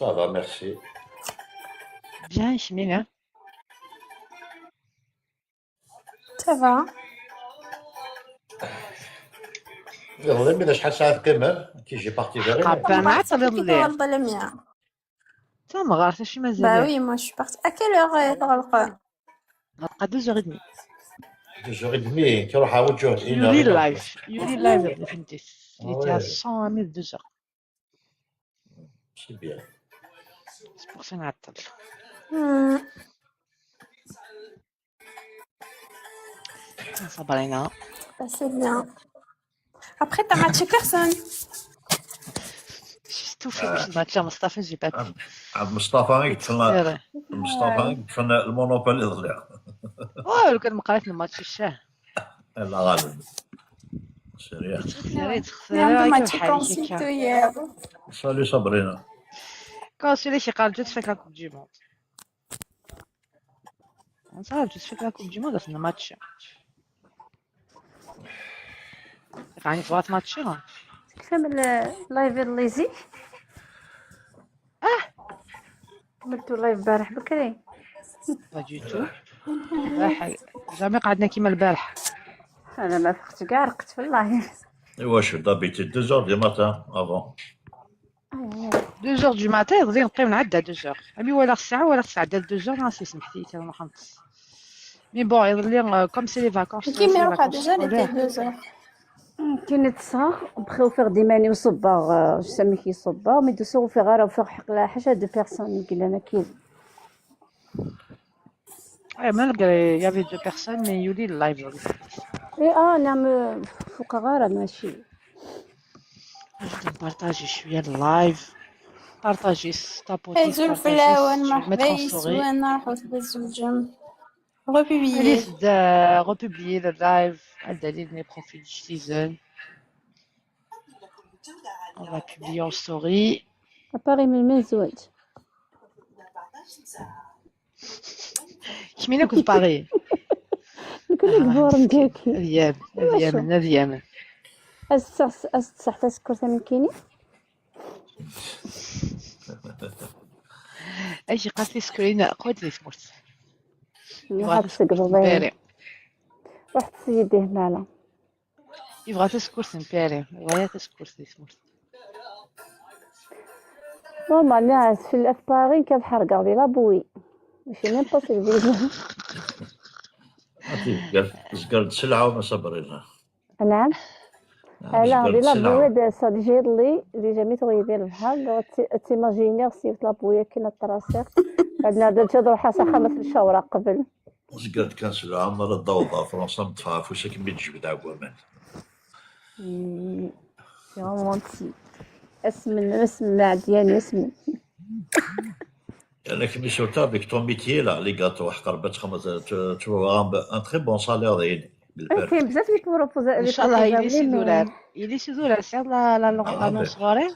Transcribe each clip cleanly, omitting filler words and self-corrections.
Ça va, merci. Bien, Chimène. Ça va. يلا من شحال ساعة تقيم كي يجي بارتي فيغي قابا مع تغلي غلط المية. تا ما غارت شي مازال. Bah oui, moi je suis partie. À quelle heure تغلق؟ غتبقى 2h30. 2h30 كيروح عاود جوج يولي لايف اللي فهمتي اللي ouais. تاع 100 2h. C'est bien. C'est pour ça نعطل. صبرينا. Bah, c'est bien. Après, t'as matché personne. J'ai tout fait باش نماتشا مصطفى j'ai pas pu. عبد مصطفى يدفن المونوبول يضيع. لو كان ما قريت الماتش الشاه. لا غالب. سيريا. عندهم ماتش كونسيتو hier. Salut Sabrina. كونسيلي شي قال جوت فيك لا كوب دي موند. صار جوت فيك لا كوب دي موند في الماتش. يعني فوات ماتشها. كامل لايف الليزي عملتو لايف البارح بكري با دو تو البارح جامي قعدنا كيما البارح. انا ما فقت كاع رقت في اللايف. واش دابيتي 2h du matin avant 2h du matin غادي نبقيو نعدى 2h ابي ولا الساعه ديال 2h راسي سمحتي حتى نروح نقص مي بون يضل كوم سي لي فاكونس كيما يروح ديجا لي 2 كاين تصاغ بخاو فيغ ديماني وصباغ جو سامي كي صباغ مي دوسو فيغ راه فيغ حق لا حاجه دو بيرسون قلنا ما كاين. malgré il y avait 2 personnes mais يولي اللايف اي نعم فوق غاره ماشي نبارطاجي شويه اللايف بارطاجي ستابوتي زول فلاون مرحبا يسوان نروحو تبزوجم republier republier le live الدليل mes profils citizen on va publier en story اباري من الزواج كيما كنت باغي نكون كبور نداكي ايام أستصح تسكر ثمن كيني ايش قالت لي سكرين قلت لي سمرت واحد السكر رحت سيدي هنا يبغى تسكر سمبيري ولا تسكر سمرت ماما الناس في الافبارين كتحرقوا لي لابوي ماشي ميم با سيرفيزو قالت سلعه وما صبرنا. نعم لا دي لابوي صاد جير لي جامي تغيدي البحر تيماجيني سيفت لابوي كاينه الطراسيق عندنا درت روحها ساخه في الشوره قبل قالت كان سلعه مرة الضوضاء فرنسا متفاف واش كي تجبد عقومان سي رومونتيك اسم ديالي اسم انا كي شفتها avec ton métier là les gâteaux قربت خمس tu vas un très bon salaire يعني بالبارح كاين بزاف لي بروبوزا ان شاء الله يلي سي دولار سير لا لونس غوري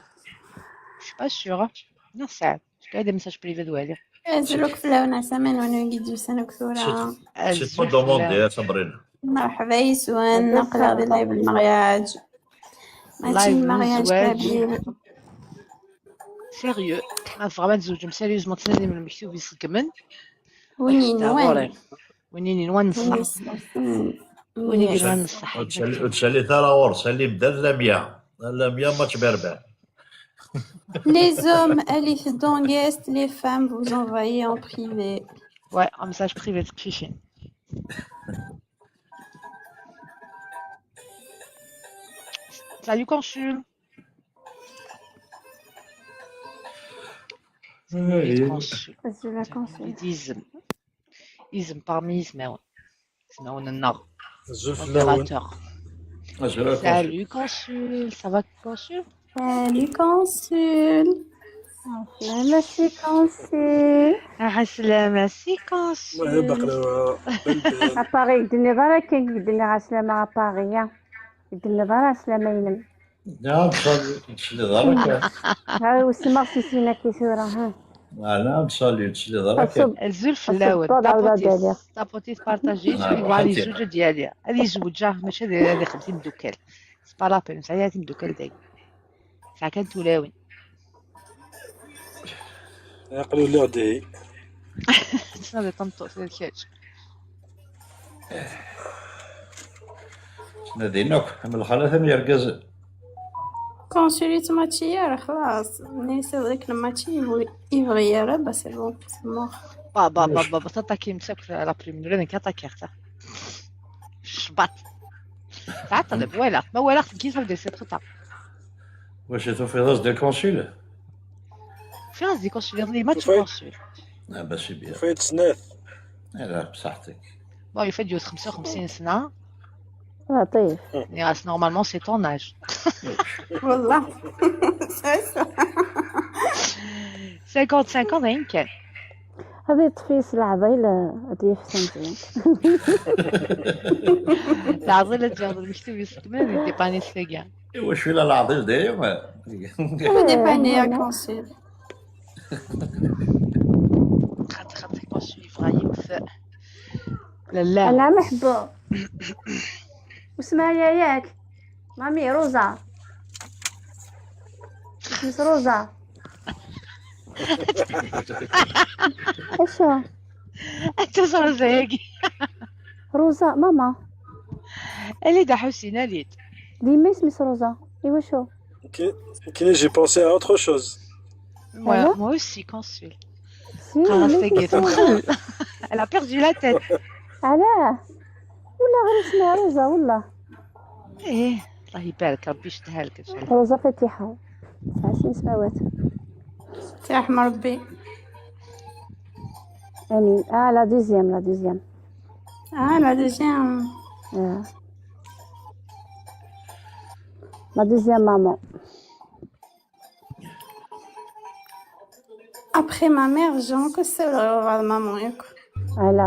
مش با سيغ نساعد قاعده ميساج بريفي دوالي زلوك فلاون سمان وانا نجي سنه كثوره سي با دوموند يا صبرنا مرحبا يسوان نقرا دي لايف المغياج ماشي المغياج كبير سيريو ما فريمون تزوجهم سيريوزمون تنادي من المكتوب يسكمن وينين نصح وينين نصح وتسالي ثراور سالي بدا لا 100 ماتش بربع Les hommes, allez dans guest, les femmes, vous envoyez en privé. Ouais, un message privé de Chichi. Salut consul. Consul. Ism parmi Ismaoun النار. Modérateur. Salut consul, ça va consul? Salut consul. سلامة سي كونسي سلامة سي كونسي اباري يدني برا كاين يدني عسلامة اباري يدني برا سلامة ينم نعم تسلي ضرك ها وسمع سيسينا كيسورة ها نعم تسلي ضرك الزول في الاول طابوتي بارطاجي يبغى لي زوجة ديالي هذه زوجة ماشي هذه 50 دوكال سبارابل ساعات دوكال داي ساعة كانت تولاوين يقولوا لي غدي شنو طنطو في الكاج. نادينوك من الخلاث يركز. كونسوليت ماتيير خلاص نيسا ديك الماتي يبغي يرى بس بون سموخ. بابا تاتا كي مسك في لابريم نورين كاتا كيرتا شبط تعال طلب ما ولا كي تبدا سي تخطا واش توفي دي كونسول؟ في قصدي كونسول لي ماتش وفايت. كونسول. باش بيان. فايت سناث. لا بصحتك. بون يفديو 55 سنة. لطيف. ياس نورمالمون سي طون اج. والله 55 يمكن. هذه تفيس العضيلة هذه في سنتين. العضلة ديال المكتوب يستكمل يدي باني سفيقان. واش ولا العظيم دايما. ديباني يا كونسول. خاطر كونسول فغايب في لا أنا محبوب. واسمها ياك مامي روزا. مس روزا. ايشو انت صار زيكي روزا ماما اللي دا حسين اليد ديما اسمي روزا. ايوا شو كي جي بونسي ا اوتر شوز. moi aussi consul. سي Elle a perdu la tête. علاه ولا غير اسمها روزا والله. ايه الله يبارك ربي يشدها لك ان شاء الله. روزا فاتحة 9 سنوات. ترحم ربي. امين. لا دوزيام لا دوزيام. لا دوزيام مامون. Après ma mère, j'ai encore ça le maman ياك. على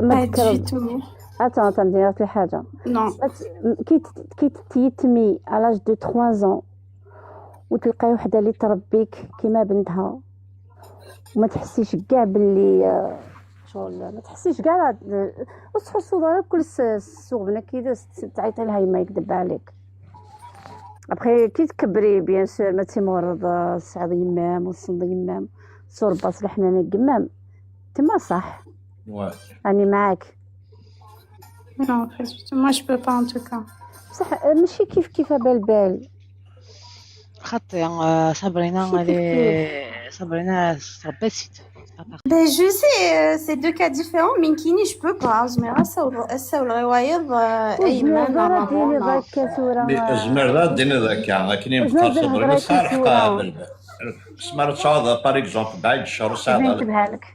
ما تكرر. attends ندير لك حاجة. Non. كي تيتمي على لاج دو 3 ans وتلقاي وحده اللي تربيك كيما بنتها وما تحسيش كاع باللي شغل ما تحسيش كاع وتحسوا دابا كل السوغبنه كي دازت تعيطي لها ما يكذب عليك. ابخي كي تكبري بيان سور ما تيمرض السعد يمام والصند يمام صرباص الحنانه قمام تما صح. راني معاك. Non, moi je peux pas en tout cas. بصح ماشي كيف بالبال. خاطر صابرينا تربات. Ben je sais, c'est deux cas différents. Minkini, je peux pas. Je me rase au الروايض أي ما ديني ذاك صورة. زمر ديني ذاك كاين مختصر غير صالح قابل. سمعت صاد باغ اكزومبل بعد الشهر صاد. نكتبها لك.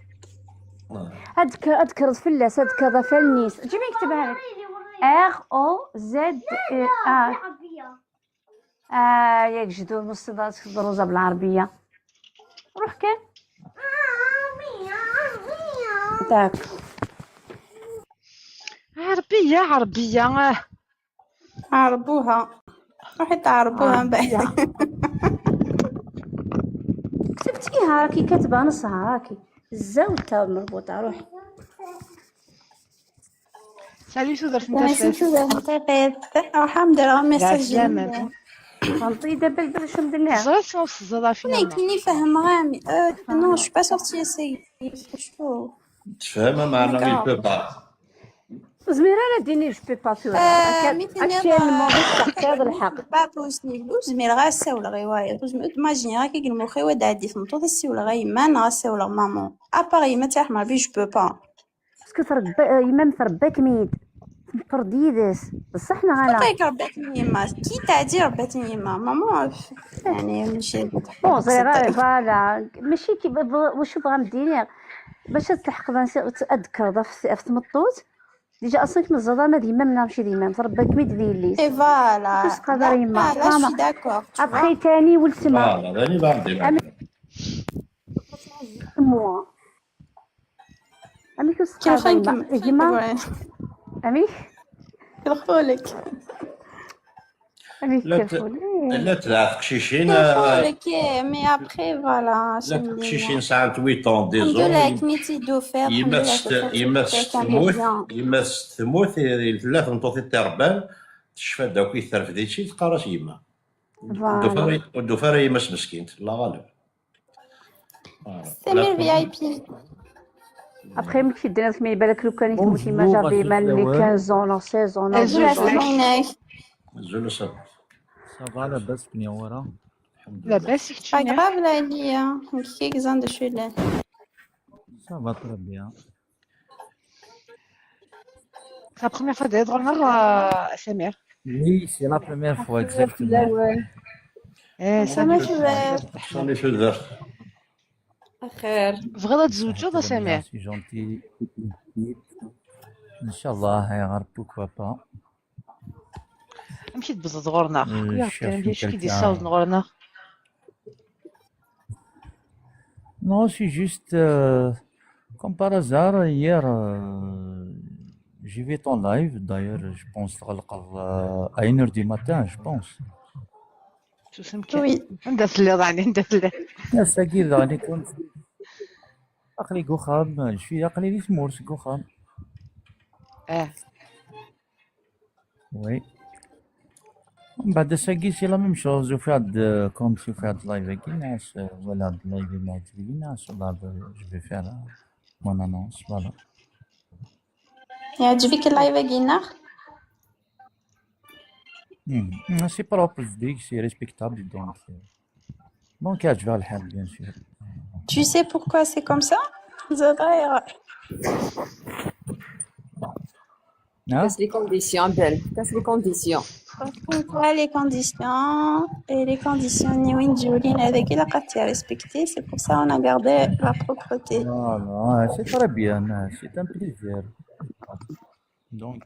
اذكر فلاس هذا فلنيس جيبي نكتبها لك. ROZER. ياك جدو مصدات الروزه بالعربيه. روح كان. داك. عربيه. عربوها. روحي تعربوها من بعد. كتبتيها راكي كاتبه نصها راكي. الزاويه مربوطه روحي. سالي شو درت انت الحمد لله ميساج غنطي دابا البرد شنو ندير زرت نص زرا فينا كني فاهم غامي نو جو با سورتي سي شو تفهم معنا مي بو با زميره لا ديني جو بي با فيو اكشن مو هذا الحق با بوسني زمير غاسه ولا غيوايا ايماجيني راكي كنمو خيوا دادي في مطوط السي ولا غيما نغاسه ولا مامون اباري ما تاح بي جو بو با باسكو تربى يمام ترباك ميد فرديدس بصح حنا غانا طيك رباتني يما كي تعدي رباتني يما ماما يعني ماشي بون صغيره فوالا ماشي كي واش بغا مديني باش تلحق تذكر في تمطوط ديجا اصلا من الزضامه ديما ماشي ديما ترباك ميد ديالي اي فوالا باش تقدر يما لا شي داكور ابخي ثاني ولتما فوالا راني باغي موا امي كيفاش يما امي كنخولك امي لا تلعب قشيشين كنخولك مي ابخي فوالا لا قشيشين ساعات 8 طون دي الحمد زون لله كنيتي دو فير يما تموت ثلاث نطوطي التربان تشفى داك يثرف ديتشي تقراش يما الدفاره يمس مسكين الله غالب سمير في اي بي. ابخي ملي كيدير ما يبان لك لو كان يتموت ما جافي مان لي 15 ولا 16 ولا زوج. زوج عينيك. زول صافي. صافا لاباس منيورة. الحمد لله. لاباس با يختشيني. غراف لا عليا كيك زان دو شولان. صافا تري بيان. C'est la première fois d'être dans SMR. Oui, c'est la première fois, في exactement. الاول ايه انا سامي شباب صاني في الدار. خير. بغيت تزوجوا دا سامر. C'est gentil. Inch'Allah, يا pourquoi pas. مشيت بزز غورنا. خويا Je كان cherche ديال شكي ديال quelqu'un. الصوت غورنا. Non, c'est juste, comme par hasard, hier, j'ai vu ton live. D'ailleurs, je pense à 1h du matin, je pense. شو سمكان. وي ندات اللي ضعني ندات اللي. يا ساكير راني كنت عقلي قخام شوية عقلي لي تمورس قخام. اه وي من بعد ساكي سي لا ميم شوز وفي هاد كوم في هاد اللايف كي ناس ولا هاد اللايف ما عجبني ناس ولا جو في فير مون انونس فوالا. يعجبك اللايف كينا؟ سي بروبر ديك سي ريسبكتابل دونك يعجبها الحال بيان سور. Tu sais pourquoi c'est comme ça? زراير. ها Les conditions, belle. Qu'est-ce les conditions? Pourquoi les conditions et les conditions ni وين تجولين هذاك إلا قد respecter, c'est pour ça on a gardé la propreté. فوالا سي تري بيان سي ان بليزير دونك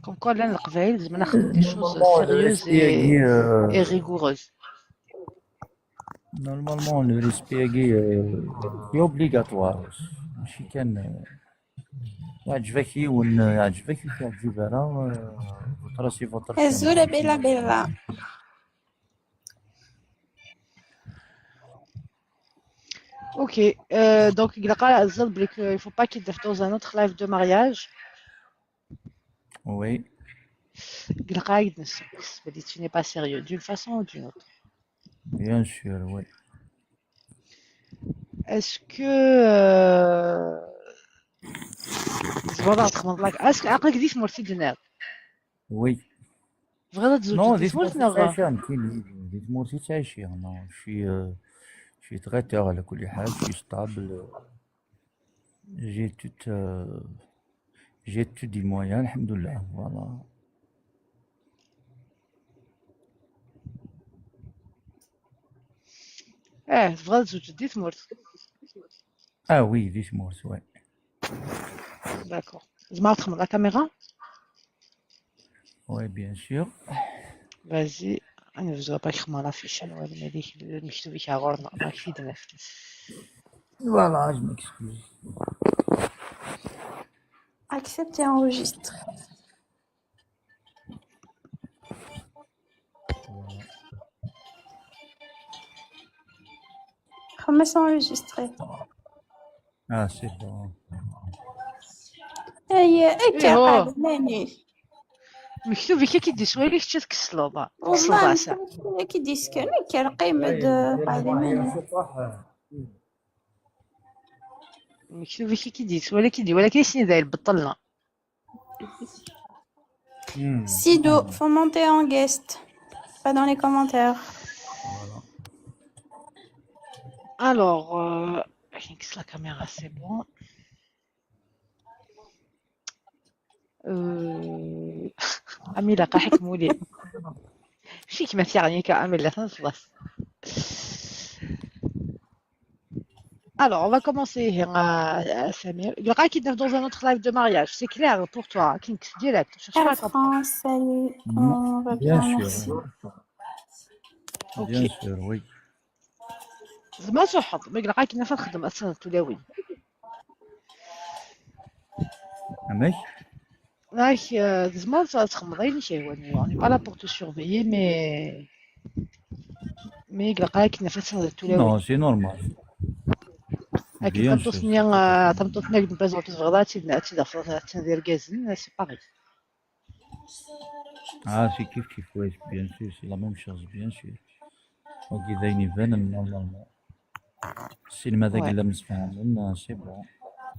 كوم كوا لان القبايل لازم ناخذ دي شوز نورمالمون سيريوز اي ريغوروز. نورمالمون لو ريسبي سي اوبليغاتوار ماشي كان يعجبك يون يعجبك يعجب راه تراسي فوتر الزولة بلا بلا. Ok, donc il a قال الزل il faut pas qu'il fasse dans un autre live de mariage. وي Il a قاعد نسق بدي tu n'es pas sérieux d'une façon ou d'une autre. بيان سور وي. Est-ce que زعما تخمم لك اسك عقلك ديت مرتي دينار وي بغيت تزوج نو ديت ديت مرتي مورتي نغا. تعيشها كاين ديت مورتي تعيشها نو شي تغيتور على كل حال شي ستابل جي تو دي مويان الحمد لله فوالا. بغيت تزوج ديت مرت. وي ديت مورت وي. داكور زعما تخمم لا كاميرا. وي بيان سور. فازي انا فزا با يخمم لا فيشن ولا هذيك المكتوب فيها غورنا ما كيد نفس. فوالا جو ميكسكوز. Accepte et enregistre. خمس enregistré. سي بون. هي إيهو. قاعد لاني. مكتوب فيك كي دي سوالي كنت تكسلو با والله كسل كي ديسكن كان قيمة قاعدة مني. مكتوب فيك كي ديت ولا كي دي ولا كاين داير بطلنا. Sido, faut monter en guest. Pas dans les commentaires. Alors, qu'est-ce que la caméra, c'est bon. أميلة قاحك مولي فيك ما يعني كأميلة خلاص. Alors, on va commencer, Samir. Il y aura qui dans un autre live de mariage. C'est clair pour toi, Kinks, direct. Je cherche Air pas à comprendre. France, salut. On va bien, merci. Ok. بيان سور وي. زعما صحط ما يلقى كي نفس نخدم أصلا تلاوي. عماك Like, زعما تخمضيني شي هو on n'est pas là pour te surveiller mais يلقى كي نفس تلاوي. نو سي نورمال أكيد بيان تمتصني سور. تمتصني نبازو تزغدا تندير كازن سي باغي. سي كيف وي بيان سور سي لا ميم شوز بيان سور. اوكي داين يبان نورمالمون. السين ماذا Ouais. قلنا مسفهمن سي بون،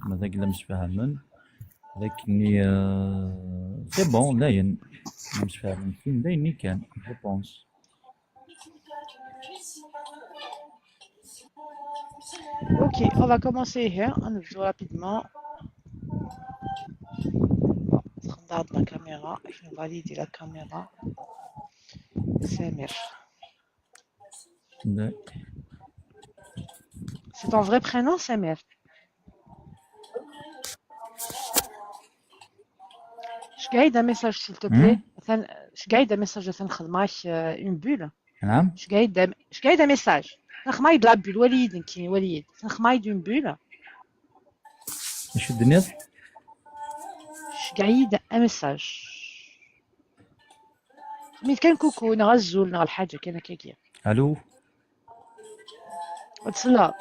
ماذا قلنا مسفهمن، لكني سي بون لاين مسفهمن فين لاين كان جو بونس. Ok, on va commencer here. On ouvre rapidement. On regarde la caméra. Je vais valider la caméra. Samir. C'est ton vrai prénom, Samir? Je gagne un message, s'il te plaît. Je gagne un message de une bulle. نعم Je gagne un message. نخماي de la bulle. وليد نكي وليد. نخماي d'une bulle. اش الدنيا؟ Je gagne un message. خميت كان كوكو نغزول نغ الحاجة كان كيكي. الو وتصلا.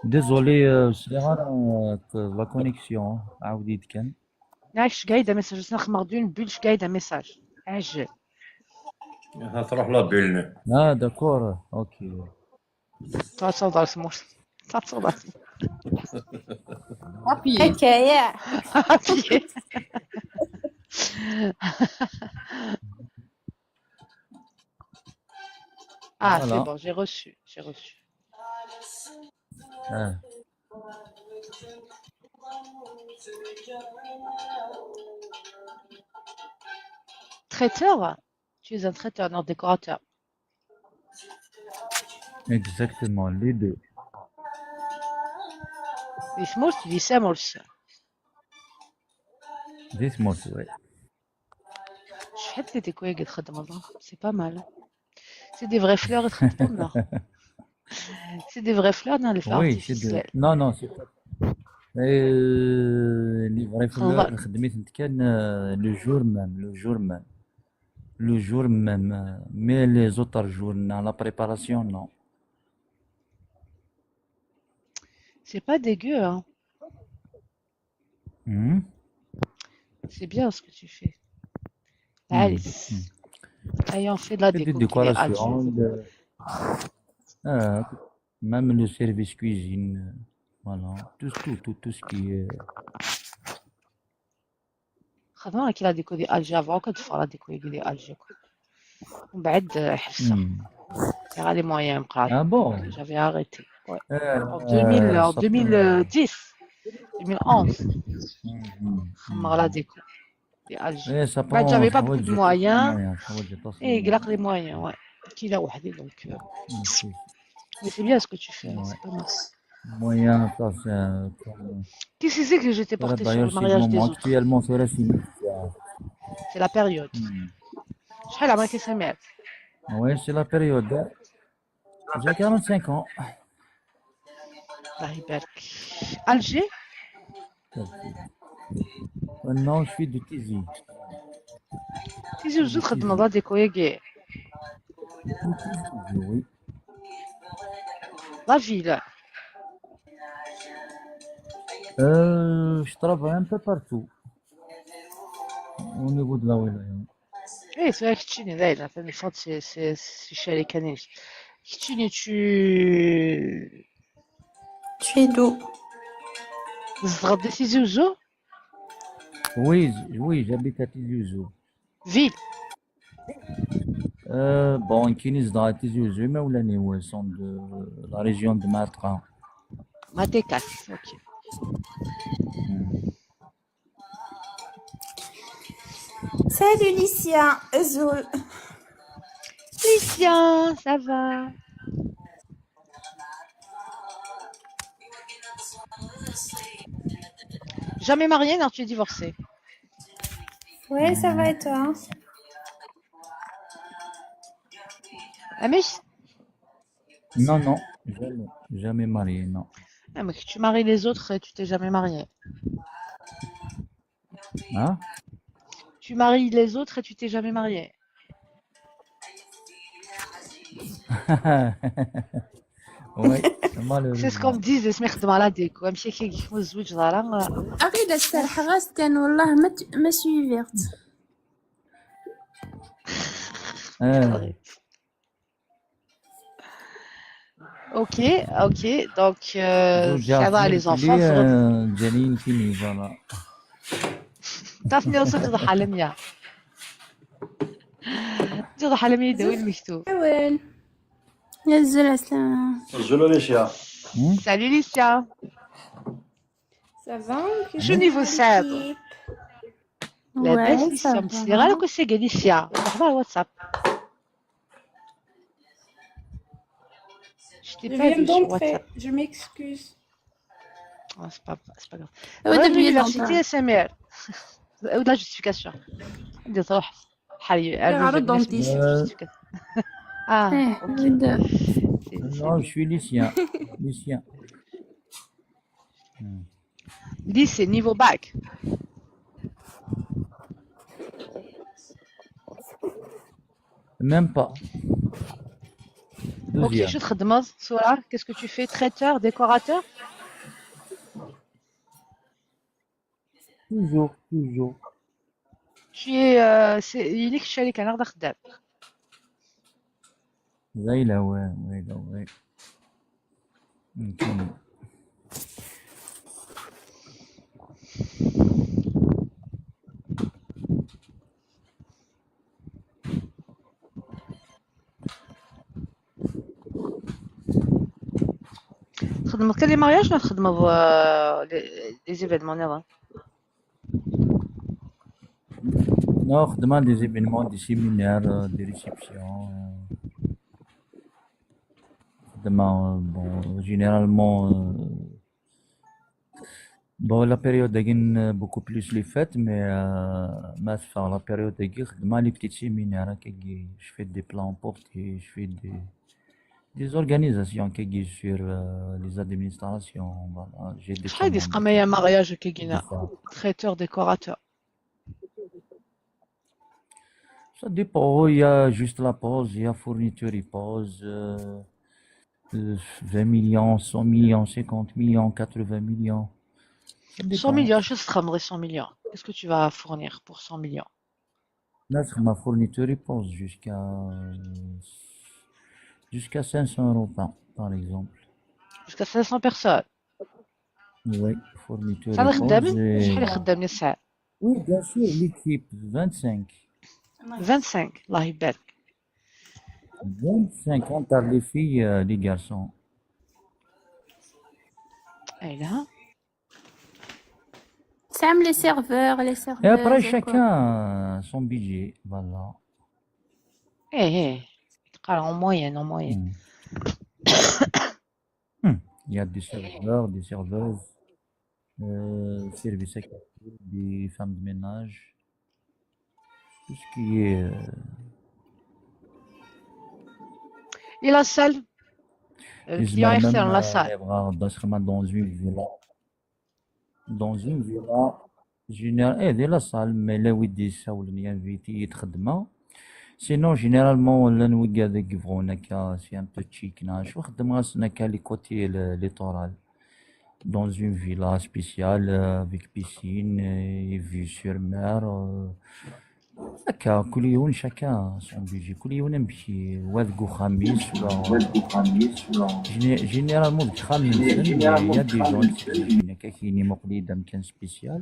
ديزولي سليمان لا كونيكسيون عاوديت كان. Je gagne un message. نخماغ d'une bulle. Je gagne un message. عجل. تروح لا بيلنا. داكور اوكي. تصدر سموش. تصدر. Appuyez. حكاية. Ah, Voilà. c'est bon, j'ai reçu. J'ai reçu. Traiteur? Tu es un traiteur, non décorateur. Exactement, les deux. Les smooths, tu dis Samuels. Des mots, ouais. Je fais des décos et c'est pas mal. C'est des vraies fleurs et là. C'est des vraies fleurs dans les fleurs Oui, c'est deux. artificielles. Non, non, c'est pas. Les vraies fleurs, خدمت كان le jour même, le jour même. Le jour même. Mais les autres jours, dans la préparation, non. C'est pas dégueu, hein. Hmm? C'est bien ce que tu fais. Alice. Allez, on fait de la Des déco. décorations, même le service cuisine, voilà, tout ce qui est. خدمنا كي لا ديكو ديال الجي افون كتدفع لا ديكو ديال الجي ومن بعد حفصه غير لي مويان مقاد. Ah bon? J'avais arrêté. Ouais. En 2010, 2011. خمغ لا ديكو ديال الجي. Ça بعد j'avais pas beaucoup de moyens et et قلق les moyens, ouais. كي وحدي donc. Mais c'est bien ce que tu fais, Ouais. c'est pas mal. moyen, ça c'est comme. Qu'est-ce que c'est que je t'ai porté sur le mariage des autres? Actuellement, c'est la Chine. C'est la période. شحال عمرك سمعت؟ Oui, c'est la période. J'ai 45 ans. الله يبارك. Alger? Maintenant, je suis de Tizi. تيجي وجود خدمة لا ديكو ياكي. Oui. La ville. Je travaille un peu partout. Au niveau de la wilaya. ايه سؤال كتشيني دايما فهمني فات سي شركة نيش كتشيني Tu es d'où? تغدي تيزي وزو Oui, oui, j'habite à Tizi Ouzou. فيل Bon, Kinis dans Tizi Ouzou, mais Oulani, ouais, sont de la région de Matra. ما تيكاس اوكي. Salut Licia, Zoul. Lucien, ça va? Jamais marié, non, tu es divorcé. Ouais, ça va et toi? Amish? Non, non, jamais marié, non. Ah, mais tu maries les autres et tu t'es jamais marié. Hein? Tu maries les autres et tu t'es jamais marié. Oui, malheureusement. C'est ce qu'on me dit, je me خدم على ديكو امشي كيكون الزوج ظهرا. أغيد السرح غاس كان والله ما سويفيغت. Ok, ok. Donc, زوج ça va عارفين les enfants. بلي جانين كيني فوالا. تعرفني وصلت ضحى لميا. ضحى لميا يدوي المكتوب. حاول نزل عسلامة. نزلوا لي شيا. Salut Licia. سافا شو نيفو السعادة؟ لاباس Ouais, ليسيا ça متسلي غير va. كو سيكا ليسيا لحظة الواتساب. Je t'ai Je pas viens vu sur d'entrer, WhatsApp. je m'excuse. Oh, c'est pas grave. Oh, Ouais, depuis l'université longtemps. SMR. Ou de la justification. عندي تروح حالي غير الناس من الدونتيست. justification. Ah, ايه ok. نبدا. C'est Non, je bien. suis lycéen. Lycéen. Lycée, niveau bac. Même pas. Ok, Deuxième. شو تخدم صورة؟ Qu'est-ce que tu fais? Traiteur, décorateur? Toujours, toujours. Tu es c'est unique شركة أنا غدا خدام. زايلة وي. يمكن. تخدم كان لي مارياج ولا تخدم لي زيفينمون يلا؟ Non, خدمة des événements, des séminaires, des réceptions. خدمة, bon, généralement, bon, la période d'agin beaucoup plus les fêtes, mais ma fin, la période d'agin, خدمة les petits séminaires, je fais des plans portés, je fais des organisations sur les administrations, voilà, j'ai des شحال ديس commandes. قمايا مارياج كي des كينا fois. traiteur décorateur. Ça dépend, il y a juste la pause, il y a fourniture et pause, 20 millions, 100 millions, 50 millions, 80 millions. Ça 100 dépend. millions, je تخمري 100 millions. Qu'est-ce que tu vas fournir pour 100 millions? Là, c'est ma fourniture et pause jusqu'à 500 euros par exemple. Jusqu'à 500 personnes. Oui, fourniture شحال et خدامين؟ pause et... شحال يخدمني الساعة؟ Oui, bien sûr, l'équipe, 25. 25 الله يبارك. 25 entre les filles et les garçons. اي لا. سام لي سيرفور لي Et سيرفور. après, chacun son budget, voilà. ايه تقال en moyenne en moyenne. Il y a des serveurs, des serveuses, services à capture, des femmes de ménage, tout ce qui est... Et la salle? les Client externe, la même salle. dans une villa général ديال la salle mais là où ils sont les invités يتخدموا sinon généralement là nous قاعد يقفون هكا c'est un peu chic ناش وخدموا هكا les côtés littoral dans une villa spéciale avec piscine et vue sur mer هكا كل يوم شكا son budget كل يوم نمشي واذكو خميس généralement خميس il y a des gens qui كايني مقليدة مكان spécial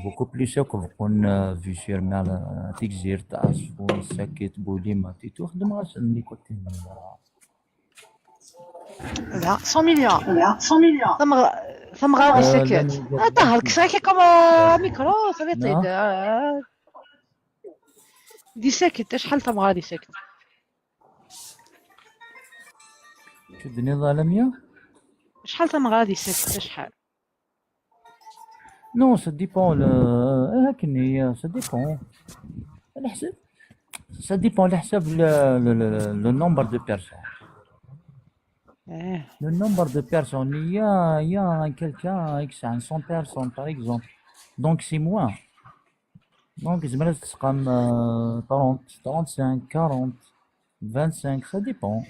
beaucoup plus que يكون vue sur mer تجزير تعصفون ساكت بوليمة تيتو خدم غاسن لي كوتي لا 100 millions. ثم غادي ساكت. طهرك ساكت كما ميكرو صافي دي ساكت شحال ثم غادي ساكت. شو الدنيا ظالمية؟ شحال ثم غادي ساكت شحال؟ Non, ça dépend ça dépend. Ça dépend le nombre de personnes. Le nombre de personnes, il y a quelqu'un qui a 100 personnes par exemple. Donc c'est moins. Donc c'est comme 30, 35, 40, 25, ça dépend.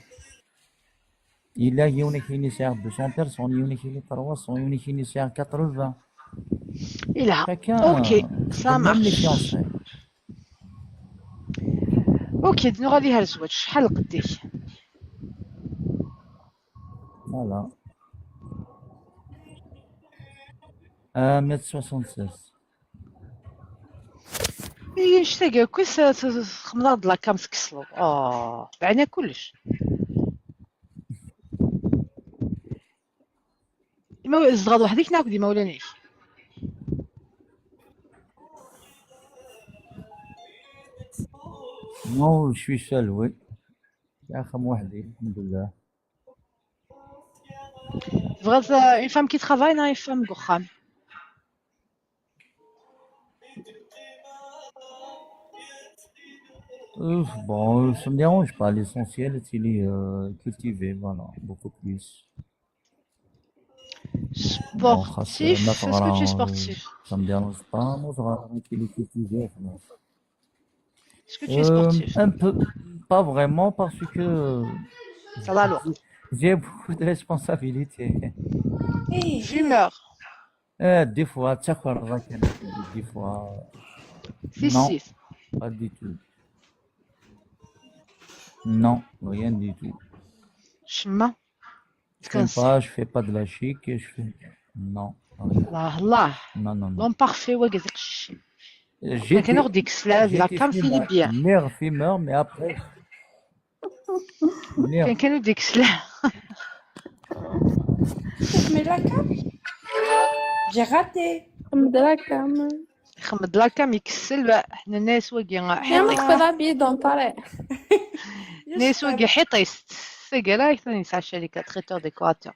Il y a qui sert 200 personnes, il y a qui 300, il y a qui sert 80. إلا اوكي سا مارش. اوكي نو غادي لها الزواج شحال قديك؟ Voilà. 1m76. نشتاق كويس تخمض هاد لاكا مسكسلو بعنا كلش ديما الزغاد وحدك ناكل ديما ولا نعيش Non, je suis seul, oui. يا أخي وحدي الحمد لله. بغات اون فام كي ترافاي نا اون فام كوخام Bon, ça me dérange pas. L'essentiel, c'est les cultiver, voilà, beaucoup plus. Bon, سبورتيف اسكو tu es sportif ça me dérange pas. Moi, je rends qu'il est cultivé. اسكو tu es sportif Un peu, pas vraiment, parce que ça va lourd j'ai beaucoup de responsabilités. fumeur Des fois, des fois, non, فيسيس pas du tout. Non, rien du tout. شما Je fume pas, je fais pas de la chic, je fais... Non, rien. الله الله Non, non, non. لون بارفي وكازيك الشيء J'étais كان ديك السلاز لا كان فيلي بيان mère fumeur, mais après... كانوا ديك السلاز Mais la cam, j'ai raté. يخمد لاكا ميكسل حنا ناس واقي يامك حيطي بضابي دون طريق ناس واقي حيطيس ساقلا ثاني ساعة شركة تريتور ديكوراتور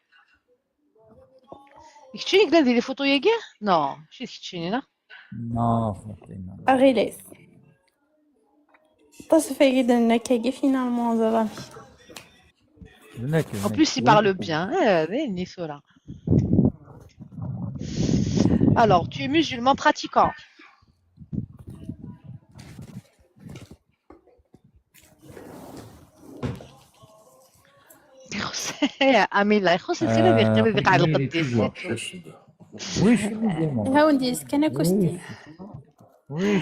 كتشيني كدا ندير لي فوتو ياكي نو ماشي كتشيني لا Non, forcément. أغيليس تصفي جدا انك هيجي فينالمون زرا En plus, il parle bien. Nisola. Alors, tu es musulman pratiquant. Amila, خصك كده بيقلب بقى على القديس. Oui, je suis musulman. هاونديس كان كوستي Oui,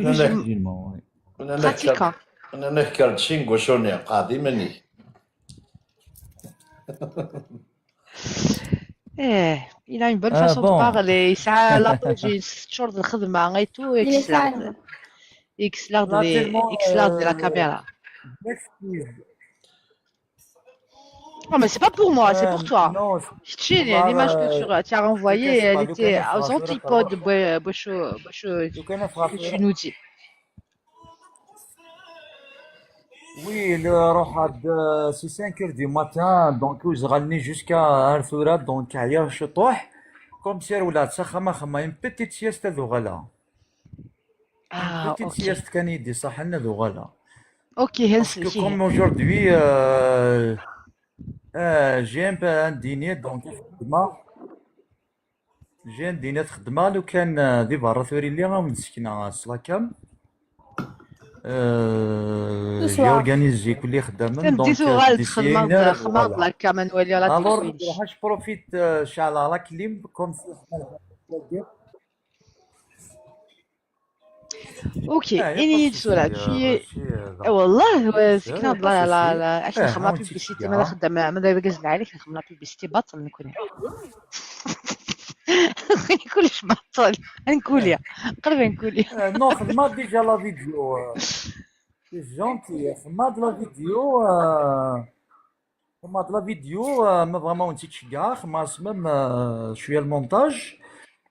je suis musulman, oui. Pratiquant. أنا نحكي شينغو شوني قادمني. Il a une bonne façon de parler. Ça l'a pas j'ai 6 شهور de الخدمة et tout excellent de la caméra. Non, mais c'est pas pour moi, c'est pour toi. Non, Chine, l'image que tu as renvoyée, elle était aux antipodes de que tu nous dis. Oui, le rohad, c'est 5 heures du matin, donc je râle jusqu'à Arthurab, donc ailleurs je طوح comme si elle ça خما une petite sieste de غلا. Ah, Petite ok. sieste كان يدي صح لنا de غلا. Ok, Parce que comme aujourd'hui, j'ai un dîner donc j'ai un dîner خدمة لو كان دي برا ثوري اللي غنسكنا الصلاكام. J'ai organisé كل خدامة donc تنديزو غالد خدمة لا كمان ولي لا alors تفيدش. je profite شعل على كليم comme si Ok, إني سؤال في والله سكنا لا عشان خدمة بيبليسيتي ما خدامة ما داير عليك خدمة بيبليسيتي باطل نكون كلش معطل نقوليا قرب نقوليا non خدمة déjà la vidéo c'est gentil خدمة de la vidéo خدمة de la vidéo ما vraiment نسيتش كاع خدمة même شوية المونتاج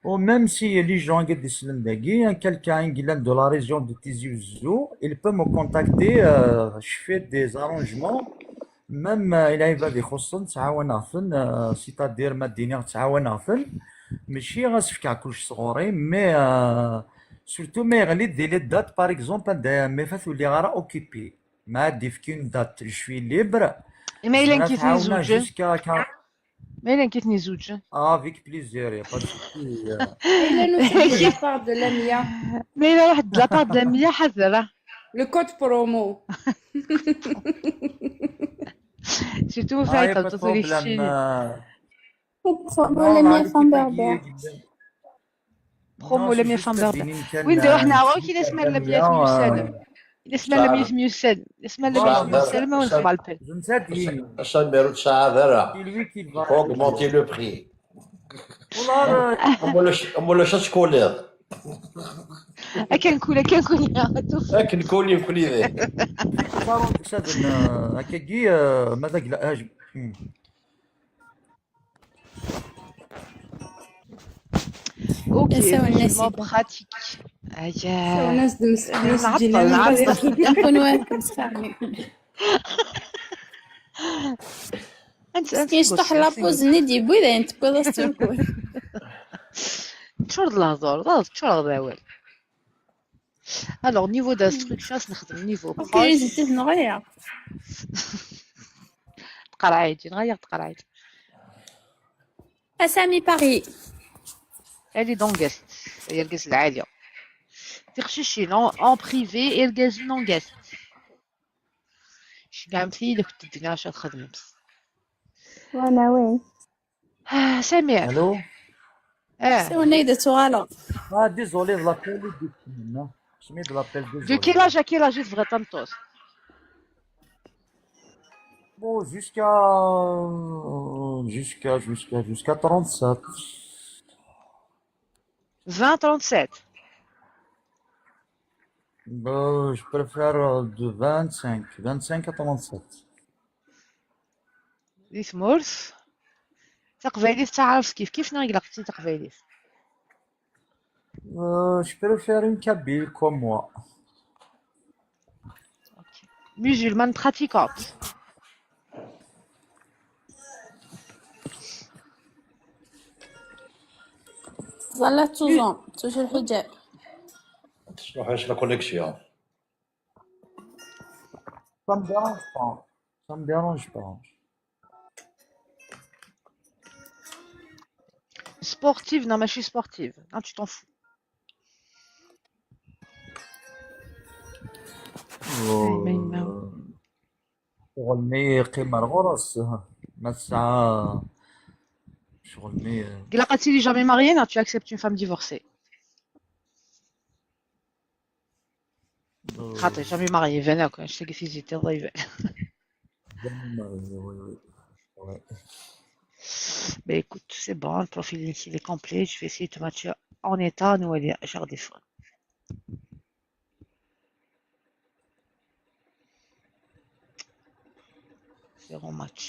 ou même si les gens qui décident de quelqu'un qui vient de la région de Tizi Ouzou, il peut me contacter, je fais des arrangements même il arrive à des خصن تعاون c'est-à-dire ما الدنيا تعاون ماشي غاسف كاع كلش صغوري مي سورتو مي يغلي دي لي دات باغ اكزومبل مي فات ولي غارا اوكيبي ما دي فكين دات جو ليبر ما إلا كيتني زوج جوسكا ما إلا كيتني زوج افيك بليزير يا با إلا نوتي لابار دو لاميا ما إلا واحد لابار د لاميا حذرة لو كود برومو سيرتو فايقة تطوري لاميا فان بربر برومو لاميا فان بربر وين نديرو حنا غير كي اسمها لاميا يسالم اسمها لا 100 اسمها لا 100 ما وين ça, خبا البال. Je ne sais pas. Samir Saadara. C'est lui qui Il va. faut augmenter le prix. والله أمولا شكولير. كنكول كنكولي كولي ذي. بارون شاد هكاكي ماذا قلا هاجم. اوكي نساو الناس مو يبغوا. براتيك. نساو ايا ناس ناس نعطل جيلاني نعطل. غادي يكون واكل صافي. انت مسكين شطح لابوز ندي بويدا انت بويدا ستركول. تشرد الهضور تشرد الاول. الوغ نيفو دانستركسيون نخدم نيفو كاين بروش. زدت نغير. تقرايتي نغير تقرايتي. اسامي باري. هادي دونغاست هي الكاس العالية. تخشيشي اون بريفي الكاس نونغاست. شي كاع مثيلة كنت الدنيا اش تخدم بس. وانا وين؟ سمير. الو. ساو نيدا تغالا. ديزولي لابيل ديك سميت لابيل دو ديزولي. كيل اج كيل اج تبغي تنطوس؟ Bon, jusqu'à 37. 20 37. Je préfère de 25 à 37. ديس مورس. تقبايليس تعرف كيف نغير قلتي تقبايليس. Je préfère une kabyle comme moi. Musulmane pratiquante. ظلت توزون توش الحجاب. تروحش لا كوليكسيون. Ça me dérange pas. Ça me dérange pas. Sportive, non, mais je suis sportive. Non, tu t'en fous. شغلني قيمة الغرس ما الساعة شغلني قلت لي jamais mariée, non, tu acceptes une femme divorcée. خاطر jamais mariée, venez quoi, je sais que si j'étais ضيفة. Ben écoute, c'est bon, le profil ici il est complet, je vais essayer de te matcher en état, nous aller à des fois. Zéro match.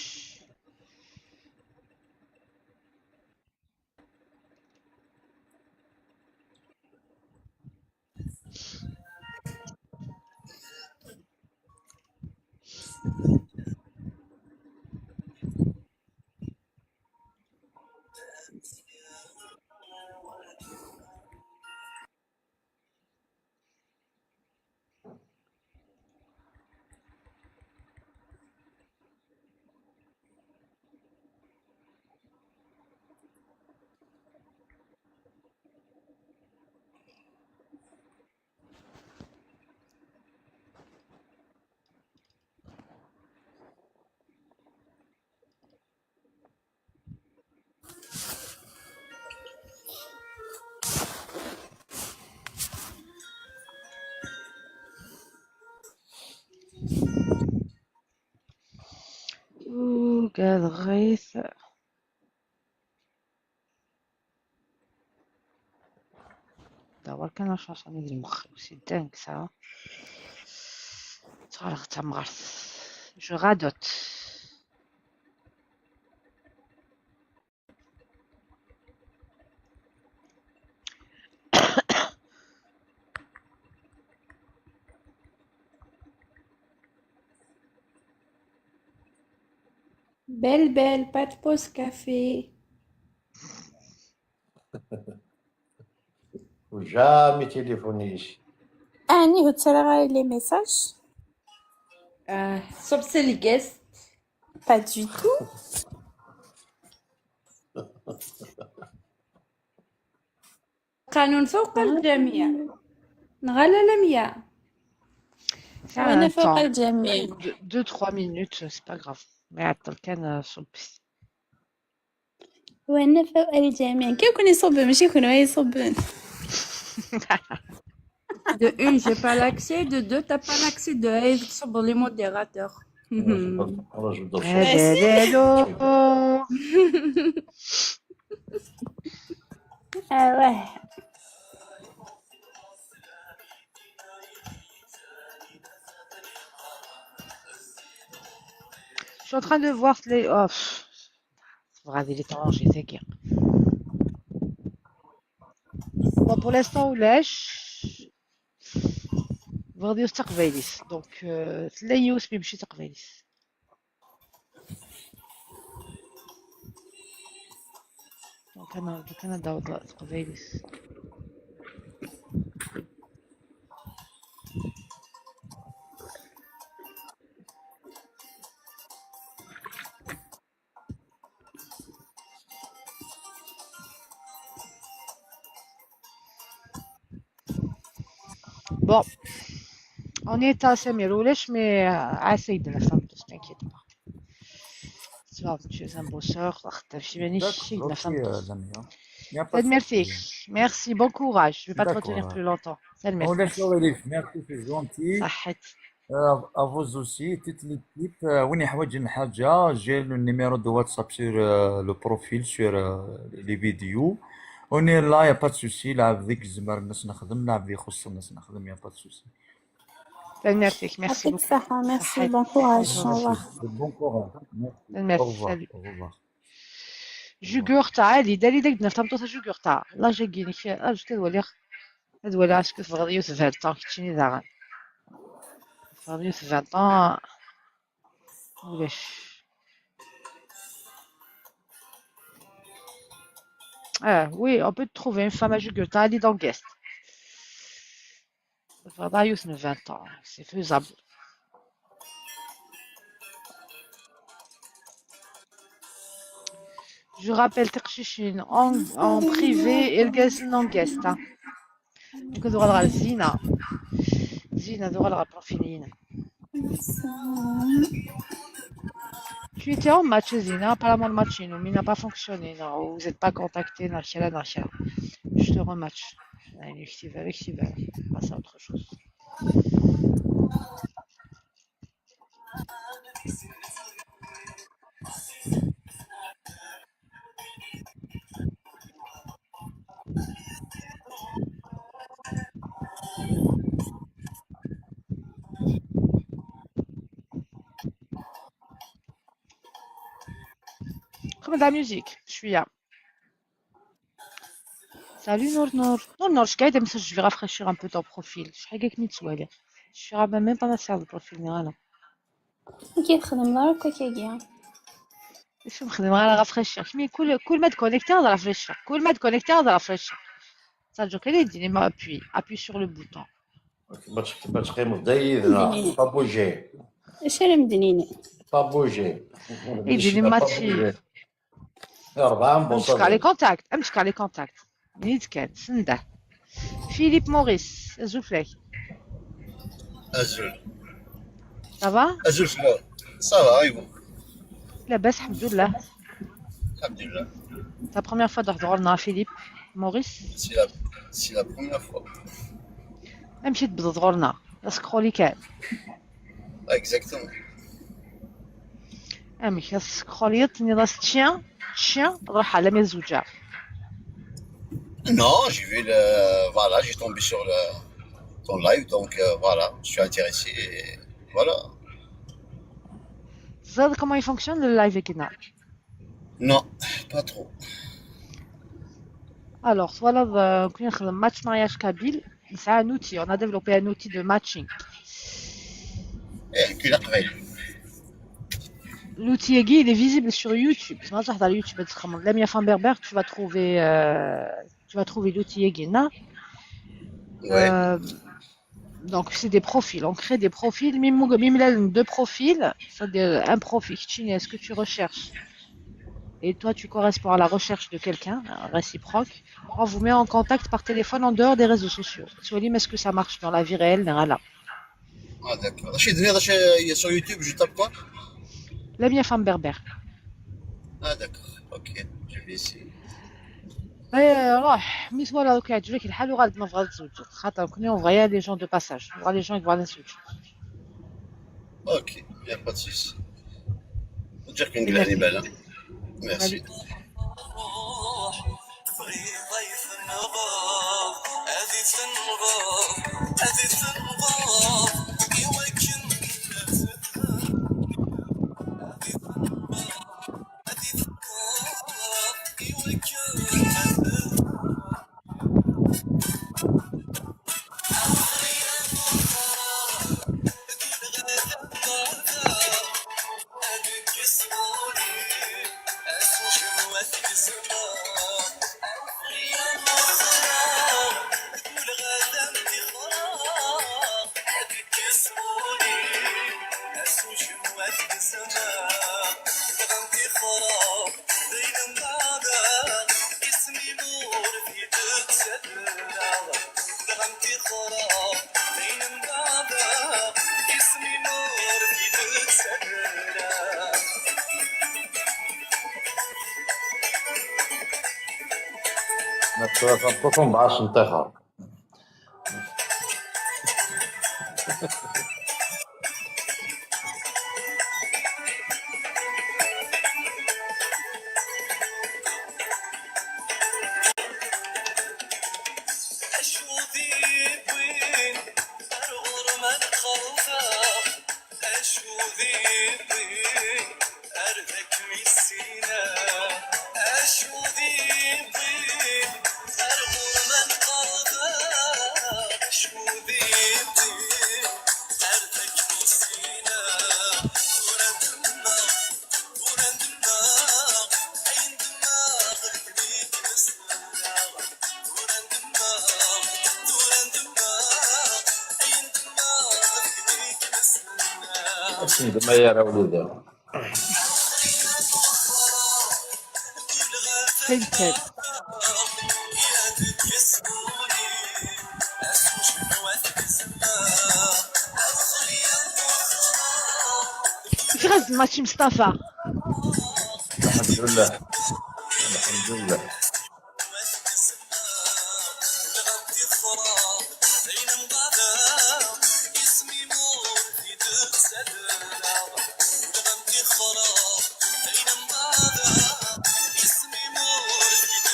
Ouh, قال غيث. دابا كان واش عصاني ديال المخ سي دانك سا تغرق تمغرس جو غادوت. Belle, belle, pas de pause café. وجامي تليفونيش. أني هو تسرى لي ميساج. Sauf c'est les guests. Pas du tout. قانون فوق الجميع. نغلا لميا. وأنا فوق الجميع. 2-3 minutes, c'est pas grave. Mais attends, كان صبي. وأنا فوق الجميع. كيف كون يصبن ماشي يكونوا يصبن. De une, j'ai pas l'accès. De deux, t'as pas l'accès. De un, sur les modérateurs. والله جو بدور هذا واه. Je suis en train de voir les. Oh, regarder les temps, c'est qui. Bon, pour l'instant, ليش غادي يستقبليس دونك تلايوس بيمشي تقبليس. دونك انا داود تقبليس. Bon, on est à Semiroulesh, mais essaye de la femme, ne t'inquiète pas. Tu vois, tu es un bosseur, tu es D'accord, la ok, femme. Lamia. Il n'y a pas de Merci, souci. merci, bon courage. Je ne vais pas te D'accord. retenir plus longtemps. Salut, On laisse merci. Aurélie. Merci, c'est gentil. صحت. À vous aussi, toute l'équipe. وين يحوج حاجة j'ai le numéro de WhatsApp sur le profil sur les vidéos. On est là, il n'y a pas de souci. لعب ذيك الزمر الناس نخدم لعب ذي يخص الناس نخدم il n'y a pas de souci. Salut, merci, merci يعطيك beaucoup. الصحة. ميرسي. صحت. بون كوراج. Bonjour. au revoir. Bon courage. Merci. Au Merci, revoir. salut. Au revoir. جوجورتا عادي داري داك نفهمتو جوجورتا لا جاكيني فيها اش كدولي هادولي اش كتفغديو تفهمتا كيتشيني داغن فغديو تفهمتا ولاش oui on peut trouver une femme à Jugurtha elle est dans guest فغديو 20 ans c'est faisable. Je rappelle تقشيشين en privé الجالسين en guest ممكن دوغا الغا زينة دوغا الغا بروفيلين. Tu étais en match, Zina, apparemment le match mais il n'a pas fonctionné, non, vous n'êtes pas contacté, Narchala. Je te rematch. On passe à autre chose. Comme de la musique, je suis là. Salut Nour. Je vais rafraîchir un peu ton profil. Je suis même pas faire le profil. Voilà. كي تخدم دارك وكيجي. Je vais rafraîchir. Mais cool mettre connecté à rafraîchir. Cool mettre connecté à rafraîchir. Ça veut dire qu'elle est dit, appuie sur le bouton. ما تقيموا دايرنا با بوجي اش اللي مدنيني؟ با بوجي يدير لي ماتشي. أربعة امسك على كونتاكت امسك على كونتاكت نيت كان سنده فيليب موريس زوفليك أزول صافا أزول فلور صافا أيوا لاباس الحمد لله. الحمد لله. تا بروميير فوا تهضروا لنا فيليب موريس سي لا بروميير فوا مشيت تهضروا لنا سكرولي كان اكزاكتومون مشي سكرولي تني راس تشيان تروح على ميل زوجة. Non, j'ai vu le. Voilà, j'ai tombé sur ton live, donc voilà, je suis intéressé et voilà. زاد comment il fonctionne le live كنا. Non, pas trop. Alors voilà كنا نخدم ماتش مارياج كابيل c'est un outil, on a développé un outil de matching. كي قبيل. L'outil Eggy, il est visible sur YouTube. Si tu vas YouTube, Lamia Fan Berber, tu vas trouver l'outil Eggy là. Ouais. Donc c'est des profils. On crée des profils. Même deux profils, c'est-à-dire un profil est-ce que tu recherches et toi tu corresponds à la recherche de quelqu'un, réciproque. On vous met en contact par téléphone en dehors des réseaux sociaux. Est-ce que ça marche dans la vie réelle? Voilà. Ah d'accord. Il y a sur YouTube, je tape quoi? Lamia Fan Berber. Ah d'accord, ok, je vais essayer. روح مي ولا دوك يعجبك الحال وغاد ما بغا تزوجو خاطر كنا نبغيا لي جون دو باساج نبغى لي جون يبغوا نزوجو Ok, il n'y a pas de souci. Faut dire qu'une glace ميرسي est belle. Merci. مالك نتصل مع الشنطيخة. ما يرى وليدها. فهمت كيف غاز الماتش مصطفى الحمد لله الحمد لله.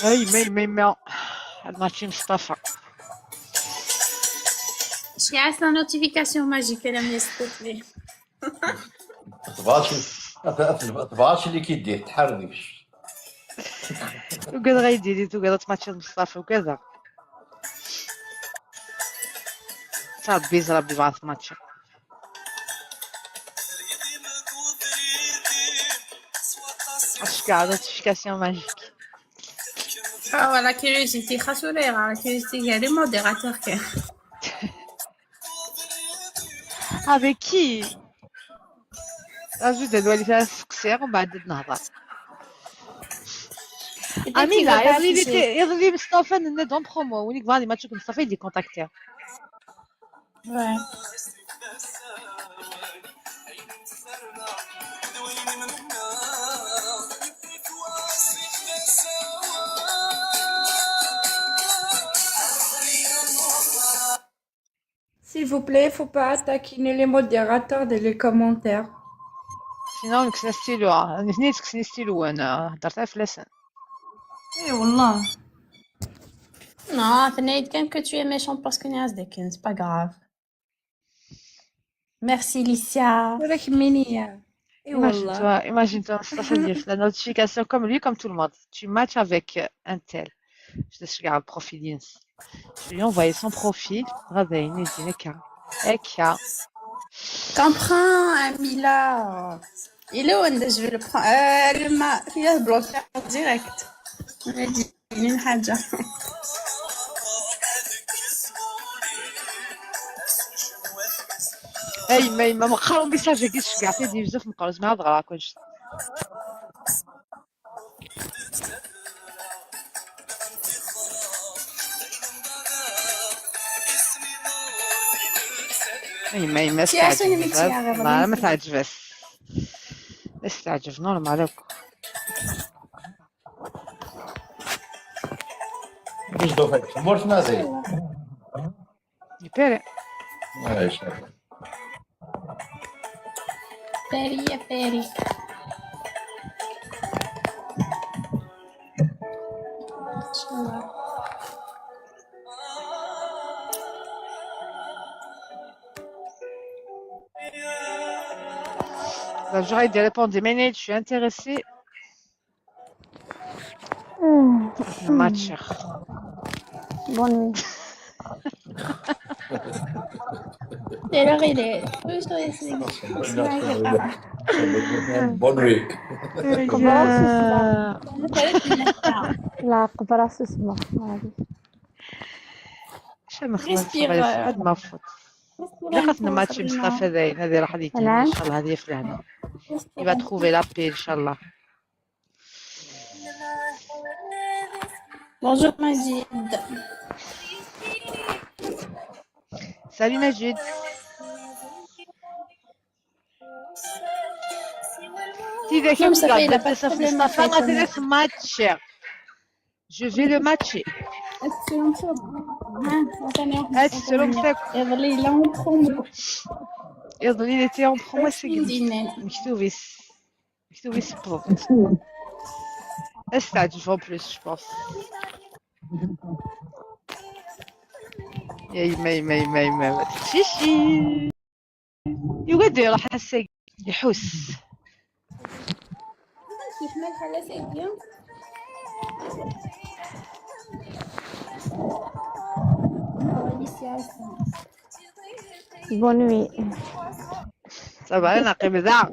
اي مي الماتش مصطفى شي عايز لا نوتيفيكاسيون ماجيك انا من يسكتلي ما تبغاش اللي كيدير تحركش. وكذا غيدير وكذا ماتش مصطفى وكذا صار بيز ربي بعض ماتش اش كاع نوتيفيكاسيون ماجيك اه la curiosité خاصولا la curiosité قال لي موديراتور كان avec qui اجي دابا اللي فيها سكسير ومن بعد نهضر امينه يظلي مصطفى ننا دون برومو ونيك فالي ماتش مصطفى يدي كونتاكتي S'il vous plaît, faut pas taquiner les modérateurs dans les commentaires. سينو نكسنا ستيلو نثني تكسني ستيلو انا هضرتها في لسان Eh والله. Non, Thanaïd, quand que tu es méchant parce que Nias Dekin, c'est pas grave. Merci, Licia. ولك منية. Eh والله. imagine toi مصطفى يدير la notification comme lui comme tout le monde tu matches avec un tel je te regarde le profil ينس je lui envoie son profil غدا ينزل هكا Comprends, Amila. Il est où, je vais le prendre. Il a bloqué en direct. On a dit une haja. اي ما مقارن بيساج كيش كاع تيدي بزاف مقارن مع هضره كلشي اي ما استعجب ما تعجبش استعجب نورمال هاك نجدو فيك مورت نازي يباري عايش فاري يا فاري. إن شاء الله. J'aurais dû répondre des minutes, je suis intéressée. Match. بون D'ailleurs, il est toujours ici. بون نوي قبراس اسمه لا قبراس اسمه هادي شنو نخدم Respire. هاد ما فوت اللي خاصنا ماتشي مصطفى زين هذه راح اللي تهمني ان شاء الله هذه فلانه il va trouver la paix ان شاء الله. Bonjour Majid. Salut Majid. إذا Non, mais ça fait, il a كنت pas de تصف problème, en مصطفى fait, ما ça تنس ماتش je vais le matcher. السلام عليكم. يظلي لهم برومو. يظل il était en promo c'est مكتوبيس بوفت استعجب en plus je pense. يا يما ما تمشيشي يقعد راح حسك يحس يحمل حالة سيديا. بون نوي صباح انا قيم ذا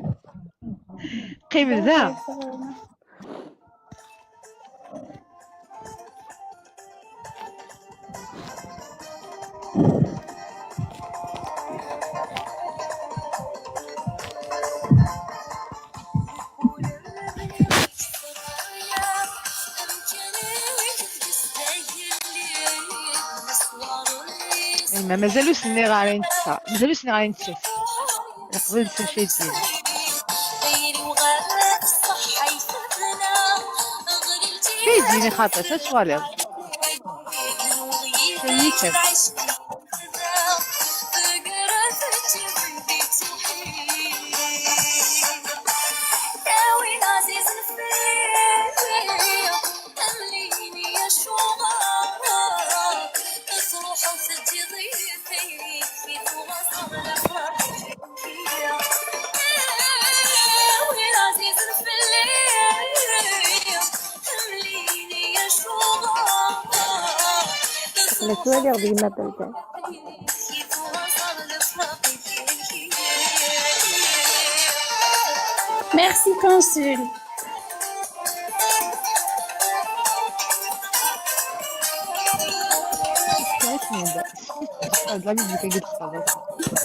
مازالو سني غادي نتسا مازالو سني غادي نتسا نقبل نتسا شي ديال كيجيني خاطر تسوالف شيكت نتوالي غادي ما بلدان Merci Consul.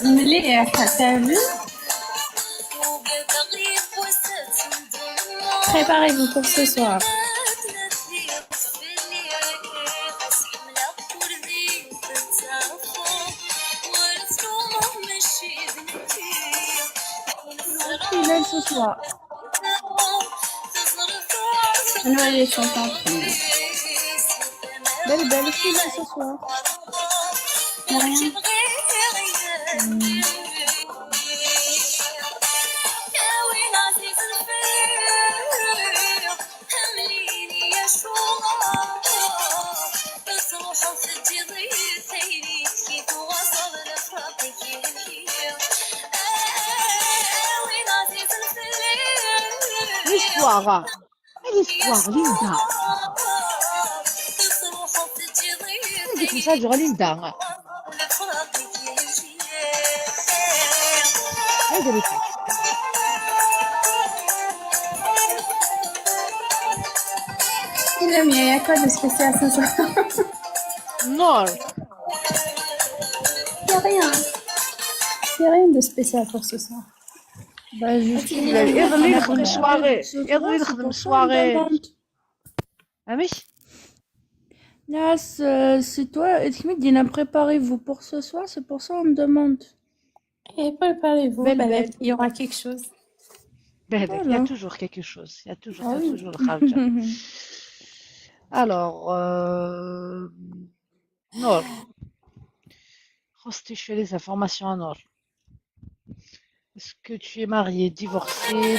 مليح تعمل. Préparez-vous pour ce soir. Il est ce soir. Noël est chantant. Belle, il est ce soir. Rien. l'histoire Linda هذيك مساجة ليندا هذا اللي فات Il y a quoi de spécial ce soir? نور Il n'y a rien. Il n'y a rien de spécial pour ce soir. يظل يخدم السواغي يظل يخدم السواغي عميش Là, c'est toi, et tu me dis, préparez-vous pour ce soir, c'est pour ça on me demande. Et préparez-vous, Belle. il y aura quelque chose. بهذاك il y a toujours quelque chose il y a toujours le خارجة Alors, Nour, je fais les informations à Nour. Est-ce que tu es marié, divorcé,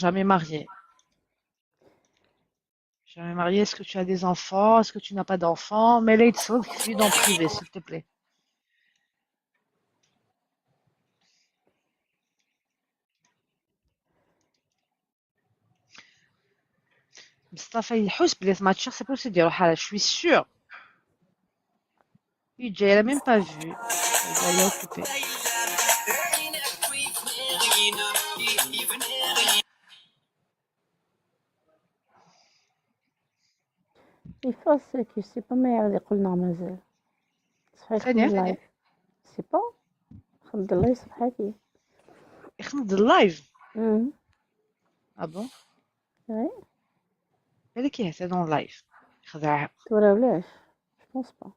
jamais marié? Jamais marié, est-ce que tu as des enfants? Est-ce que tu n'as pas d'enfants? Mais là, il te que tu es dans privé, s'il te plaît. Mustafa يحوس بلي ما تشخ c'est possible يروح على je suis sûre. Elle a même pas vu. Elle est occupée. يفرس كي سي با ما يعاود يقول لنا مازال صحيح ثانية اللايف سي با خد الله يصبحكي يخمد اللايف. امم Ah bon? وي بالك يهتا دون لايف. خذها. تورا ولاش جو بونس با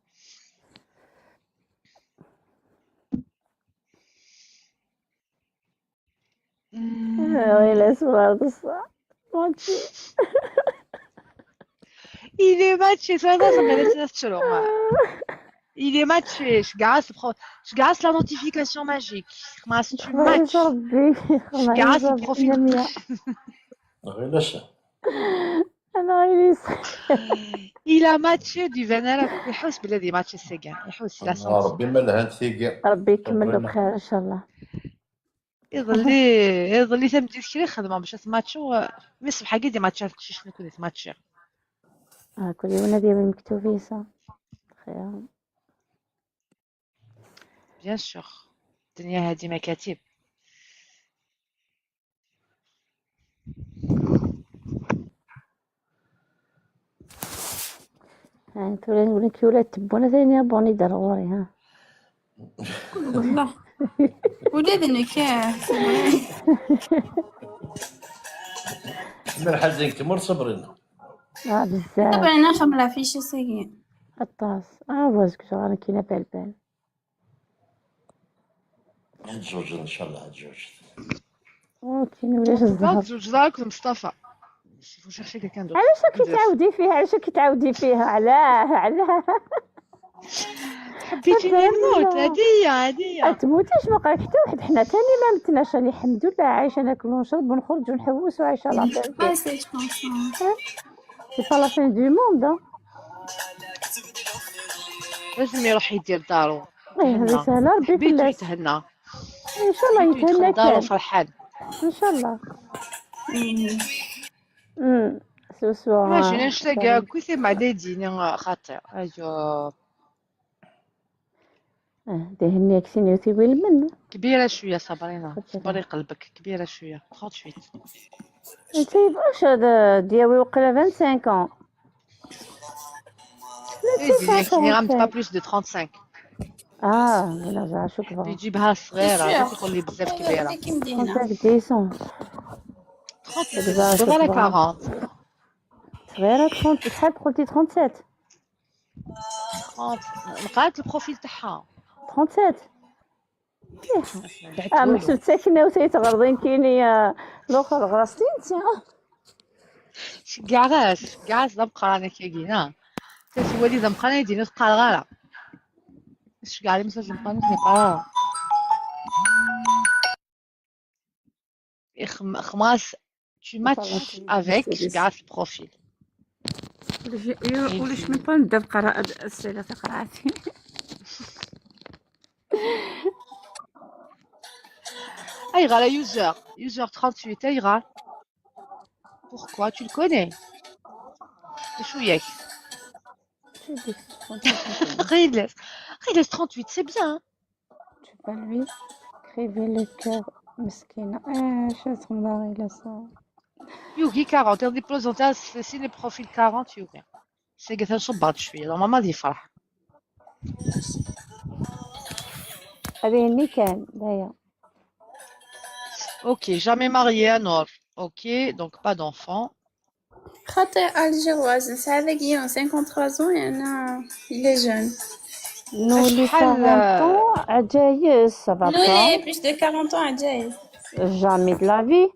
ويلا صغار الصح ماتشي Il est matché, ça va, ça me laisse sur Il est matché. Je gasse la notification magique. خلاص tu match. ربي Je gasse le profil. غير لاش انا غير Il a matché du vénère. يحوس بلادي matché السجن. يحوس il a senti. ربي ما لها ثيقي ربي يكمل له بخير ان شاء الله يظلي تمدي كري خدمه باش تماتشو مي الصبح كي ماتشات كلشي شنو كنت تماتشي. كل يوم ديال المكتوبين صح خير بيان سور الدنيا هادي مكاتب. تولي نقول لك ولاد تبونا ثاني بوني ضروري ها والله ولادنا كاع من حزين تمر صبرنا بزاف طبعا انا خملا فيش سيء الطاس وازك انا كاينه بالبال هتزوج ان شاء الله هتزوج. كاين ولاش الزهر زوج دارك مصطفى. faut chercher quelqu'un d'autre. علاش كتعاودي فيها علاه حبيتيني نموت هدية تموتيش ما قالك حتى واحد حنا ثاني ما متناش راني الحمد لله عايشه ناكل ونشرب ونخرج ونحوس وعايشه لا اه سي سي با لا فين دو موند لازم يروح يدير دارو. هذه سهله ربي بيتو كلاس يتهنى. ان شاء الله يتهنى دارو كان فرحان. ان شاء الله سوسوا ماشي نشتاق كويسي مع ديديني خاطر ايوا دهني كسيني وتيبي المن كبيرة شوية صبرينا صبري قلبك كبيرة شوية 38. انت واش هذا دياوي وقيلا 25 il ramène pas plus de 35. لا زعما شكرا يجيبها صغيرة يقول لي بزاف كبيرة. 35 ديسون 37 دوبا 40. صغيرة 30 شحال قلتي 37 لقات البروفيل تاعها 37 مش ساكنة وتيتغرضين كايني الاخر غراستين كاع دابقى رانا كاينا تسوى لي دابقى انا يديني تبقى الغاله اش كاع لي مساج نبقى نقرا خماس tu matches avec كاع في البروفيل. ولاش نبقى نبدا بقراءة الأسئلة قراتي Aïra, la user 38, Aïra. Pourquoi? Tu le connais? Chouïek. Riles 38, c'est bien. Tu pas lui écrivez le cœur مسكينة شات خمضاغي لا صار Yugi 40, on dépose en tas, c'est les profils 40, Yugi. C'est que ça se bat, je suis. Alors, maman dit فرح. هذه اللي كان دايا Ok, jamais marié à Nord. Ok, donc pas d'enfant. خاطر الجواز نساعدك يوم 53 ans et أنا il est jeune. Nous les 40 ans عجايز ça va Nous pas les plus de 40 ans عجايز. jamais de la vie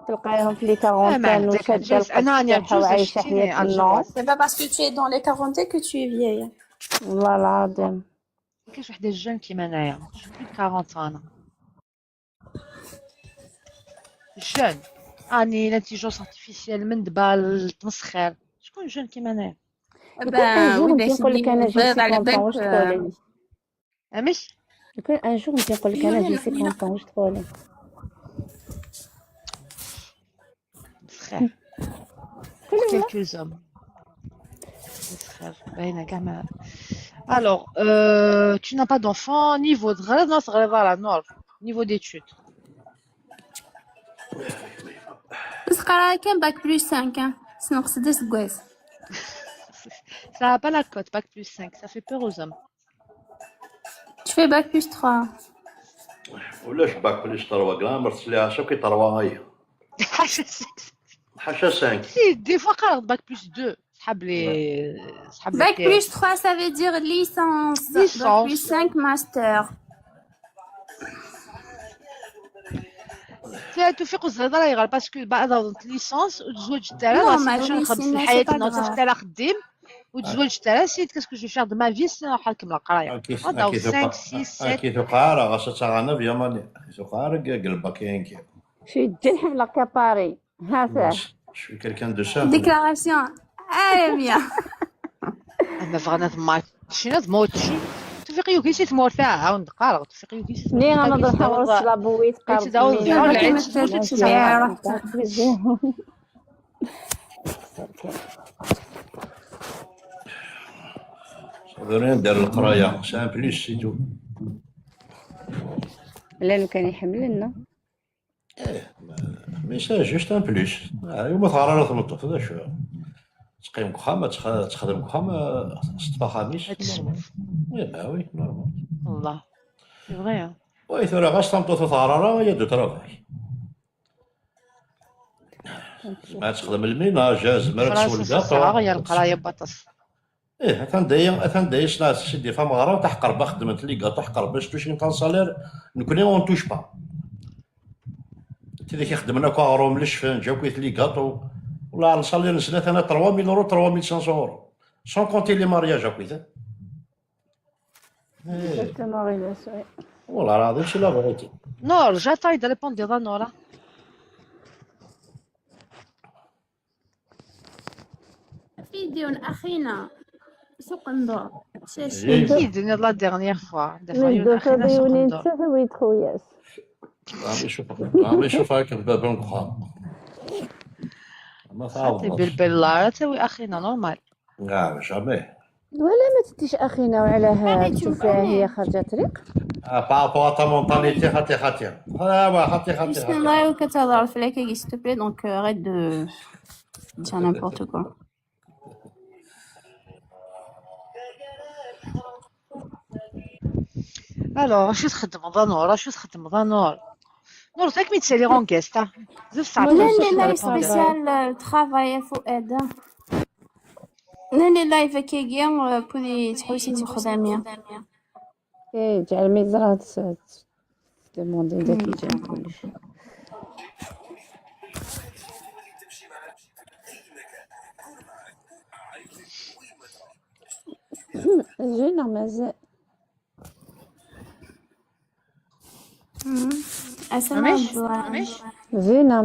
تلقايهم في لي ما 40 عندك وشاده جالس انا راني القد عجوزه وعايشه شتيني حياه على النور. الجواز. C'est pas parce que tu es dans les 40 que tu es vieille. والله العظيم. ما كاينش وحده جون كيما انايا بلو دو 40 انا جون. راني لانتيجونس ارتيفيسيال من دبا للتمسخير. شكون جون كيما انايا؟ لو كان ان جور وإذا نمشي نقول لك كنتي انا جي بيض على 50 واش بالك تقولي؟ مش لو كان ان جور نمشي نقول لك انا جي 50 واش تقولي؟ تمسخير قولي لنا. كيلكو زوم تمسخير باينه كاع ما. Alors, tu n'as pas d'enfant, niveau de غير ناس غير فوالا نور niveau d'études. بس قرا كان باك بلس 5 سنقصد سكواز. Ça a pas la cote, bac plus 5, ça fait peur aux hommes. Tu fais bac plus 3. ولاش باك بليس 3 كرام مرت ليها شوكي 3 هي حاشا 5. Si, des fois قرأت bac plus 2. صحاب لي صحاب Bac لي plus 3 ça veut dire licence. Licence. Bac plus 5 master. توفيق الزهدرة يغال باسكو بعد ليسونس وتزوج تالا Non, راه ma سيدي vie, نخدم c'est في حياتي pas نوصف grave. تالا خديم وتزوج تالا سيد كاسكو جو فيغ دو ما في سي نروح نكمل القرايه. هذا 5 6 7 كي تقارا غاش تغانا في يماني تقارا قلبا كاين كي شي تجي نحمل كاباري ها فاه. شوي كان دو سامبل. Déclaration. Allez bien. اما فغنا ماشينا موتشي توفيق يوكيسي تمورتا عاود قارا توفيق يوكيسي منين غنضرب حورس لا بويت قارب تداول منين. ديال ولا العيد كيما تزوج تزوج تسعة. صدرين ندير القرايه سان بليس سي تو. لا لو كان يحمل لنا. مي سي جوست ان بليس. يوم تغرى تنطف هذا شو تقيم كخام تخدم كخام صدفه خميس. وي نورمال. والله سي فغي. وي ثورا غاش تنطف تغرى هي دو ترافاي. ما تخدم الميناج زعما تسول فرنسا صعيبة هي القرايه بطاس. اتنداي شنا سيدي فام غرا تحقر با خدمت لي كاع تحقر باش توشي نتا سالير نكوني اون توش با تي ديك خدمنا كاغرو مليش نجاو كيت لي كاطو ولا نصلي نسنات انا 3000 اورو 3500 اورو سون كونتي لي مارياج اكويت. والله العظيم سي لا فيغيتي. نور جاتاي دو ريبوندي دا نورا. فيديو أخينا سوق ندور. اكيد لا ديرنيير فوا ندو تضيوني انت ثويت خوياس. عم يشوف هاك الباب نقخا ما حتى تعرف بالبلا تسوي اخينا نورمال. لا جامي ولا ما تديش اخينا وعلى هاد هي خرجت طريق. بابا تا مونطاليتي خاطي بسم الله وكتهضر في لاكاكي s'il te plaît donc arrête de dire n'importe quoi. الو شو تخدم ذا نور شو تخدم ذا نور نور تاك مي تسالي غونكيستا بزاف ساعات ولا لي لايف سبيسيال ترافاي فؤاد. لي لايف كيغيا بولي تحوسي خداميه. ايه جعل ميزرا تموندي داك يجي كلشي. جينا مازال. زينة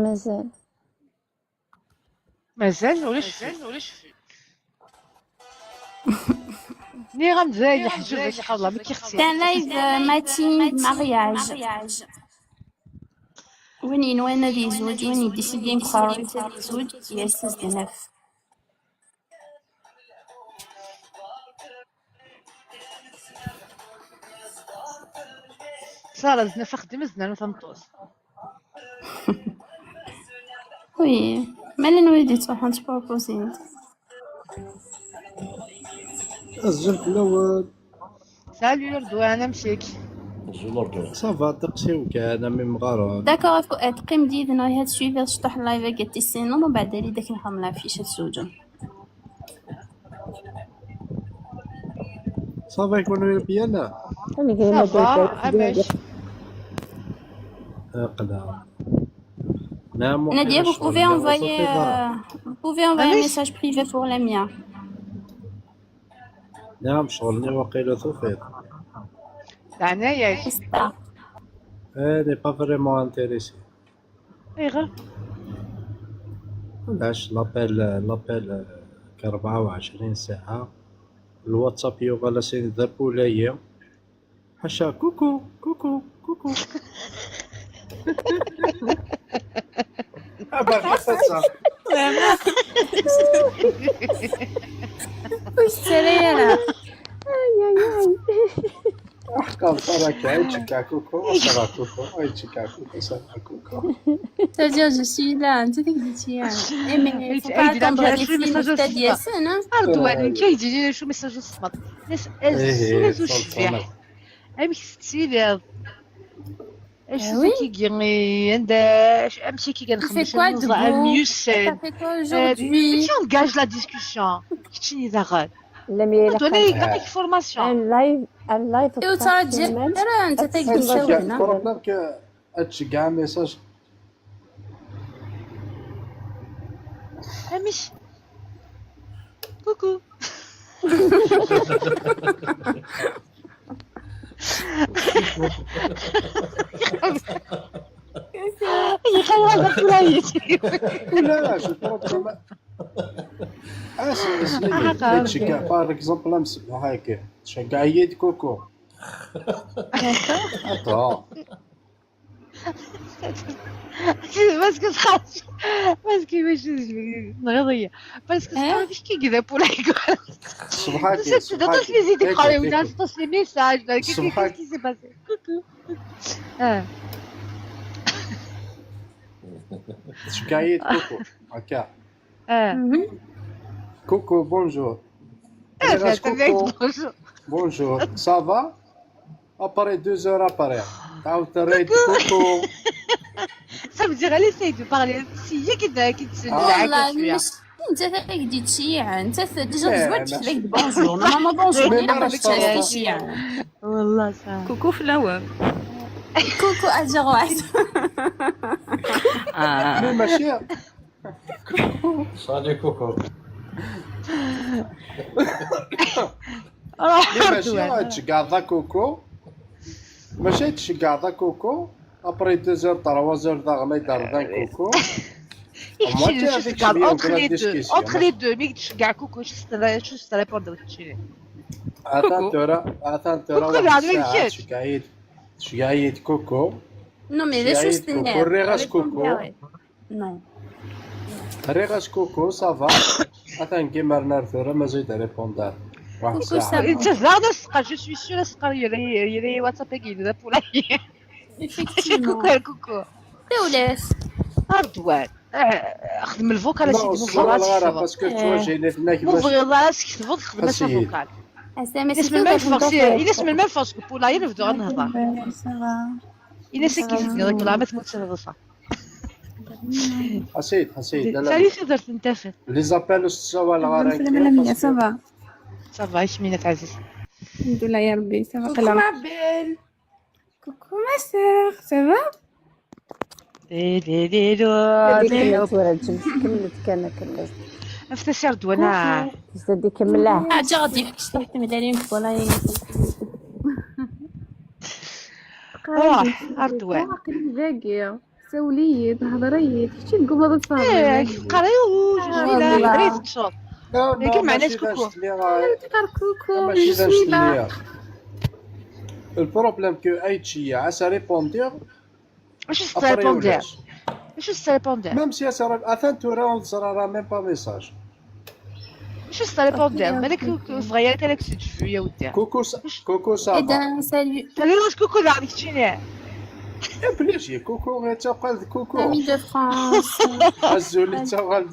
مازال ولاش ني غنزايد الحجر باش يخلى ما كيختي. كان لايف ماتين مارياج وين ينوان هادي يزوج وين يديسيدي بخارج هادي يزوج ياسس دنف. صار زنا فخدم زنا تنطوس. وي مالي نريد تروحون تبروبوزين. الزلف الاول سالو لردوانه مشيك صافا دقسيو كان من مغارة. داكوغ فؤاد قيم ديدنا هاد الشويه شطح اللايف قالت السينما ومن بعد لي داك نحمل لها فيشه تزوجوا. صافا يكونوا بيانا صافا عماش اقلا نعم Nadia, وحيد vous pouvez الشغل envoyer, وصافي برا. vous pouvez envoyer un oui. message privé pour Lamia. نعم شغلني وقيلة ثوفيت. عناية. C'est ça. Elle n'est pas vraiment intéressée. غير علاش لابيل ك24 ساعة الواتساب يوغالا سين ذابولايا حاشا كوكو كوكو كوكو باغي تتصل واش تسالي انا؟ احكام صراك عيتشكا كوكو صرا كوكو عيتشكا كوكو صرا كوكو C'est-à-dire, je suis là, انت تكذبتي يعني. Eh mais il faut pas attendre les films تاع ياسين ها. أردوان كيجي شو مساج الصمت ناس السنة الشبيح أمك ستيلي اش كي عند امشي كي كنخمم ميوس Ça fait quoi aujourd'hui? tu engages la discussion كتشني داغال لم يلقى دوني كاع فورماسيون ان لايف وتراجع راه انت تقدر تسوينا. البروبليم ك هادشي كاع ميساج مش كوكو لا شو البروبليم هادشي كاع باغ اكزومبل امس هاكا تشجع يد كوكو اتو باسكو صحابي باسكو واش نغضيه باسكو صحابي كي كذا بولا يقول صباحك تصل لي زيد قراي ولا تصل لي ميساج صباحك. كي سي باسي كوكو تشجع يد كوكو هكا كوكو بونجور كوكو بونجور صافا اباري 2 heures اباري تعاود تريد كوكو Ça veut dire elle essaye de parler هي كذا كي تسنى والله مش انت تقدر تشيع انت ديجا زوجت عليك بونجور ماما بونجور انا ما بغيتش تشيع والله صح كوكو في الهواء. كوكو اجر واحد. مي ماشي صادي كوكو ماشي تشجع ذا كوكو ماشي تشجع ذا كوكو ابري 2 heures 3 heures دا غلا يدار ذا كوكو entre les deux مي تشجع كوكو شو ريبوندر كتشيني اتان تشجع يد كوكو Non mais laisse-le tenir. Correras كوكو Non. ريغاس كوكو صافا اتان كيمر نارثورا مازال ريبوندار واحد كوكو الساعة صافا. انت زاد سقا جو سوي سيور سقا يلي واتساب كي ذا بولا Effectivement. كوكو تولف. اردوان خدم الفوكال لا اسيدي وصل الغرا موفر باسكو تواجهنا فينا كيفاش موفر راسك تفضل خدم خاصية. الفوكال SMS يسمى الميم فورس يسمى الميم فورس بولا يرفدو غنهضر Ça va. إلا سكيت ديك لا ما تموت الرصا حسيت سالي شي درت انت فين لي زابيل استسوا الغرا Salam, ça va. صافا عيش مينات عزيز الحمد لله يا ربي. Ça va. Coucou ma belle. Coucou ma sœur, ça va? كملت ورا الجنس كملت كملت افتسر دوانا زادي كملها حاجة غادي يحكي تحتمل عليهم والله. روح اردوان باقية سولية هضرية تحكي قبل قريو جميلة قريت تشوط لكن مع ناس كوكو كوكو ماشي داش ليا البروبليم كو اي تشيا عسى ريبوندير واش ستريبوندير واش ستريبوندير ميم سي اسا اثان تو راوند صرا ميم با ميساج واش ستريبوندير بالك صغيرة كانك تشوف يا ودي كوكو صافا إذا سالي تالي واش كوكو اللي عندك تشيني بلاش كوكو غير تقال كوكو أمي دو فرانس. عزولي تقال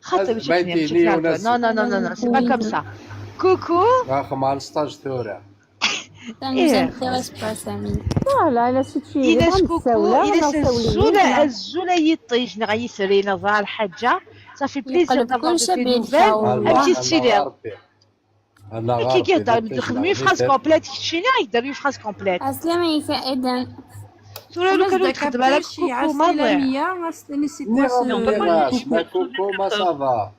خاطر باش نو نو نو نو سي با كوم سا كوكو راكم على الستاج ثورة Ça nous intéresse pas, Samy. لا لا شي إلا كوكو إلا الزولة يطيش نغي سرينا ظهر الحاجة صافي بليزير دافوار دي نوفيل أمشي تشيلي كي كيهضر خدمي فراس كومبليت كيتشيني يقدر يفراس كومبليت السلام عليكم إذن. ترى لو خلاص كانوا دا تخدم على كابتي كوكو عرفتي ما لا ضيع. ميا غتستني سي ني كوا غنبغي ما كوكو ما صافا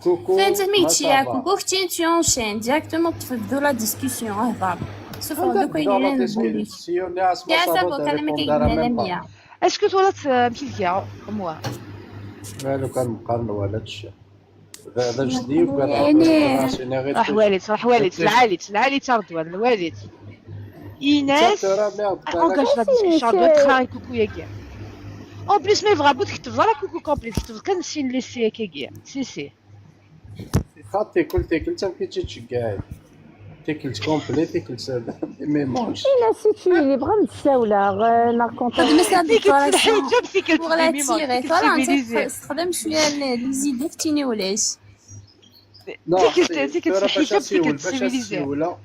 كوكو فين تهميك ما شي يا صافا كوكو ختي tu enchaînes directement تفدو لا ديسكوسيون هضر سوف دوكا dans la يديروا نبولي discussion ناس ما يا صافا صافو دا كان ما ريبوندر كيقبل لا ميم با ميا اسكو تولات مشيتيا موا مالو كان مقارن ولا هادشي هذا جدي وكان يعني راسيني غير راح والد راح والد العالي تردوان الوالد ايناس ترى ميرد اونغاج لا ديسكسيون دو تخاي كوكو ياكيا اون بليس مي فغا بوت كتب لا كوكو كومبليت كتب كان سين ليسي كيكيا سي خاطي كل تيكل تمكي تشجعي تيكل كومبلي تيكل ميمونج الا سيتي اللي بغا نتساولا ناركونطا خدمة هاد ديك تلحي الديكوراسيون جاب سيكل بوغ لا ميمون تيغي سيكل طالع انت سيفيليزي تستخدم شوية لي زيدي فتيني ولاش ديك تلحي جاب سيكل سيفيليزي ولا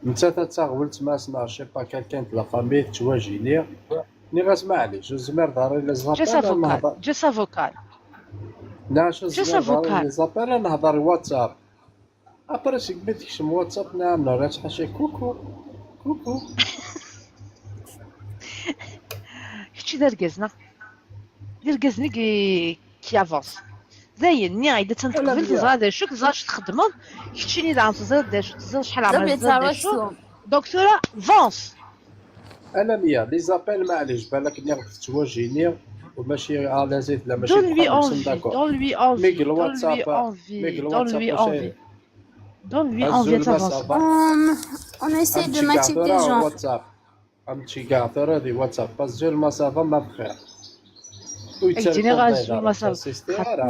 انت تتغولت ما سنا شي با كالكان د لا فامي تواجيني ني غاسمع عليك جو زمر داري لي زابال نهضر جوس افوكال لا شو جوس زمر داري افوكال لي زابال نهضر واتساب ابرا شي قبل تكشم واتساب نعم راه شي كوكو كوكو كتشي دار كازنا كي افونس زين ني عيدا تنتقبل تزرا شو كزاش تخدمون كتشي ني دعم تزرا تزرا شحال عمرها تزرا شو دكتورة فونس انا ميا لي زابال معليش بالك ني غادي تواجهني وماشي على زيت لا ماشي دون لوي بروبليم انفي داكور دون لوي انفي ميغ دون لوي الواتساب انفي دون لوي انفي دون لوي هزو انفي تافونس المسافة on essaie de امشي matcher des كاع gens واتساب امشي كاع ثرا دي واتساب باسجو المسافة ما بخير جينيراسيون المسافة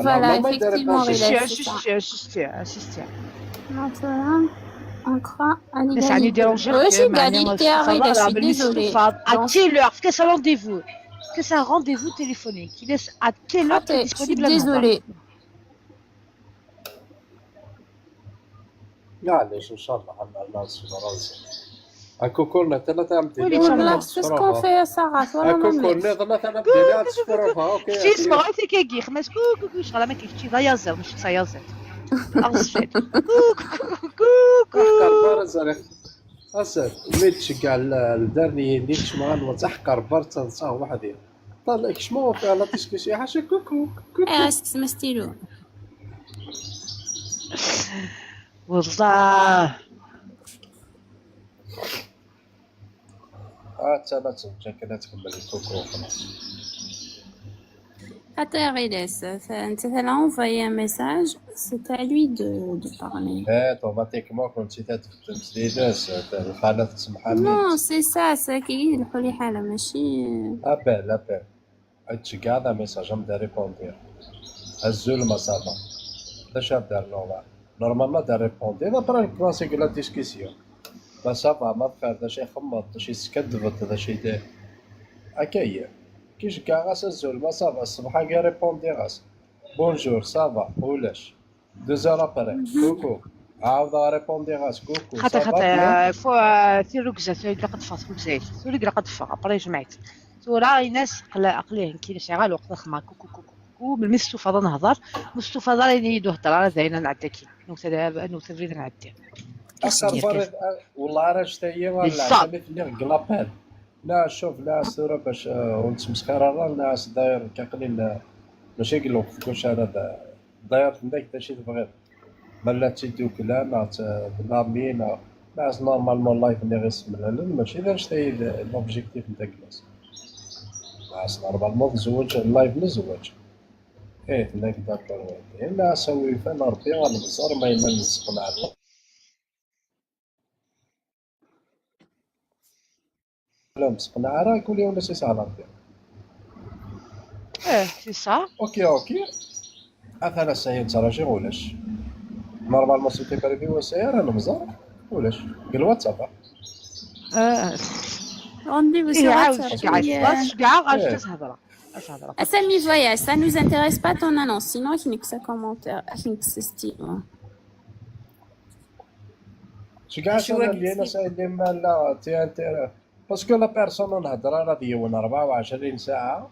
Voilà, effectivement, اسيستي Maintenant, on croit à ناس عني يديرون l'égalité. Oui, j'ai égalité, arrête, je suis désolée. À quelle heure? Est-ce que c'est un rendez-vous? Est-ce que c'est un rendez-vous téléphonique? Il est à quelle heure tu es Je suis disponible à désolée. معليش ان شاء الله عنا الناس راسي هاكو كلنا ثلاثة عمتي ولي Voilà, c'est ce qu'on fait, Sarah. Voilà, هاكو non, كلنا ثلاثة عمتي لا تصفروها اوكي كتشي اسمعوا انت كيكي خمس كوكو شغله ما كيكتشي ضيازر مش صيازر أغسفت كوكو حقر زريق اسد ميتش كاع الدرني ديك شمال تحقر برتا تصاه وحدي طلع كشمو في على تسكسي حاشا كوكو كوكو reste ma stylo. والله تانا تنجا كنا تكمل الكوكو وخلاص Attends, Riles, tu as envoyé un message, c'est à lui de parler. اوتوماتيكمون كنتي تتخدم سديداس الحالة تسمح Non, c'est ça, c'est qui le حولي حالة ماشي. ابال هادشي كاع هذا ميساج نبدا ريبوندير هزو المسافة باش دار نورمالمون دار ريبوندير ابرا كلاسيك لا ديسكسيون ما صافا ما بخير دا شي خمط دا شي سكدفت دا شي داير هكا هي كيش كاع غاس هزو المسافة الصباح كاع ريبوندي غاس بونجور صافا ولاش دوزار ابري كوكو عاود ريبوندي غاس كوكو خاطر فو في ركزة في قد فاس ركزات في قد فا ابري جمعت تورا ناس عقليه كي شغال الوقت خما كوكو كوكو بالمستوفى نهضر مستوفى يعني يدو هضر زينا نعداكي نوثبريد نعدي والله راه شتا هي ولا عندي في قلابان لا شوف لا صورة باش ونتمسخر راه الناس داير كقليل ماشي قلوب في كلشي هذا داير عندك داشي تبغي بلا تيدوك لا نامين ناس نورمالمون لايف اللي غيسمع ماشي داير شتا هي لوبجيكتيف نتاع الناس ناس نورمالمون تزوج اللايف نزوج هناك داكور لا سوي فانا ربي غنبصر ما يمن نسقنا عليه لا مسقنا راه قولي ولا سي صح ربي سي صا اوكي اثنا ساير تراجع ولاش نورمالمون سيتي بريفي وساير انا مزار ولاش قال واتساب Rendez-vous sur WhatsApp. Assami voyage, ça nous intéresse pas ton annonce, sinon il n'y a que ça commentaire, il n'y a que ce style. شكاش انا اللي انا سايدين مالا تيانتير باسكو لا بيرسون نهضر راه ديون 24 ساعه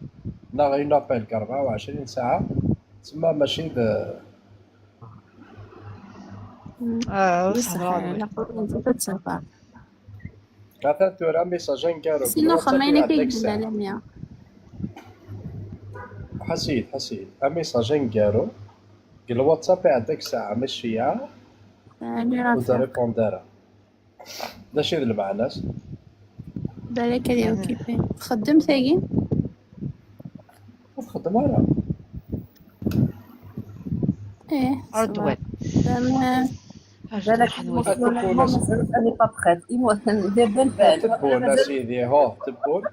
لا غير نابيلك 24 ساعه تما ماشي صح، نقول انت تتصرف. مثلا تورا ميساجين كارو سينو خمينة كيقبل على 100. حسيت ميساجين كارو الواتساب عندك ساعة ماشي اللي راه ودا ريبوندارا داكشي اللي مع الناس بالك اليوم كيفين تخدم ثاقي تخدم على ايه أردوان بالك انا با بخيت دابا البال تبون سيدي هو تبون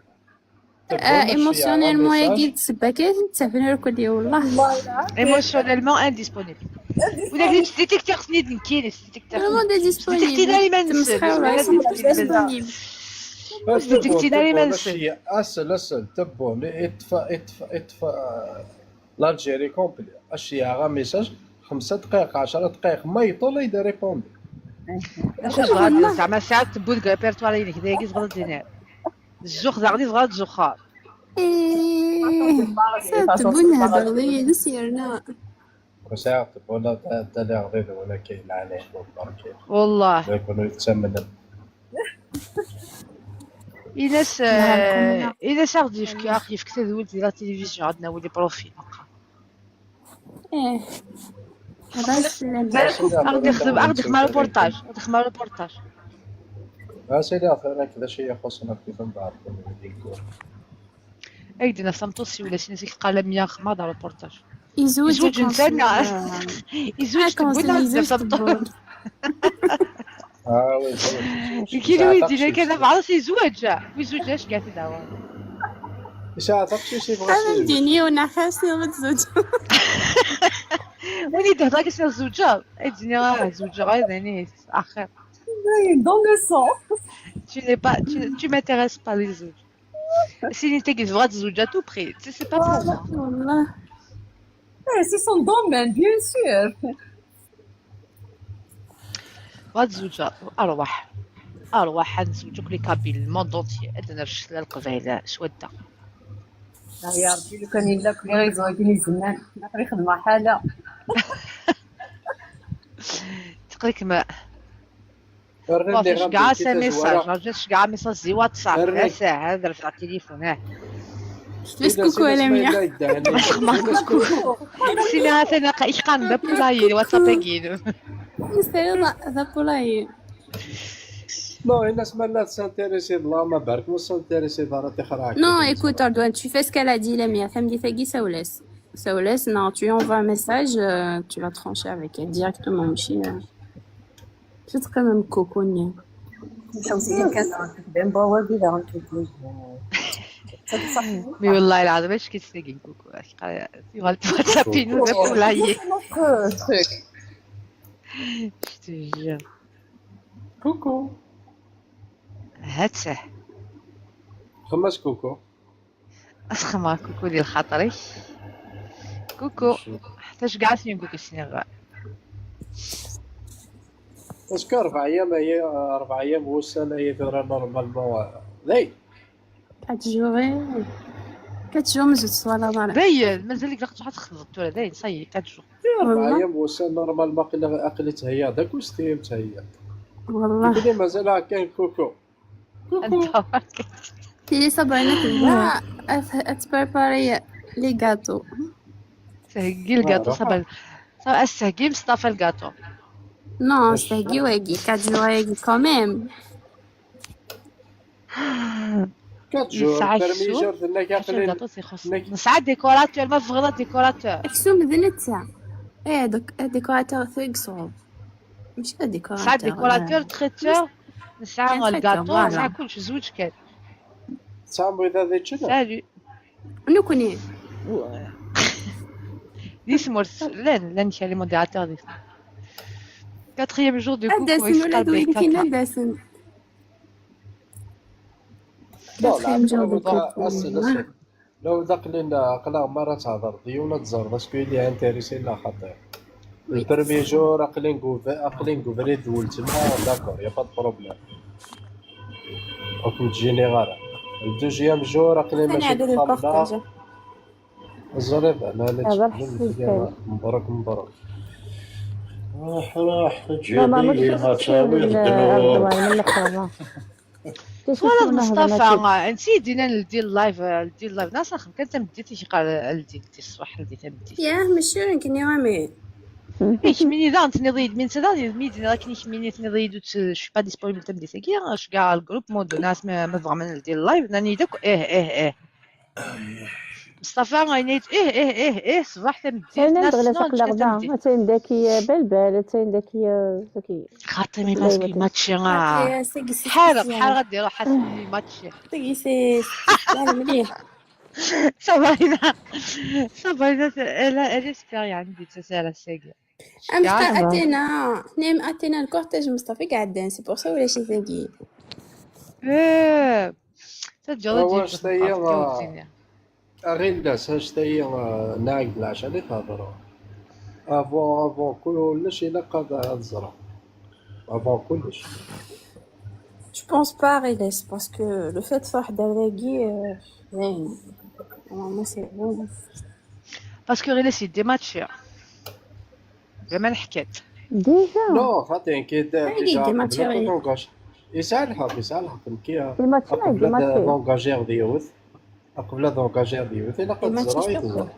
ايموسيونيلمون يا تسباكي تسافر كل والله émotionnellement indisponible. ولا قلت ديتيكتور سنيد نكيل ديتيكتور فريمون دي ديسبونيبل ديتيكتي ما تمسخر ديتيكتي ما نسى اسل تبون اطفا لالجيري كومبلي اشياء غا ميساج 5 دقائق 10 دقائق ما يطول يدير ريبوندي زعما ساعات تبون ريبرتوار ينك دايك زغد دينار الزوخ زغدي زغد زوخار تبون هذا اللي نسيرنا وساعات تبون تالي غريب ولا كاين عليه والله يكونوا يتسمن إناس غادي يفك تدول ديال لا تيليفزيون عندنا ولي بروفيل ايه غادي يخدم ريبورتاج سيدي اخر كذا شيء يخصنا كيف نعرفوا ايدينا سامتوسي ولا شي ناس قال 100 خماضه ريبورتاج يزوج انسان يزوج تبونا سامتوس كي ويدي كذا بعرف يزوج ويزوجاش كاع تداوى إشاعة تقشي شي بغا عنديني ونحاسي بتزوج ولي تهضر كيسير زوجة اديني راه زوجة غير يعني اخر دون لو سون tu m'intéresses pas les autres si tu تبغى تزوج à tout prix c'est pas pour moi والله سي سون دومين بيان سور بغا تزوج أروح نزوجك لي كابيل الموند اونتي عندنا الشلال القبيلة شودة يا ربي لو كان يلا كل غير زواجين زمان نقدر خدمة حالة تقريك ما واش كاع سا ميساج رجعت كاع ميساج زي واتساب لا ساعة هذا في التليفون بس كوكو على 100 سينا هاتنا ich kann da pulaye WhatsApp gehen مستعيرة ذا بولاي نو الناس مالات سانتيريسي الله ما بارك مو سانتيريسي دارا تخراك Non, écoute, Ardoine, tu fais ce qu'elle a dit, la mia femme dit Fagui Saoulès. Saoulès, non, tu envoies un message, tu vas trancher avec elle directement, Michi. C'est quand même coconnier. mais والله العظيم اش كيتساقي كوكو في واتسابين ولا بولاي je كوكو هاته خمس كوكو اسخما كوكو ديال خاطري كوكو حتى كاع سنين كوكو سنين اسكو 4 ايام هي 4 ايام هو السنه هي ترى نورمالمون ذي 4 jours مزوج صوالة ضارع باين مازال لك تروح تخلط ولا داين صاي 4 jours 4 ايام هو السنه نورمالمون قلة تهيا داك وستيم تهيا والله كي مازال كاين كوكو انت تيلي صبرنا كلها اتبرباري لي غاتو سهقي الكاطو صبا السهقي مصطفى الكاطو Non, c'est Guy, 4 jours, quand même. 4 جور برميجر دنا كاقلين نسعد ديكوراتور ما فغلا ديكوراتور اكسو مدينة تاع ايه ديكوراتور ثقيل صعب مش ديكوراتور نسعد ديكوراتور تريتور نسعد الكاطو نسعد كلشي زوج كان سامو اذا ذيك سالي نو كوني اسمه لان شالي موديراتور دي 4e jour de couple داسن ولا دوين كينا داسن لو داق لنا قلا مرة تهضر ديونا تزور باسكو اللي انتريسي لا خطير البرمي جور اقلين كوفري دول تما داكور يا با دو بروبليم اوكم جينيرال الدوجيام جور اقلين ماشي خاطر الزريب انا مبروك راح جيبي ما تساوي الدنوب فوالا تيشوفونا هذا مصطفى ما انتي دينا ندير اللايف ناس اخر كان تمديتي شي قال دي الصباح دي تمديتي ياه ماشي كني رامي Ich meine, da تنضيد من سدا ميدنا لكن ich meine تنضيد je suis pas disponible تمدي سكير اش كاع الجروب مود ناس ما فغمن ندير اللايف ناني داك مصطفى غنيت صباح تمدي تاين ناس دغلا شنو تقلا غدا تمدي تاين داكي بالبال تاين داكي زكي خاطر مي لا باسكو يوتي ماتشي خاطري سيكي سي بحال سبيسيال غديرو حاسين ماتشي سيكي سي سبيسيال مليح صباينا elle espère يعني دي تسال الساقي مصطفى كاع اتينا الكورتيج مصطفى قاعد دانسي بور سا ولا شي ثقيل تجرد واش تا هي جوزيني غير الناس اش تا هي ناعق العشاء اللي تهضروا افون كلش الا قاد تزرع افون كلش. Je pense pas, Riles, parce que le fait de faire d'Allegui, normalement c'est bon. باسكو غير سي ماتشي زعما حكيت ديجا نو خاطر كي عادي دي ماتيريال. لونغاج يسال الحق كي الماتشي ما يدي قبل ماتشي لونغاجير ديوث قبل لونغاجير ديوث الا قاد ماتشي تزرع شكون؟ يتزرع.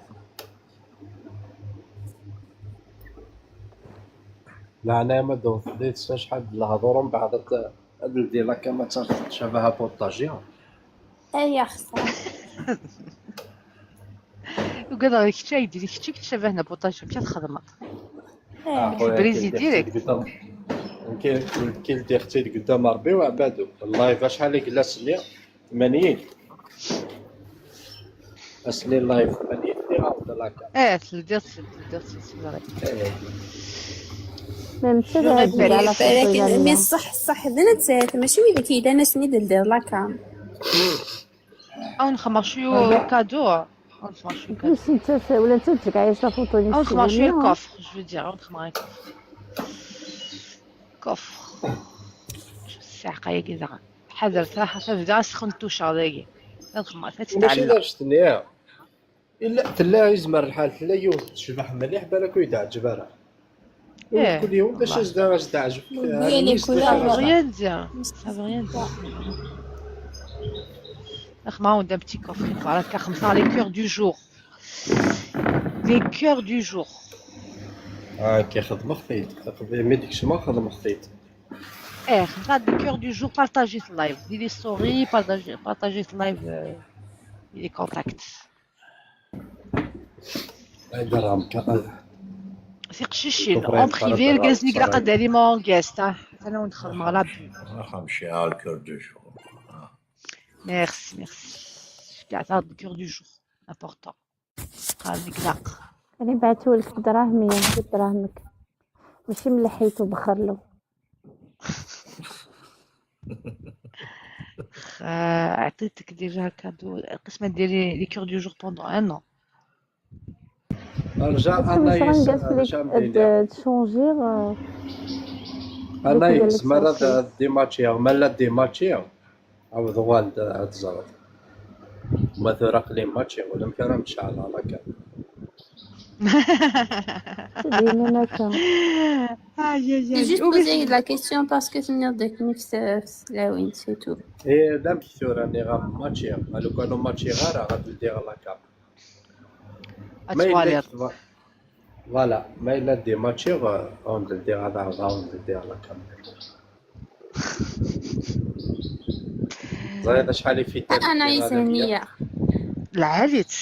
لا انا ما دوث شحال د الهضور من بعد ندير لك ما شبه بوطاجيا. اي خسارة. وقال لك شي يدير كنت تشبهنا بوطاج مشات خدمه بريزي ديريكت كاين دي اختي قدام ربي وعبادو اللايف شحال اللي جلسني 80 اسني اللايف 80 اللي غاود لاكا درت ما مشى جو هادي ريبيت. على لكن مي فوق صح اذا نتسات ماشي ويدا كيدا ناس ندير لاكام. او نخمر شويه كادو او نخمر شويه كادو بس انت ولا انت تجيك عايش لا فوتو او نخمر شويه كوفر جو دير او نخمر كوفر الساقه يا كذا حذر صراحه تبدا سخن توشا داكي نخمر ماشي تتعلم داك شتنيها الا تلا يزمر الحال تلا يوم تشبح مليح بالك ويدع جبارة كل يوم باش اش تعجب هي لي كولور rien dire ça veut rien dire نخمر d'un petit coffre voilà كخمسه les cœurs du jour les cœurs du jour كيخدم خطيت ميديكش ما خدم خطيت خمسه les cœurs du jour partagez ce live ديري ستوري partagez ce live les contacts درهم ثق شيشين اون بريفي الكازني كلا قد علي مون كاست انا ندخل مغلا بي نمشي على الكور دو جور. ميرسي كاع تاع الكور دو جور امبورطون قال لك لاق انا بعثولك بدراهمية بدراهمك ماشي من لحيتو بخرلو عطيتك ديجا كادو القسمه ديالي لي كور دو جور بوندون ان ان رجع واش انايس غنجلس لك تشونجير انايس مرة ديماتشيا مالا ديماتشيا عاود والد تزرد ما ثرق لي ماتشيا ولا مكرمتش على هكا تديني نكا J'ai juste posé la question parce que tenir des mix là oui c'est tout. ايه لا مكثور راني غا ماتشيا لو كانوا ماتشي غارة غادي ندير لاكا ما اتوالير إلا فوالا ما إلا دي ماتشي غاود ندير هذا غاود ندير لاكا زايد شحال في دال أنا يسنية العاليت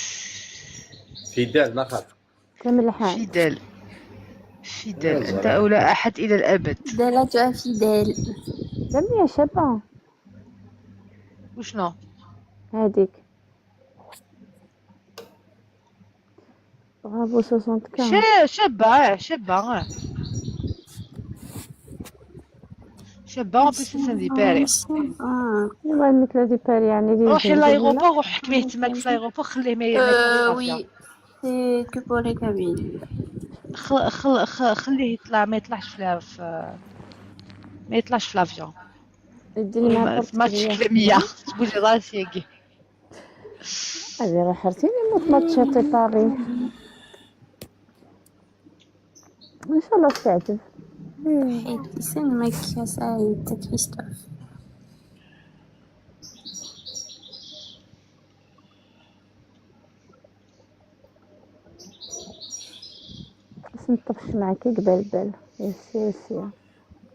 فدال نخاف كامل الحال فيدال انت اولى احد الى الابد دالة فيدال زعما يا شابة وشنو هاديك برافو 65 شابه اون بليس سندي باري ايوا المثل دي باري يعني دي روحي لايغوبور روح حكميه تماك في لايغوبور خليه ما يطلعش oui c'est que pour les cabines. خليه يطلع ما يطلعش في لافيون يديني مع ما البورتقالية تكلمية تقولي راسي ياكي هذه راه حرتيني موت ماتشاتي باغي ان شاء الله تعجب حيت سين ماك سعيد كريستوف نطفش معاكي قبال يا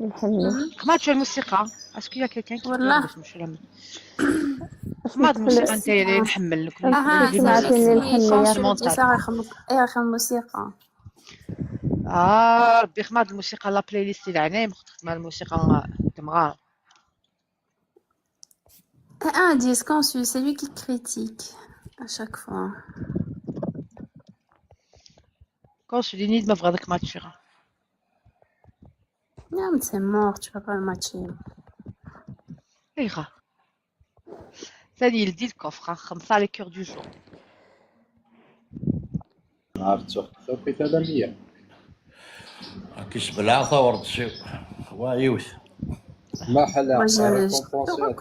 الحمي. خمات شو الموسيقى اسكو يا كيكان والله. مش لما خمات الموسيقى انت اللي نحمل لك اها كنت معتيني الحمية. المونتاج يا اخي الموسيقى. ربي خمات الموسيقى لا بلاي ليست تاع عنايم خدمة الموسيقى تمغار. Un disque en Suisse, c'est lui qui critique à chaque fois. كوش اللي نيد ما بغادك ما تشيغا. Non, mais c'est mort, tu vas pas le matcher. ايغا ثاني يلدي الكفر خمسة على كور دو جو. عرفت سوقي 300 كيش بالعصا ورد شي وايوث ما حلا Moi, je ريكومبونسات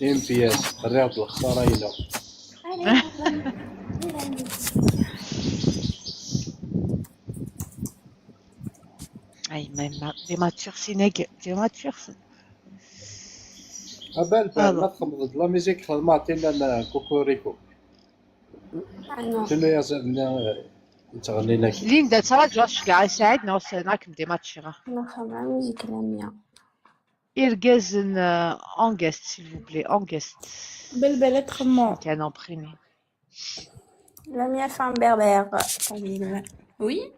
ام بي اس الرياض الخساره يلا. اي ما دي ماتشيغ سينيك دي ماتشيغ. بال ما تخمض لا ميوزيك خدماتنا انا كوكوريكو Ah non. شنو يا زلمه تغني لك ليندا تراجعش كاع يساعدنا وسناك دي ماتشيغا. Non, ça va, musique la mienne. إرجازن أنجست s'il vous plaît أنجست. بلبلة خمار. كان أمبريمي. La mienne femme berbère. Oui.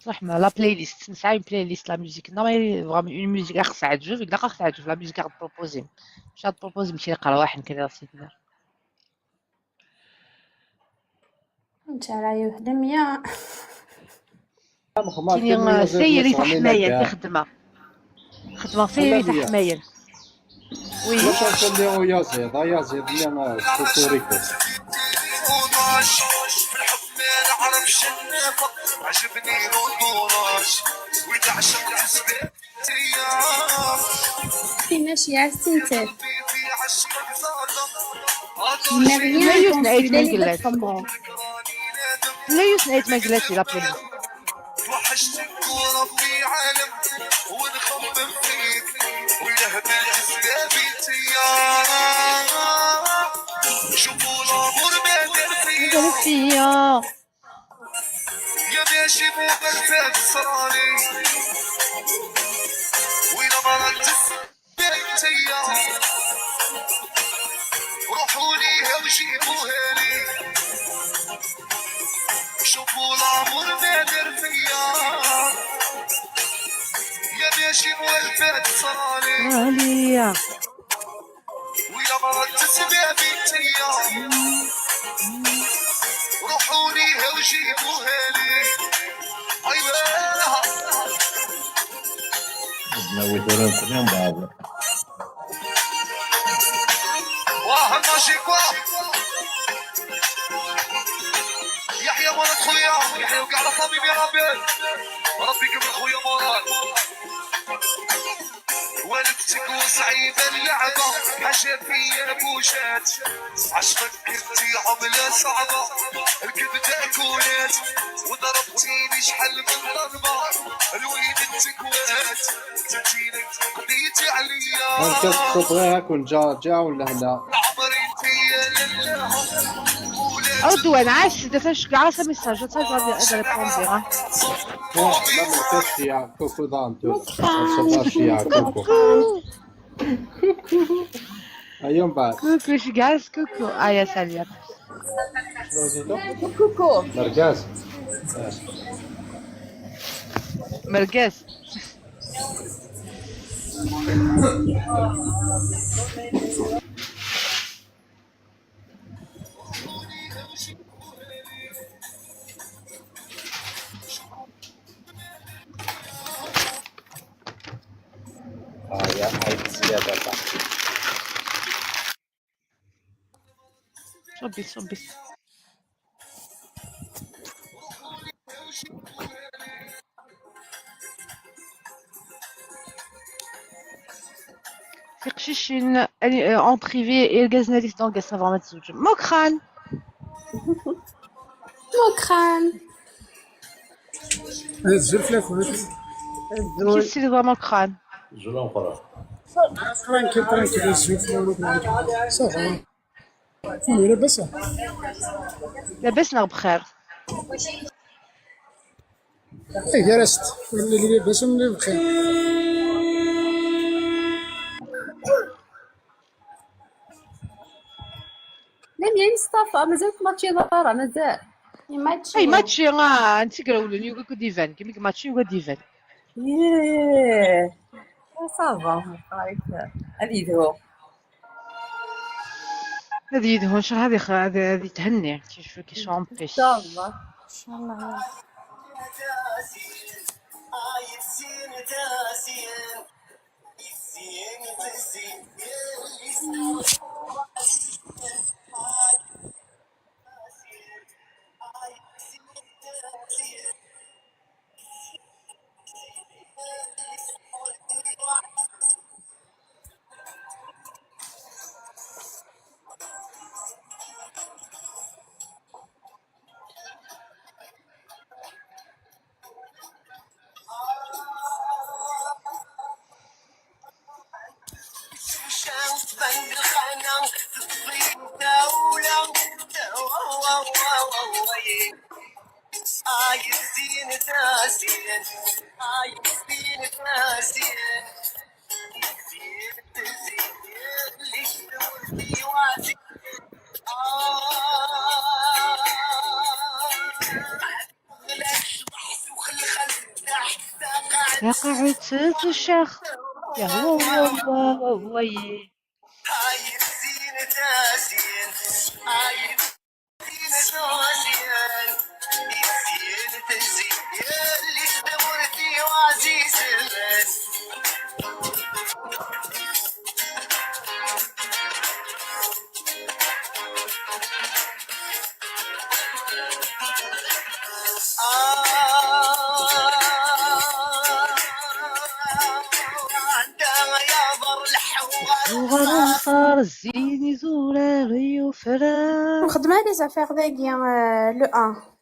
صح ما لا بلاي ليست نسعى بلاي ليست لا ميوزيك نو مي فريمون اون ميوزيك راك تعجب إلا راك تعجب لا ميوزيك راك بروبوزي مش راك بروبوزي ماشي نقرا واحد كذا سيدنا. انت على يوه la mienne. كاين سيري تاع حماية تخدمها خدمة سيري تاع حماية. وي واش نخليو يا زيد لنا كوكوريكو. عجبني الوراش ويتعشق حسبي في ماشي عالسنتات. لا يوسن عيد ما قلات لا يوسن عيد ما قلات لا بلاي ليست. توحشتك وربي عالم ونخمم فيك ويهبل حسابي تيارة شوفوا الامور ما دار فيا يا ماشي مو بلفات صرالي ويلا ما ردت تيارة روحوا ليها وجيبوها لي شوفوا الامور ما دار فيا يا ماشي موالفات صرالي ويا ما ردت بابي تيا روحوا ليها وجيبوها لي ايوه نويتوا لكم يوم بعض واه ماجيكوا يحيى ولد خويا يحيى وكاع طبيب يا ربي ربي كمل خويا مراد والدتك وصعيبة اللعبة حاجة فيا بوجات عشقك كنتي عملة صعبة الكبدة كولات وضربتيني شحال من ضربة الوين التكوات تجيني قضيتي عليا انت تبغيها كون جا ولا هنا عمري انتيا لله أودو أنا عايش دفاش كاع راسها ميساج تاع هذا البرونديغا. لا ما كاش يا كوكو دانتو صباش يا كوكو ايوم بعد كوكو شكاس كوكو يا سالية كوكو مرقاز مرقاس. يا عيد زيادة صبي في قشيشين اون بريفي يلقازنا ليك دونك صافا ما تزوج مكران الزلفلة كي سيري ضا مكران زولا أخرى لاباسنا بخير. جلست اللي بس اللي بخير. لم يا مصطفى مازال ماتشي ضاره مازال. اي ماتشي نتقراولو يوغا كو ديفان كيما ماتشي يوغا ديفان. ياه صافا عارف هذه هو. هذه يدهون شهر هذه تهني كي سو ان بيس. صافا ان شاء الله. يا قاعد الشيخ يا هو زغر الخار الزيني زراري وفرار. نخدم هاد لي زافير داكيا لو 1.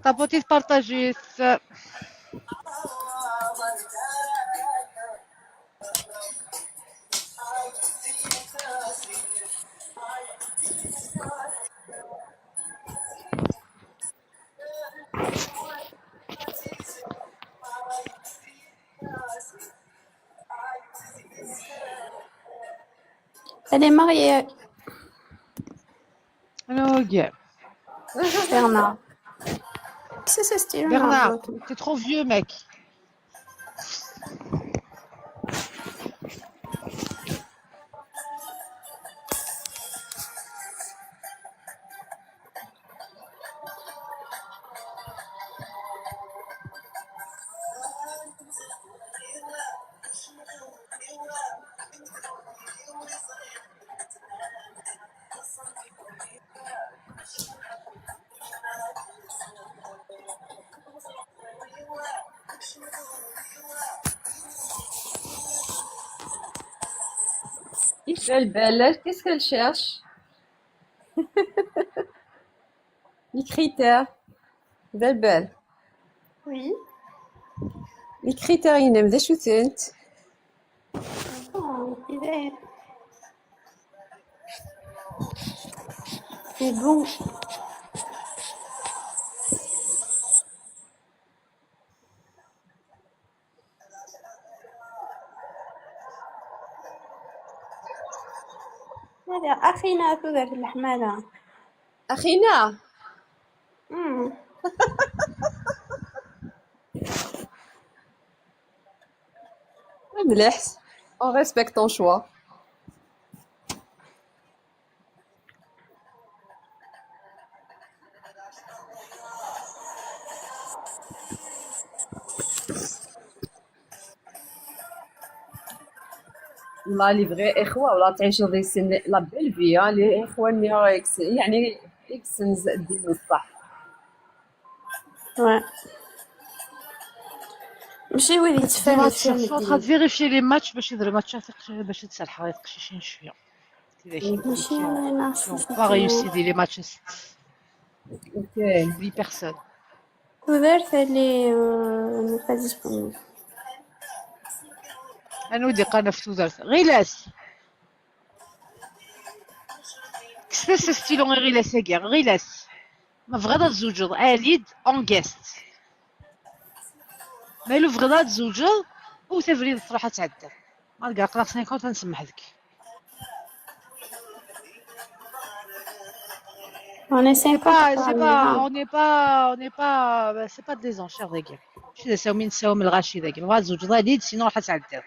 طابوتي تبارطاجيت. Elle est mariée. Ok. Bernard. C'est ce style. Bernard, t'es trop vieux, mec. Il fait belle. Qu'est-ce qu'elle cherche? Les critères. Belle. Oui. Les critères, il aime des shootings. C'est bon. هذا أخينا كذا في الحمالة. أخينا مليح. On respecte ton choix. لا لي فغي اخوه ولا تعيشوا ذي السن لا بيل في لي اخواني يعني اكسنز ديال الصح. Ouais. ماشي وين يتفاهم ديما تشوف فيريفي لي ماتش باش يدير ماتشات باش تسرح يتقششين شويه. ماشي انا با réussi les matchs اوكي les personnes. وذرت اللي ما فازش بهم. انا ودي قناه في توزارت غيلاس كسبس ستيلون غيلاس كاع غيلاس ما فغدا تزوجو اليد اون غيست مالو فغدا تزوجو و تفريد الصراحه تعدى ما كاع قرا 50 تنسمح لك. On essaie pas de c'est pas des enchères des gars. شي نساومين نساوم الغاشي داك بغا تزوج اليد سينو راح تعدى.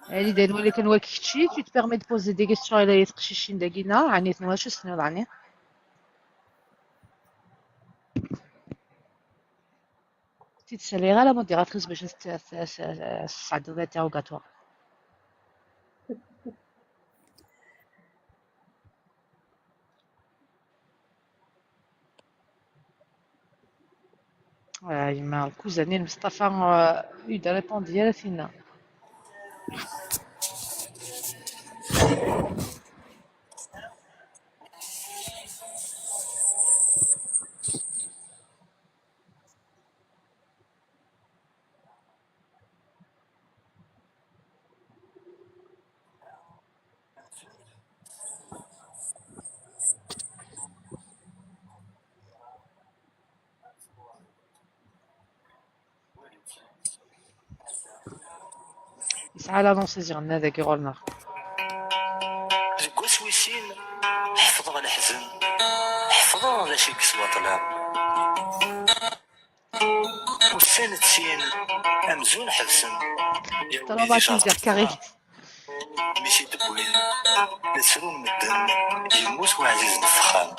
يعني داير ولي كان واكشي tu te permets de poser des questions على يتقششين داكينا عنيت واش سنو العني تتسالي غير لا موديراتريس باش تصعد الانتيروغاتوار. ما الكوزانين مصطفى يدا ريبون ديالها فينا. يسعى لا نونسيزيون هذاك يغولنا قوس ويسين حفظ الحزن حفظ على شي كسوة طلاب والسنة سين أمزون حبسن طلع ما تنزير كاري ماشي دبوين نسرو مدن يموت وعزيز نفخان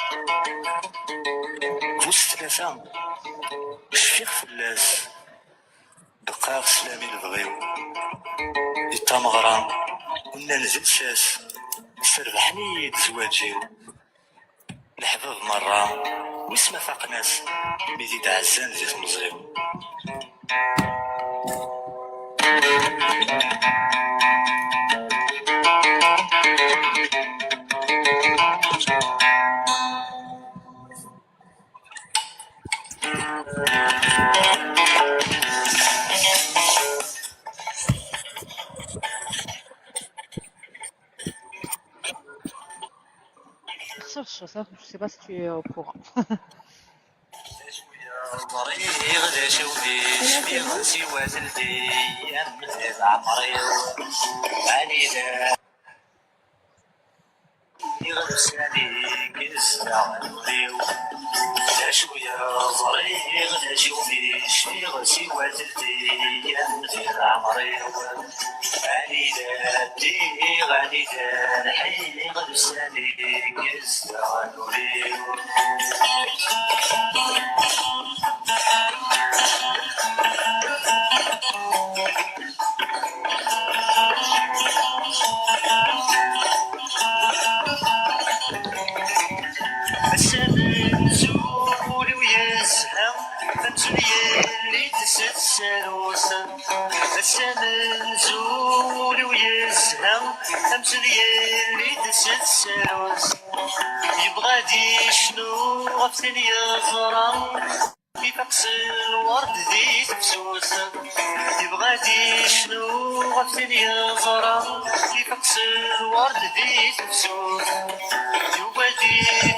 فوس ثلاثة شفيق فلاس دقاق سلامي البغيو يتامغران كنا نزل شاس سربحني يد زواجي الحباب مرة واسمه فاق ناس ميزيد عزان زيت مزيو je sais pas si tu es au courant. شوية ضريغ نجومي شفيغ سوى زلتي ينزل عمري عنيداتي غنيدان حيغ لساني يستغنولي اللي تسلسلوسن السمن زول ويزهم أمسلي اللي تسلسلوس يبغى دي شنو غفتن يغرم كيف أقسل الورد ذي تفسوس يبغى شنو غفلني زرا كيف أقسل الورد ذي تفسوس يبغى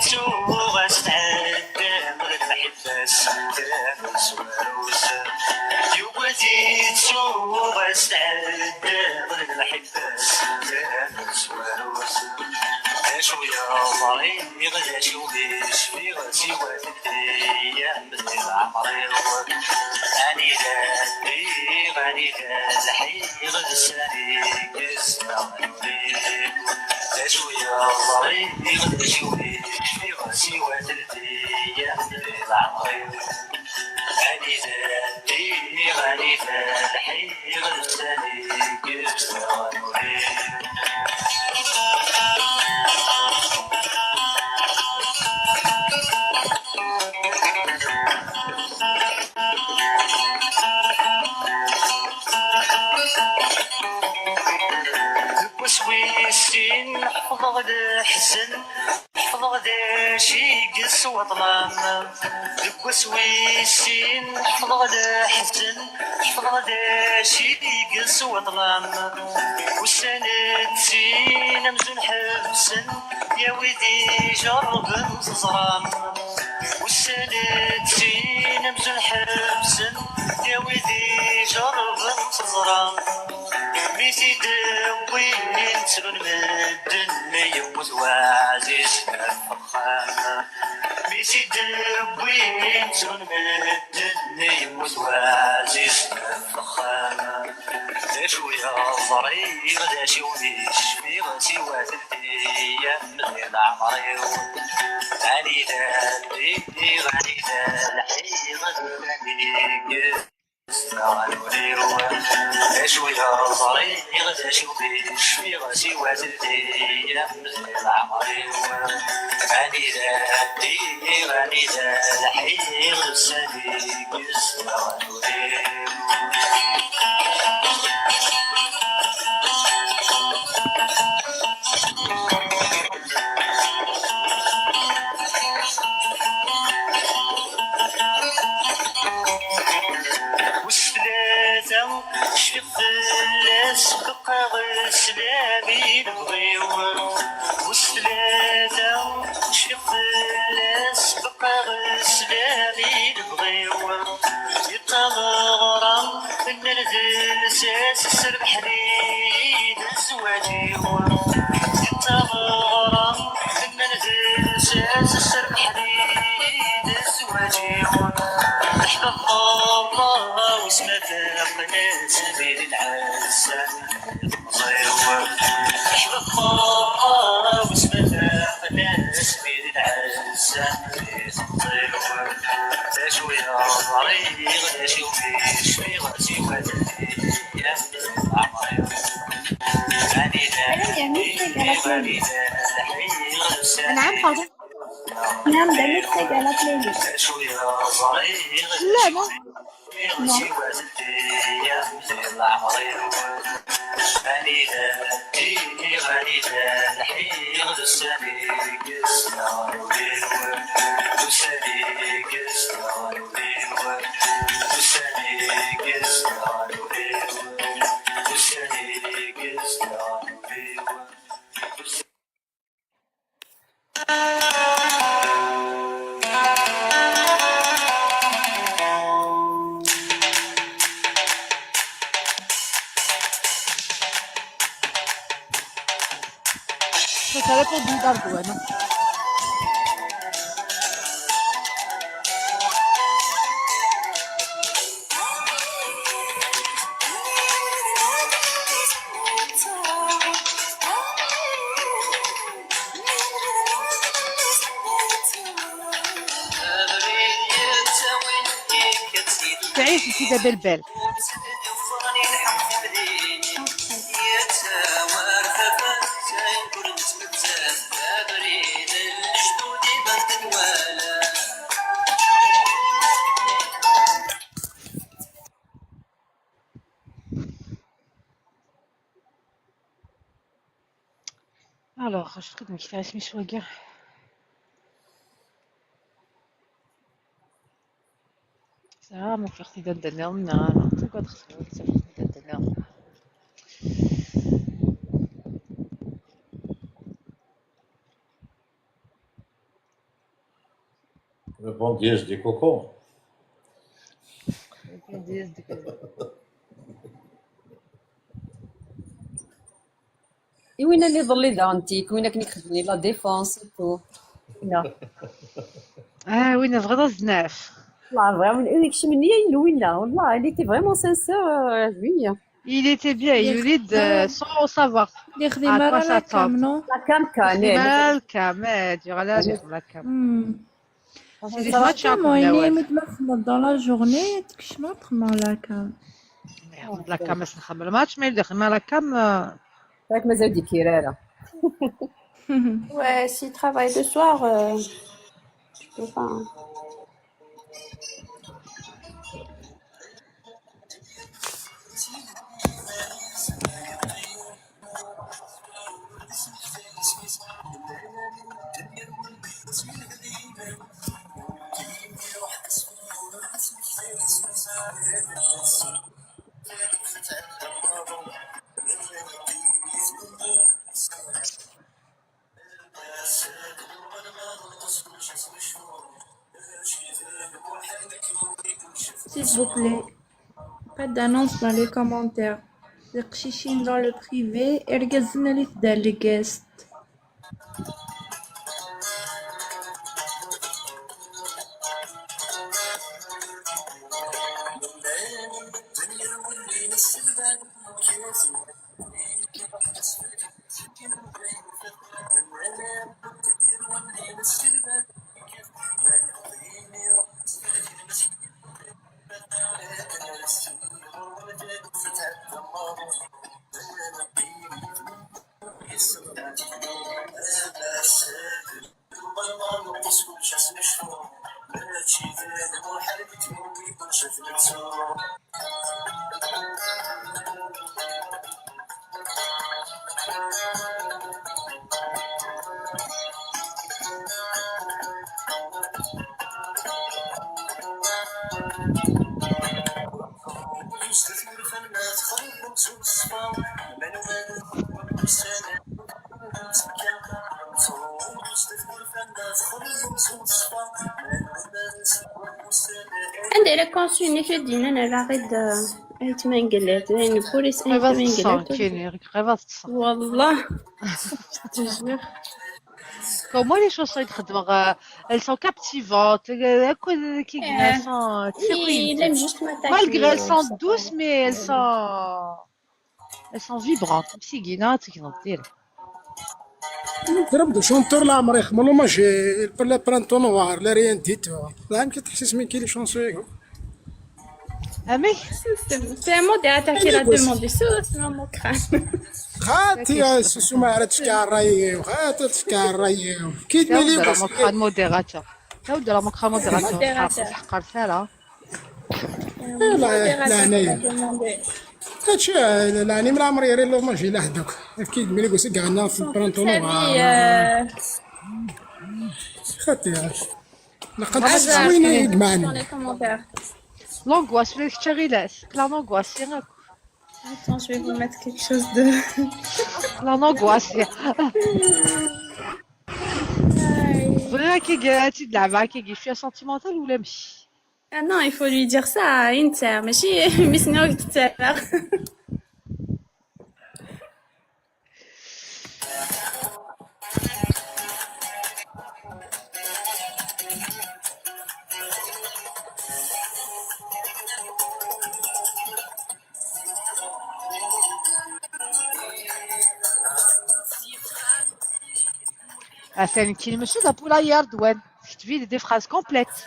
تسوق أستعدى من المحبس كان سواروس يبغى تسوق أستعدى من المحبس كان سواروس شوية ضريق غدا شويش في غسي وتدري مثل عمري أني ذاتي غني ذاتي غدا ساني قسنا شوية ضريق غدا شويش في غسي وتدري مثل عمري أني ذاتي غني ذاتي غدا ساني قسنا وسويسين حفظ غدا حزن حفظ غدا شي قس وطلام ذك وسويسين حفظ غدا حزن حفظ غدا شي قس وطلام والسند سين مزون حبسن يا ودي جرب نصرام والسند سين مزون حبسن يا ودي جرب نصرام ميتي دوين سرون مدن يموت وعزيز الفخام ميتي دوين سرون مدن يموت وعزيز الفخام ذا شوية ضريغ ذا شويش في غسي وثلثي من عمري غني ذاتي غني ذا الحي غني شوية ضريغ ذا شويش في غسي وثلثي من عمري غني ذاتي غني ذا الحي غساني قسنا وسفلاتة شفت فلاس بقى غسلامي نبغيو وسفلاتة شفت فلاس بقى غسلامي نبغيو يتغرم من الفلساس سربحني الزواجيو يتغرم من الفلساس سربحني الزواجيو احبب الله واسمه فاقنا سبيل العسان مصيور احبب الله واسمه فاقنا سبيل العسان مصيور لا شوية ضريغ لا شويش في غسي وتدري يا عمري غني غني نعم حاضر نعم دمجت على بلاي شوية ضريغ لا لا غسي وتدري غني ذاتي غني ذا الحي غساني قسنا وساني قسنا وساني قسنا وساني قسنا Ça répond du dardo, non? تعيش سيدة بلبل Alors, je trouve qu'il reste mes choix. Ah, mon frère, c'est d'Andaner, non, c'est quoi de ça, c'est d'Andaner. Le bon Dieu des cocos. Et وين اللي ظلي دانتيك وين كني خدمني لا ديفونس تو لا Ah oui, غدا الزناف. لا فريمون يكشمني لوينا والله il était vraiment sincère lui. Il était bien, يريد sans savoir اللي à خدمة quoi راه لا s'attendre. كام نو لا كام كان احتمال كامل يغلى لا كام. C'est des matchs à Exactement, il est كام. متمخمض dans la journée تكشمات خدمة لا كام. لا كام باش نخمم الماتش ما يدخل ما لا كام. راك مازال ديك كيرارة. Ouais, s'il travaille le soir, je peux pas. Hein. S'il vous plaît, pas d'annonce dans les commentaires. القشيشين dans le privé ارجزنا اللي تدار لي guest. عندي لا كونسوني في الدين انا لا غيد عيت ما نقلت يعني البوليس عيت غير ما تصا نقلت كاين غير تصا. والله تجور. Comment les choses sont خدمة elles sont captivantes كل كي elles sont Il aime juste m'attaquer. malgré elles sont douces mais elles sont vibrantes مسكينات كي ندير. ضرب شونتور لا عمري يخملو ماشي لا برانتو نوار لا ريان ديتو لا يمكن تحسس من كيلي شونسو امي C'est un mot d'attaquer la demande c'est un mot crâne. خاتي سوسو ما عرفتش كاع الراي خاتي كاع الراي كي تميلي لا مكان موديراتور لا مكان موديراتور حق رسالة. لا هنايا هادشي لاني من عمري يري لو ماشي لا هدوك كي ملي قلت كاع عندنا في البرانتو نوار خاتي لقد تسويني يجمعني L'angoisse, le chérilas, l'angoisse, c'est un Attends, je vais vous mettre quelque chose de... l'angoisse. Voilà qui تلعب كي شويه sentimental ولا ماشي. Ah non, il faut lui dire ça, انت ماشي مسنوك تتعرف. Ah, c'est une كلمة شو ده بولايار دوان. تكتبي des phrases complètes.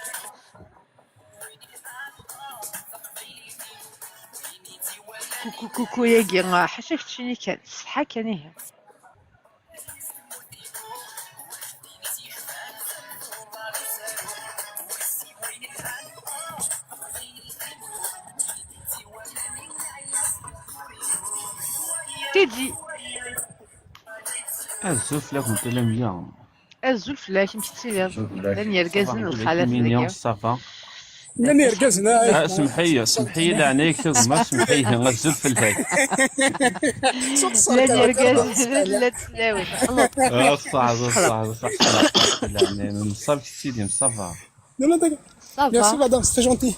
كوكو ياكي حاشاك تشيني كان صحة كان هي. تيدي الزوف لكم تلاميذ الزلف لا كيمشي تسير لان يركزن الخالات مينيون صافا لاني ركزنا سمحي لي عينيك تغمى سمحي غزل في الهاي لا نرقص لا تسلاوي صح يعني نصاب سيدي مصافى لا لا ميرسي صافا مدام سيتي جونتي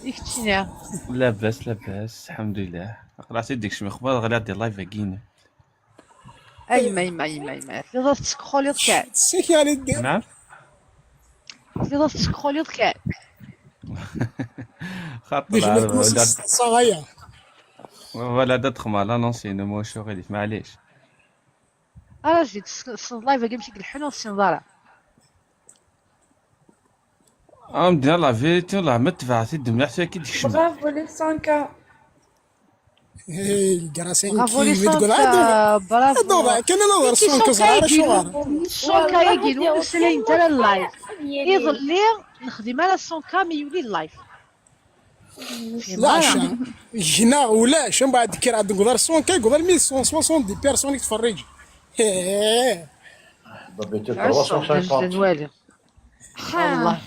يكتشينا لاباس الحمد لله قرعتي ديك شي مخبار غادي دير لايف كاين ايما تقدر تسكرولي كاع سيكي على الدين نعم تقدر تسكرولي كاع خاطر ديك ولا صغير ولا تدخل لا نونسي مو شو غادي معليش انا جيت لايف كاع مشي الحنو السنظاره مدير لا فيريتي والله ما تبعتي الدم حتى كي ديك الشمال برافو لي 100K. الكراسين برافو لي كيف تقول سونكا برافو هذا كان انا غير سونك صغار شوار السونكا يقولوا نسلين ترى اللايف يظل نخدم على السونكا مي يولي اللايف لا شا هنا ولاش من بعد كي عاد نقول غير سونك يقول 1170 بيرسون يتفرج بابيتي عشان 350 جنوالي والله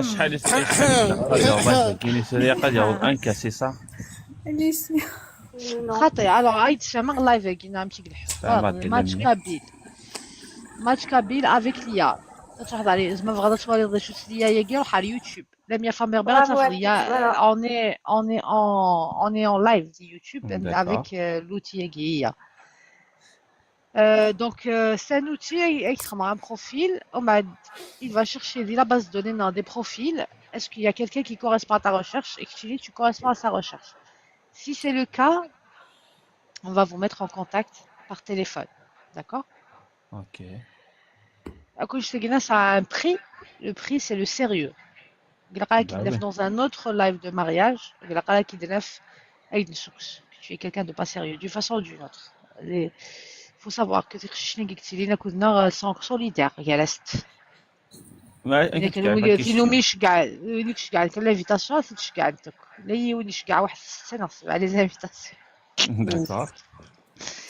شحال يسرق كاين سرقه ديال انكاسي صح خاطي الوغ عيط شامغ لايف كينا مشي الحوار ماتش كابيل افيك ليا تحضر عليه زعما بغا توالي شوت ليا ياكي روح على اليوتيوب لا ميا فامير بيرا تفضل ليا on est en live sur YouTube avec l'outil ياكي donc c'est un outil il crée un profil il va chercher la base de données dans des profils est-ce qu'il y a quelqu'un qui correspond à ta recherche et que tu corresponds à sa recherche. Si c'est le cas, on va vous mettre en contact par téléphone. D'accord? Ok. Ça a un prix. Le prix, c'est le sérieux. Dans un autre live de mariage, tu es quelqu'un de pas sérieux, d'une façon ou d'une autre. Il faut savoir que les sont solidaires. Il y a l'Est. فينوميش كاع كان لافيتاسيون تشكعتك لا يوليش كاع واحد السنه على لي زانفيتاسيون داكور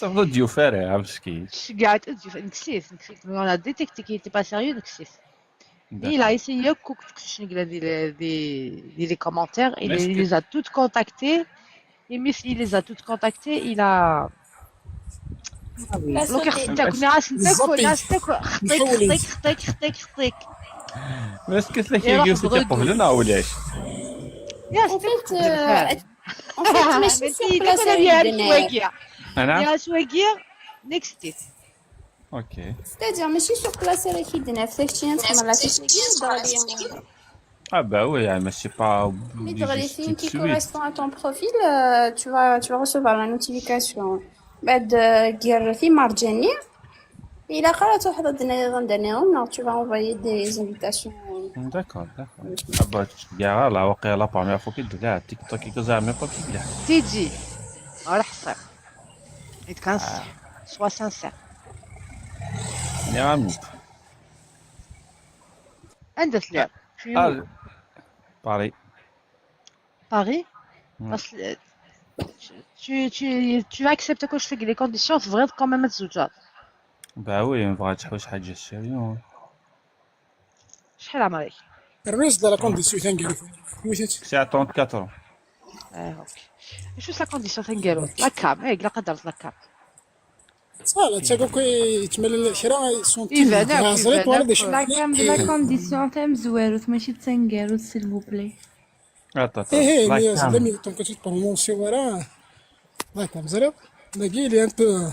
تاخذ الضيوفاري مسكين شكعت نكسيت انا ديتيكتي كي تي با سيريو نكسيت il a essayé des commentaires il les a toutes contactées et mais il les a toutes contactées il a لو كيختك ناس خطيك بس كيف كيجيو تيقبلنا ولاش يا ماشي سوق بلاصه يا سواقية نكستيت اوكي ستادير ماشي سوق بلاصه راه كيدنا فتاكتي نتخمر لا فيش bah oui, mais c'est pas mais dans les signes qui correspondent à ton profil, tu vas recevoir la notification. بعد دير في مرجاني إلا قرأت واحد غندناهم tu vas envoyer des invitations. D'accord. Bah tu la واقيلا la première fois qu'il دير تيك توك كيكوزا مي با كيدير تيجي على حساب يتكنس سوا سانسير نعم عندك لعب Paris. Paris parce tu acceptes que je fais les conditions c'est vrai quand même تزوجات Bah oui, نبغى تحوس حاجة سيريو شحال عمرك الريس ديال لا كونديسيون تنقري ساعة 34 اوكي شوف لا كونديسيون تنقالو لا كام لا قدرت لا كام صافي تاكو كيتملى الشراء سون يبان زريت ولا داش لا كام لا كونديسيون تاع زويروت ماشي تنقالو سيل فو بلي مي زعما دونك تبرومونسي وراه لا كام زريت باقي لي ان بو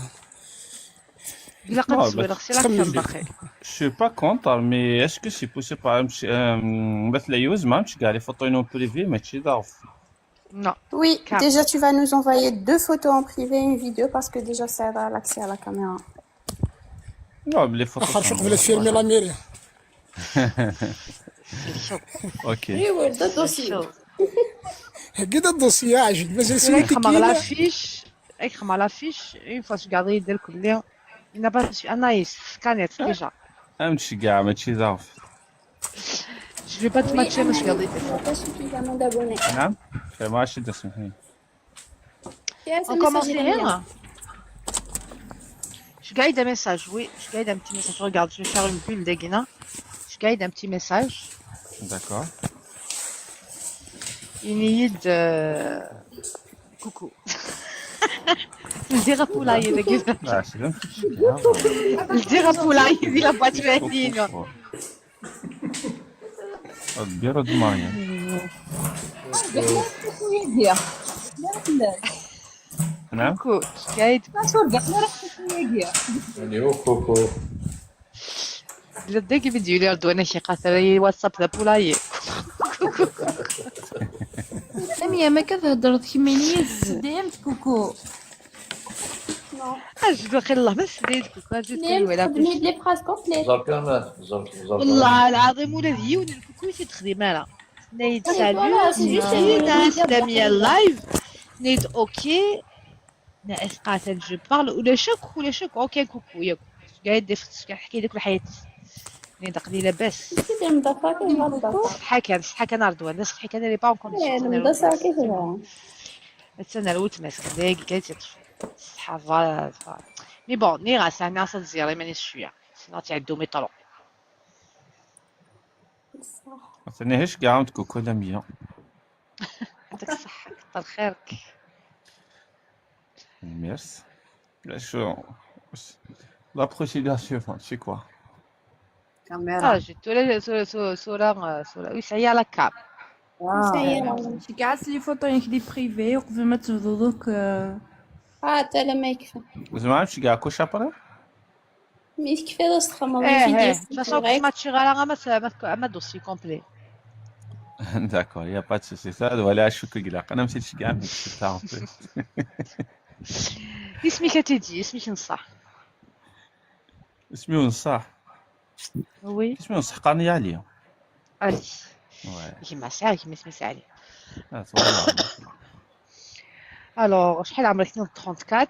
لا قد زوير خصي لا كام باقي Je suis pas contre, mais est-ce que c'est possible par exemple مثل يوز ما مش كاع لي فوتو نو بريفي ماشي ضعف Non. Oui, déjà tu vas nous envoyer 2 photos en privé et une vidéo parce que déjà ça aide à l'accès à la caméra. Non, mais les photos. اخر شوف بلا فيلمي لا ميريا اوكي ايوا ده الدوسي. هكذا الدوسيه عجل باش سميتك على فيش اكرم على فيش une fois tu garder ديال كل il n'a pas Anaïs scannet déjà. امشي كاع ماشي ضعف. Je vais pas te matcher parce que regardez. Pas suffisamment d'abonnés. نعم ماشي تسمحي. On commence rien. Je guide un message, oui, je guide un petit message. Regarde, je vais faire une bulle d'Egina. Je guide un petit message. D'accord. ينيد كوكو. الزيغة بولاي إذا كذا. لا سلام في الشكل الزيغة بولاي دي لا بوات فاهمين. البيرة دو ماريان. نعم كوكو كايد. يعني كوكو لديك فيديو اللي أردونا شي قاتل واتساب ذا بولاي. سامية ما كتهضر كيمينية ديمت كوكو. أجد وخير الله بس ديت كوكو أجد كل ولا تخدمي لي فراس كومبليت. زركان والله العظيم ولا ديون الكوكو تخدم أنا. نيد فوالا، سالو سي جوست سلامية اللايف نيد أوكي ناقص قاتل جو بارل ولا شك أوكي كوكو ياك قاعد كنحكي لك الحياة نيد قليلة بس. كيدير مضافة كيف غلطة. صحا كان رضوان صحا كان اللي باون كونديسيون المدرسة كيف هو. تسنى الوت ماسك داك قالت صحا فوالا مي بون ني غاس انا اصلا زياري مانيش شويه سينو تعدو ميطرو ما تنيهش كاع عند كوكو دامية. عندك الصحة كتر خيرك. ميرس. لا شو لا بروسيدور سيفونت سي كوا؟ كاميرا. جيت صورة ويس هي على كاب. شي كاع لي فوطوينك لي بريفي وقبل ما تبدو دوك. حتى لا ما يكفي. زعما عرفتي كاع كوش ابري؟ مي كيفي لا تخمم ايه فيديو فاصون كيما تشغل ما دوسي كومبلي. داكور يا با تسوسي سا ولا شوك قلاق انا مشيت كاع من تاع اسمك تيجي اسمك نصح. اسمي ونصح. وي اسمي ونصح قاني عليا. علي وي كيما ساعة كيما اسمي ساعة. والله. الوغ شحال عمرك 34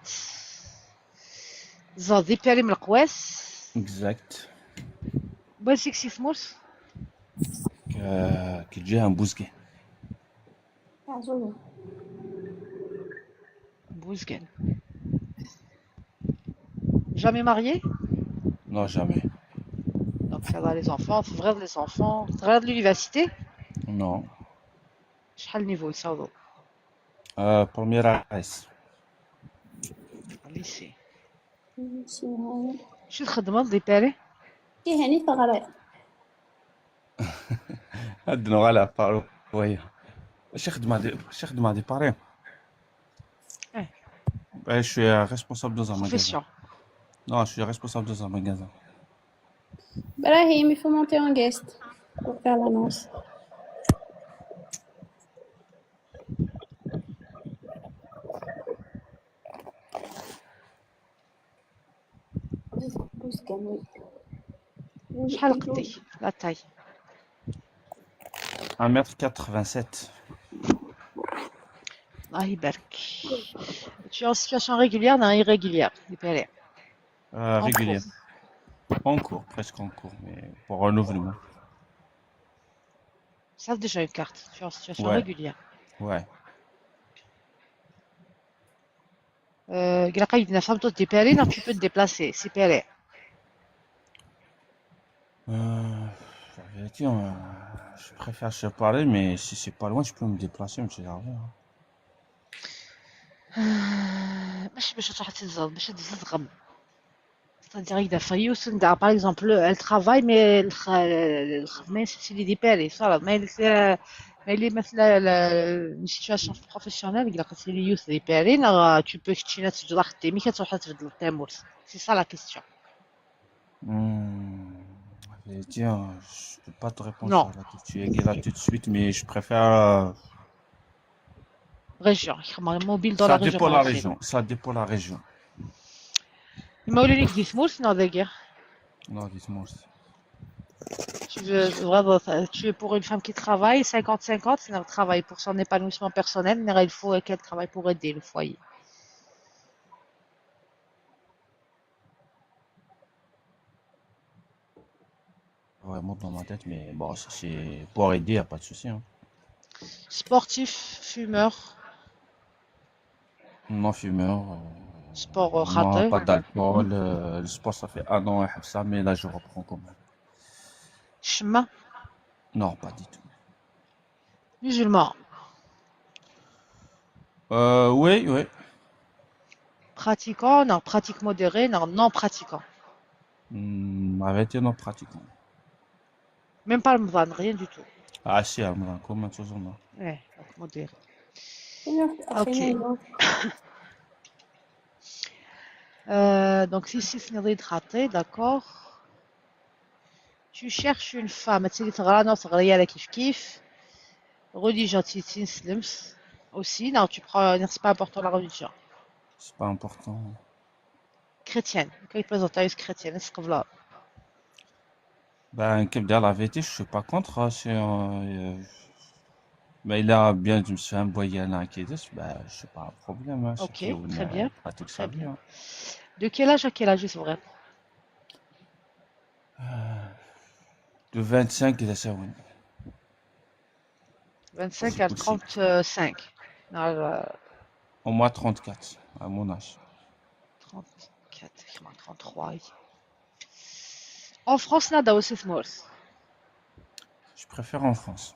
زادي بيري من القواس اكزاكت. بالك سي سموس كي تجيها مبوزكي. بوزكان jamais marié Non jamais. donc ça va les enfants تغير les enfants تغير l'université Non. شحال نيفو يصاوبوا بروميير اس. ليسي شو تخدموا دي بيري كي هاني تغري. عندنا على بارو وهي اش خدمه دي باري. Je suis responsable dans un magasin. profession Non, je suis responsable dans un magasin. Brahim, il faut monter en guest pour faire l'annonce. شحال قدي لا تاي 1m87. الله يبارك. Tu es en situation régulière ou irrégulière des périodes Régulier. En cours, presque en cours, mais pour renouvellement. Ça déjà une carte. Tu es en situation Ouais. régulière. Ouais. قراقة يدنا فهمتو دي بيري non tu peux te déplacer c'est péré. La vérité, je préfère se parler, mais si c'est pas loin, je peux me déplacer, me t'énerver. ماشي باش تروح تتزاد باش تزغم. C'est-à-dire il a fallu aussi par exemple elle travaille mais الخدمة c'est les dépérés صار ما اللي مثل une situation professionnelle il a que c'est les youth dépérés tu peux تشينا تجرا خدامي كتروح تبدل التامور c'est ça la question. La vérité, je peux pas te répondre Non. ça là tout de suite, mais je préfère. région mobile dans Ça la région dépend la région. Ça dépend la région. ما ولينيك دي سموس non داير. Non, dis-moi. Tu veux vraiment, tu es pour une femme qui travaille 50-50, c'est un travail pour son épanouissement personnel, mais il faut qu'elle travaille pour aider le foyer. Ouais, monte dans ma tête, mais bon, si c'est pour aider, y a pas de souci. Hein. Sportif, fumeur, Non fumeur. sport Non, raté, pas d'alcool. Le sport, ça fait 1 an et ça, mais là, je reprends quand même. chemin, Non, pas du tout. musulman. Oui, oui. Pratiquant, non, pratique modérée, non, non pratiquant. Arrêtez non pratiquant. Même pas le Ramadan, rien du tout. Ah si, Ramadan, comment toujours non. Ouais, donc modéré. أخي Ok. نايمة. Donc ici, c'est hydraté, d'accord. Tu cherches une femme, tu sais, تغرى تغرية على كيف كيف. Religion, تيتين سلمس. Aussi, non, tu prends, non, c'est pas important la religion. C'est pas important. Chrétienne, quand il présente une chrétienne, est-ce que voilà. Ben, comme dire la vérité, je suis pas contre. Mais il a bien, je me suis envoyé là qui est, ben, c'est pas un problème. Hein, Ok, c'est très bien, pratique très sa bien. vie. Hein. De quel âge à quel âge, c'est vrai? De 25 إلى 70. 25 C'est à possible. 35. Non, Au moins 34, à mon âge. 34, 33. Oui. En France, nada aussi small. Je préfère en France.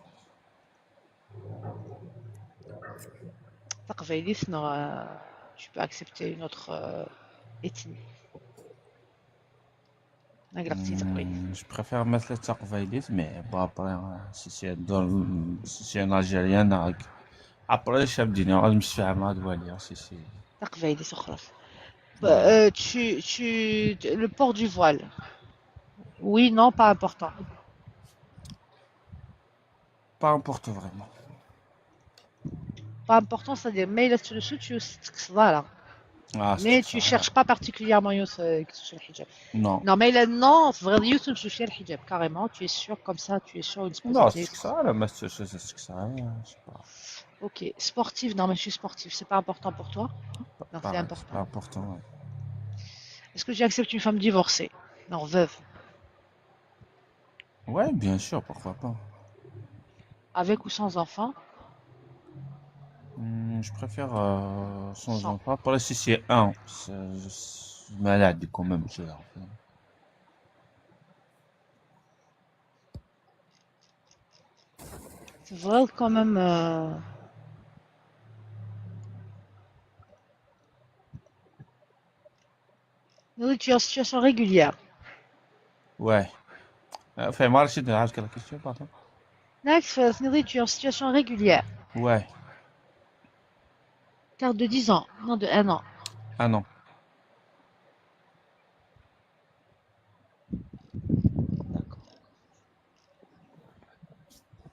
Non, tu peux accepter une autre ethnie. Je préfère mettre le Taqvaylis, mais pas après. Si c'est un Algérien, après, je suis dit, je me suis fait un douanier. تقفيلي خلاص. Voilà. Le port du voile. Oui, non, pas important. Pas important vraiment. Pas important, c'est-à-dire, mais là, tu voilà. Ah, Mais c'est tu ça. cherches pas particulièrement le hijab. Non. Non, mais là, non, c'est vrai, le hijab, carrément. Tu es sûr, comme ça, tu es sûr une Non, positive. c'est ça, là, mais c'est ça. Je sais pas. Ok, sportive, non, mais je suis sportive, c'est pas important pour toi? Non, c'est Pareil, c'est important. pas important. Ouais. Est-ce que tu acceptes une femme divorcée? Non, veuve. Ouais, bien sûr, pourquoi pas. Avec ou sans enfant? Je préfère sans Sans. enfant. Après, si c'est un, c'est malade quand même. C'est vrai quand même. Oui, tu es en situation régulière. Ouais. Enfin, moi, je suis quelle question, pardon. Next, tu es en situation régulière. Ouais. Carte de 10 ans, non de 1 an. Ah non.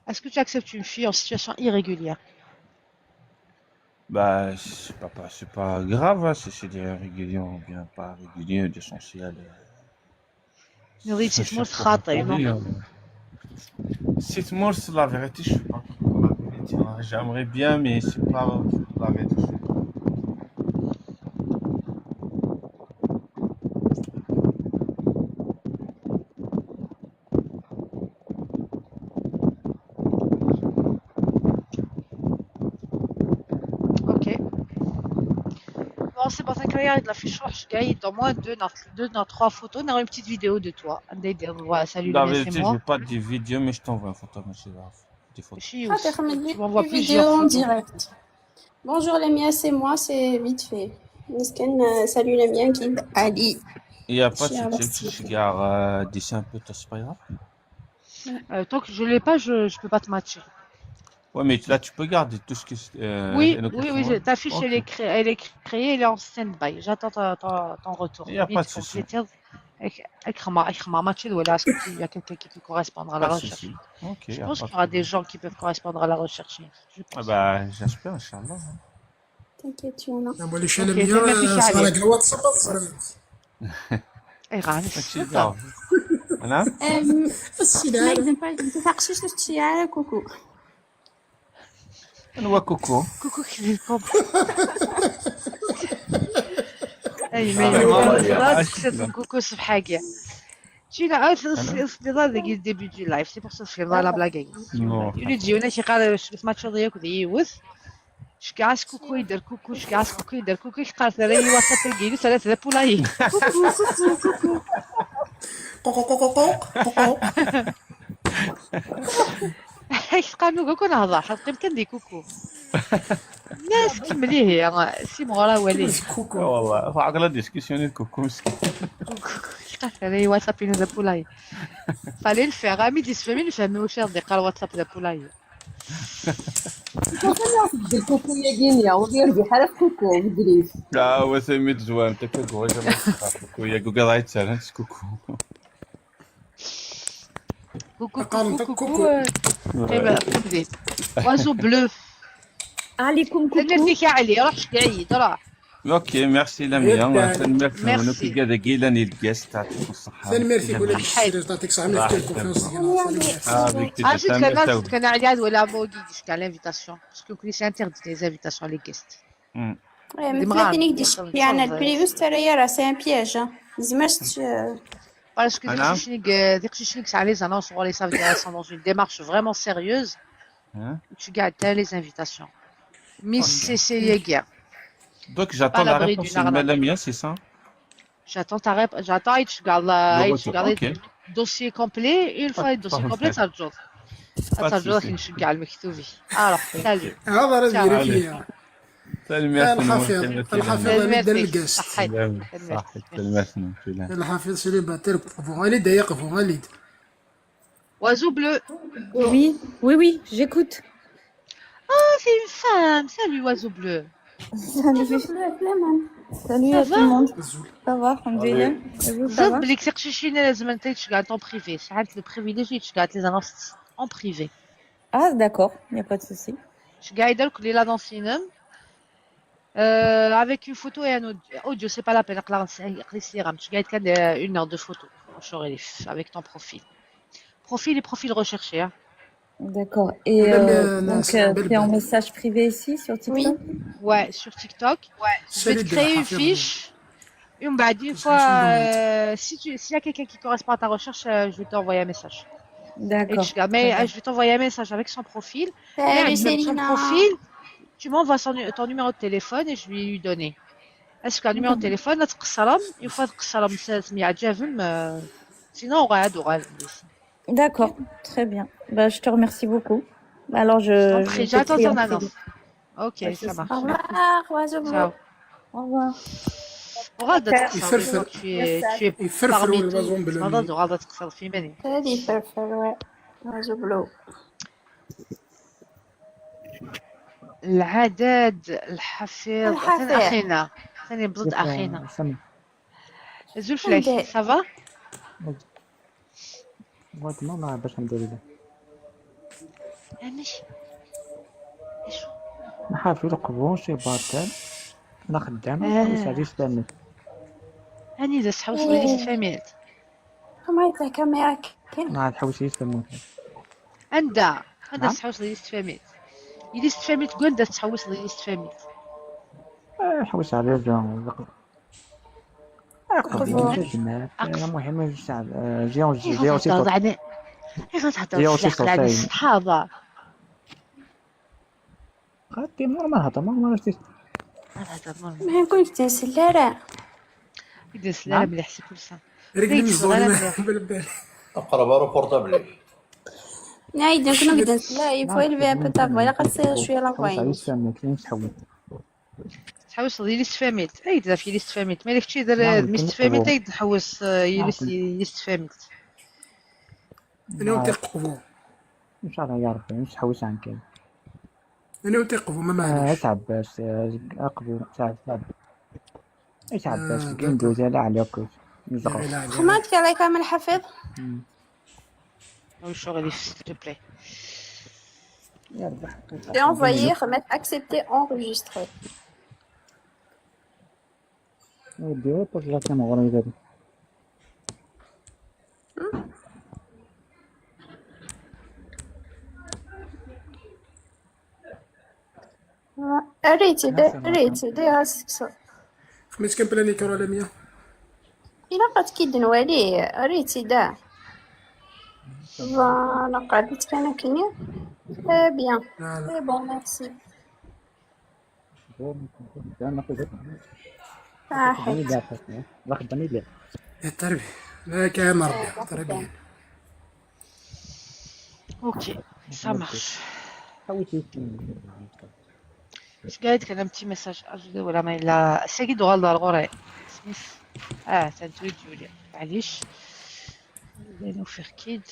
Est-ce que tu acceptes une fille en situation irrégulière? Bah, c'est pas grave, hein, si c'est des réguliers ou bien pas réguliers, d'essentiel. نريد Ça تسمو cherche pas خاطئ non. C'est moi, c'est la vérité, je suis pas contre la vérité. Hein. J'aimerais bien, mais c'est pas la vérité. Ok. Bon, c'est pas incroyable, il a fait chaud, je gagne au moins deux, dans trois photos. On a une petite vidéo de toi. Voilà, salut La Lemia, c'est vérité, je moi. n'ai pas de vidéo, mais je t'envoie une photo, mais c'est grave. Des photos. Tu m'envoies Une plusieurs vidéo en photos. direct. Bonjour les miens, c'est moi, c'est vite fait. Misken, salut les miens, qui Ali. Il n'y a pas de Cher souci, merci. je garde d'ici un peu, c'est pas grave. Tant que je l'ai pas, je peux pas te matcher. Ouais, mais là, tu peux garder tout ce qui Oui, est oui, oui, ta fiche, Ok. elle est créée, elle est en stand-by. J'attends ton retour. Il n'y a pas de Vite, souci. compléter. Est-ce qu'il y a quelqu'un qui peut correspondre à la Pas de recherche? souci. Ok, Je y a pense pas qu'il de y aura des problème. gens qui peuvent correspondre à la recherche. Je Ah pense. bah, j'espère, Inch'Allah. T'inquiète, Yona. نقول لك Ok, انا fais ma fiche ميا à صار l'aise. لك الواتساب الصغير Eh, Ranis, ماشي c'est grave. أنا؟ السي ما دار يقدر ما تفاقشيش تشتي على كوكو. أنا وكوكو. Coucou, qui est comme. Hey, mais c'est coucou, c'est حاجة. Tu l'as, c'est là le début du live. C'est pour ça que je fais la blague. Non. Il dit, on a شي سمعت ضيق ذيوث. شكاس كوكو يدير كوكو شكاس كوكو يدير كوكو قالت لي واتساب الجيلي ثلاثة بولاي. كوكو كوكو كوكو. ايش قالوا كوكو نهضر حتى كندي كوكو. الناس كمليه سي مغرا وليه. كوكو والله فعق لا ديسكسيوني كوكو مسكين. على واتساب ذا بولاي فالي نفيغ عامي ديسفامي نفهم واش يرضي قال واتساب ذا بولاي. دير كوكويا كينيا ودير بحال كوكو بدريس. هو سميت زوام انت كوكو كوكو يا كوكو راهي تسال كوكو. كوكو قال انت كوكو كوكو كيما بديت وازو بلو. عليكم كوكو. نرتي كاع عليه روح شقعيد راه. اوكي ميرسي لميا ميرسي. ونوكي كذا كيلاني الكاس تعطيكم الصحة. ثاني ميرسي يقول لك السيريز تعطيك صح من الكونفيونس زدت كان عاد ولا ما وديش كاع لانفيتاسيون باسكو كلي سي انتردي لي زانفيتاسيون لي جيست. مثلا يديش يعني البريفيوس تاعي راه سي ان بياج لازمش Parce que dès que tu ça les annonces, on les savent dire, sont dans une démarche vraiment sérieuse. Tu gardes les invitations. Mais c'est les guerres. Donc j'attends la réponse de Lamia, c'est ça? J'attends ta réponse. J'attends et tu gardes le dossier complet. Une fois le dossier complet, ça te joue. Ça te joue qu'il je garde le مكتوبي. Alors, salut. هذا راه ديري فيا الحفيظ نبدا الكاست الحفيظ سيليباتير فواليد يقف فواليد. Oiseau bleu. Oui, oui, oui, j'écoute. Ah, c'est une femme. Salut, oiseau bleu. Salut, salut à tout le monde. Ça va, alhamdoulilah. Et vous, ça va? زاد بليك تقشيشيني لازم انت تشقعد en privé. ساعات le privilégié تشقعد les annonces en privé. Ah, d'accord, il n'y a pas de souci. تشقعد كل لا dans cinéma. Avec une photo et un audio, c'est pas la peine. Tu gagnes une heure de photo avec ton profil. Profil recherché. Hein. D'accord. Et donc, tu es en message privé ici sur TikTok? Ouais, sur TikTok. Je vais te créer une fiche. Une fois, s'il y a quelqu'un qui correspond à ta recherche, je vais t'envoyer un message. D'accord. Mais je vais t'envoyer un message avec son profil. Son profil. Tu m'envoies ton numéro de téléphone et je vais lui donner. Est-ce qu'un numéro de téléphone, une fois que salam sinon on va adorer. D'accord, très bien. Bah, je te remercie beaucoup. Alors, j'attends ton annonce. Ok, ça marche. Au revoir, oiseau bleu. Ciao. Au revoir. Tu es parmi tous. يفرفر oiseau bleu. العدد الحفيظ اخينا ثاني بضد اخينا زلفلاش صافا بغيت ما باش ندير له ماشي نحافي القبون شي بارتال انا خدامه مش عادي استنى هاني اذا تحوس لي فاميلت ما يطلع كاميرا كاين ما تحوسيش استنى عندها تحوس لي فاميلت إذا استفهمت تقول دا تحوس لي استفهمت. حوس على الجون. المهم الشعب جيون غتهضر في الأخلاق الصحابة. غادي نورمال هضر ما عرفتيش. ما يكونش تنسلا راه. يدس لا مليح سي كل سا. أقرب أرو بورتابلي. نعيد كنا قد نسلا يفويل في بتا فوالا قصير شويه لا فاينس تحوس ديال استفهمت ايدا في استفهمت مالك شي دار مستفهمت ايد تحوس استفهمت انا تيقفوا ان شاء الله يعرف مش حوس عن كده انا تيقفوا ما معليش تعب باش اقبل تعب تعب باش كندوز على عليك خماتك عليك من حفظ الشغل s'il te plaît. Et envoyer, remettre, accepter, enregistrer. ريتي ديها سكسو. خميس كان بلاني كرا لمية. إلا قد كيدن والي ريتي دا. Voilà, قعدت كان كنيا. Très bien. Très bon, merci. التربية لا كان ربي تربية. Ok, ça marche. اش قالت كان بتي ميساج ولا ما الا ساكي دوغال الغوري سميث تنتوي جوليا معليش لانه فيه كيد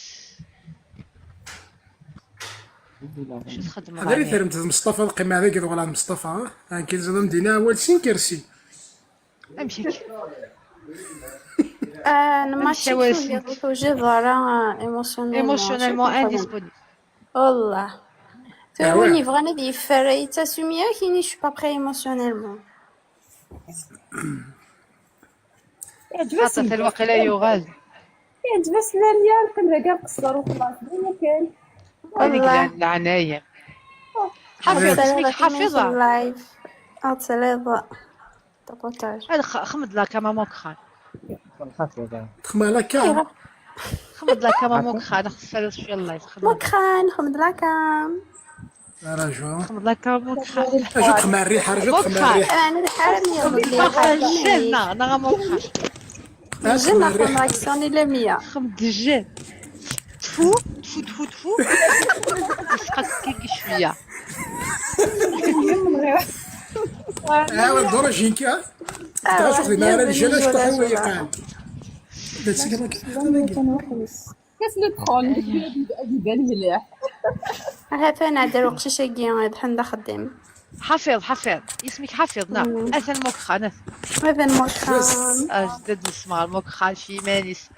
شو تخدم هذا اللي غادي ثيرمت مصطفى القمة هذاك يدغل على مصطفى كي زعما مدينة أول سين كرسي امشيك انا ما امشي شفت واسي توجي ضرا ايموشنيلمون انديسبونيبل والله توني فغانا دي فري تاسوميا كيني شو با بري ايموشنيلمون حاطه في الوقيله يغال يعجبس ليا كنبدا كاع نقصر وخلاص ديما كان هذيك العنايه حافظه اسمك حافظه لايف اتسليض تابوتاج هذا خمد لا كما موكخان خفيفة. تخمى لا كان خمد لا كما موكخان خصها شويه الله يخمد مكخان خمد لاكام رجوع خمد لا كما موكخان اجا تخمى الريحة رجع تخمى الريحة انا الحرامية الجنة نغا موكخان الجنة خمد لاكسوني لمية خمد الجن تفو تفو تفو تفو يسقط كيكي شويه الدور جينكا تعرف دي مالا الجنة شكون هو يقال بس كما كاس لو تخون يبان مليح هذا انا دار وقشاش كي بحال خدام حافظ اسمك حافظ نعم اثن موكخان هذا المكخان اجدد مسمار موكخان شي مانيس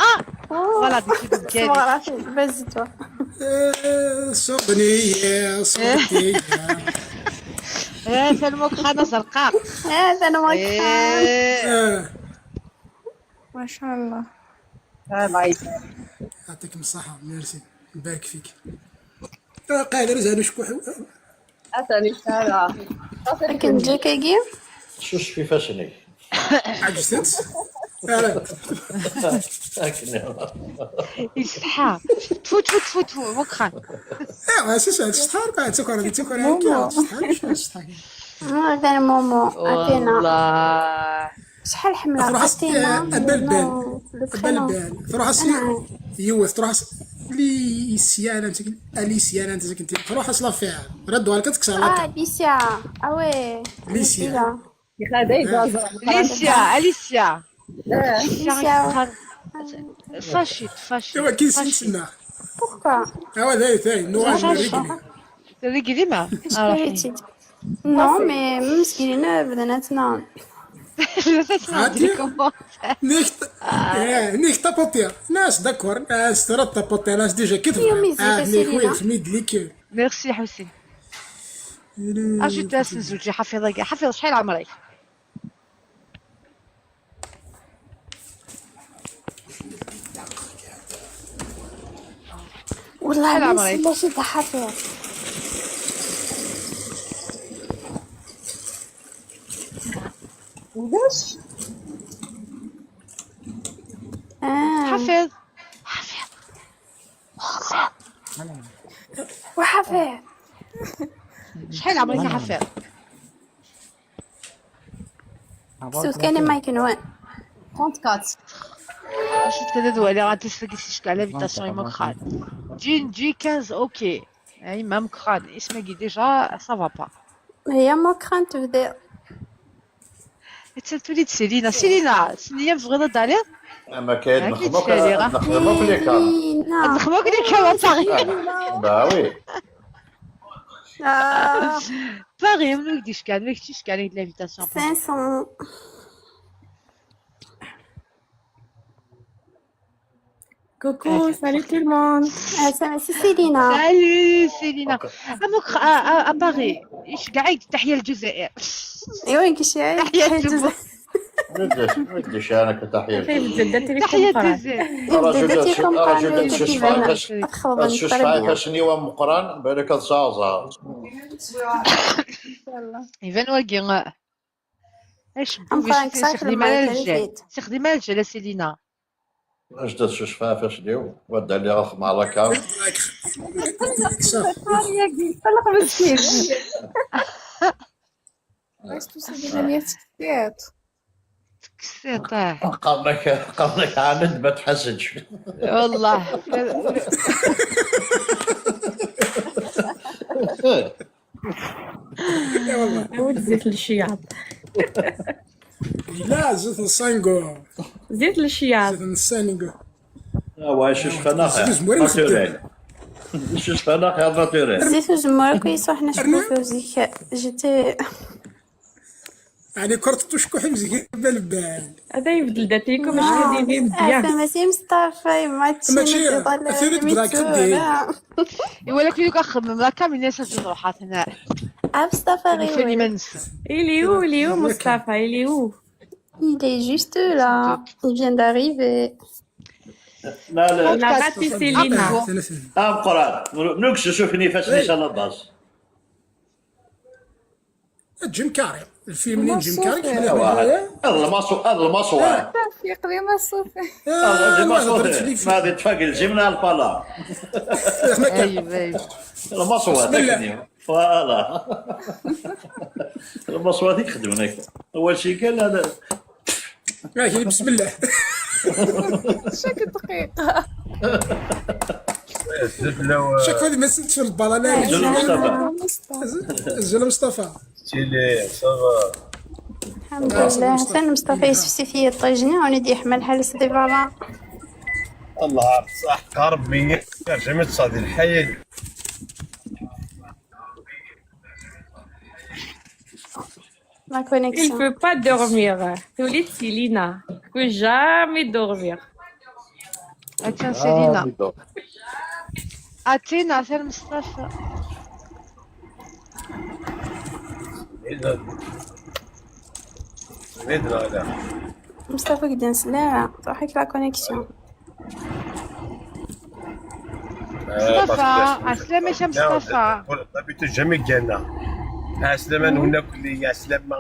فوالا ديك الكاري صغراتي بزيتو صبنية صوتية هذا الموكخان زرقاء هذا المكخان ما شاء الله. يعطيكم الصحة ميرسي نبارك فيك قادر زادو شكون عطاني سارة كنت جاك كي شوش في فاشني عجزت يصحى تفو تفو تفو تفو موكخان ايوا اساسا تستحار بعد تكون تستحار هذا المومو عطينا والله شحال حملة تروح عطينا البلبان تروح يوث تروح ليسيانا انت كنتي تروح اصلا فيها ردوا عليك تكسر لك ليسيا اوي ليسيا أليسيا فاشيت ايوا كي سنة بوكا ايوا ذاي نوع ريقلي ما نو مي مسكينة بدناتنا نيك تابوتيا ناس داكور ناس ترى تابوتيا ناس ديجا كتبوا نيك وين سميت ليك ميرسي حسين اجي اسم زوجي حفظ شحال عمرك والله ما شي حفظ وش حفظ وحفظ شحال عمرك حفظ سوت كان ما يكنوان 34 شفت كذا دوالي غاتسلقي شكل على فيتاسيون موكخان جي 15 اوكي يعني ما موكخان اسمك ديجا سافا با هي موكخان تبدا توليد سيلينا سنية بغيضة دالي اما كاين نخدمو في ليكام نخدمو في ليكام باغي باوي باغي منو يديش كان ماكشيش كان يد لافيتاسيون 500 Coucou, salut tout le monde. C'est Célina. Salut Célina. À Paris. ايش قاعد تحية الجزائر. ايوا كيشي تحية الجزائر. وديش انا كتحية تحية الجزائر. شوش فاش نيوا مقران بالك صازا يبان واقي ايش تخدمي على الجلا سيلينا اجدد شوش فاش ديو ودا لي غا مع لاكا طلق مسكين قبلك عاند ما تحسدش والله زيت الشياط. لا زيت السانغو. زيت الشياط. زيت السانغو. واش فانا ناتوريل. شوف فانا خير ناتوريل. زيت الجمهور كويس وحنا شكون فوزيك جيتي يعني كرت تشكو مزيان بالبال. هذا يبدل داتيكم اش كديرين مزيان. ماشي مصطفى ما تشيني اثيري دراك خدي. ولكن يوك اخمم لا كامل الناس تروحات هنا. مصطفى غير. Il est où Mustapha? Il est où? Il est juste là. Il vient d'arriver. لا On a raté Célina. قران نكش شوفني فاش نيشان الباص. جيم كاري الفيلم منين جيم كاري هذا الماسو يقضي ما صوفي. ما هذه تفاق الجبنه البالا الماسو هذاك فوالا الماسو هذيك خدمنا اول شيء قال هذا بسم الله. شك دقيقة. شك هذه ما سدش في البالا. زين مصطفى. تيلي صافا. الحمد لله. حسن مصطفى يسفسي فيا الطاجنة وندي يحمل حال سيدي فالا. الله عارف صح قارب مني ترجمة صادي الحي. La connexion. Il ne peut pas dormir. توليد سيلينا. Il ne peut jamais dormir. Tiens Célina. Athéna c'est Mustafa. مصطفى قدنس لا روحك لا كونيكسيون. مصطفى عسلامة يا مصطفى. طبيعة جميع جانا عسلامة وناكل يا عسلامة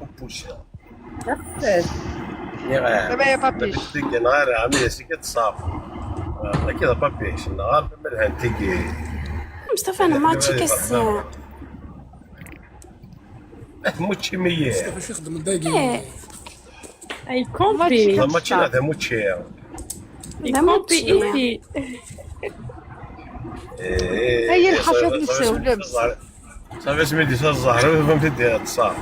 حبوش دابا يا بابيش نهار عامل سكت صاف كذا بابيش نهار مالها تيجي مصطفى انا ما تشكس موتشي مية باش يخدم الداقي. اي كومبي ما تشي هذا موتشي كومبي ايتي. هي الحفيظ نساو صافي سميتي الزهر فهمتي ديال الصاف.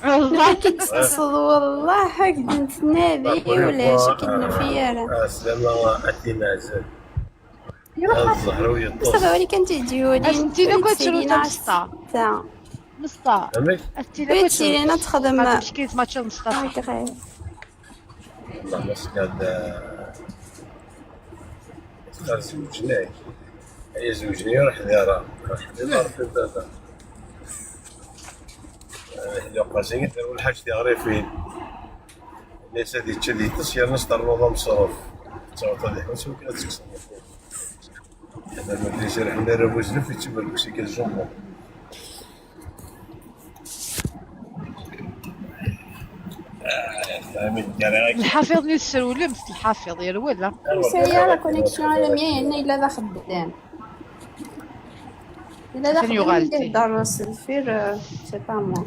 والله كتقصد والله هكذا نتنابي ولا شكلنا فيا راه. السلامة أتينا زين. الزهر وهي الطوس. مصطفى ولي كنت ديولي. أنتينا كنت شروطة مسطا. مسطا. أنتينا كنت سيلينا تخدم. باش كاين ماتش مصطفى. الله مسكاد اختار زوجناك هي زوجني روح دارها دار في الدار اللي قاسين داروا الحاج ديال غريفين ليس هذه تشدي تصير نصدر نظام مصروف تصوت هذه حوس وكتكسر هذا ما بديش راح ندير بوزن في تبر كشي كالجمهور الحافظ يسر ولا مثل الحافظ يا ولا سيا لا كونيكسيون على مية هنا الا ذا خدام الا ذا خدام يقدر راس الفير سي با موا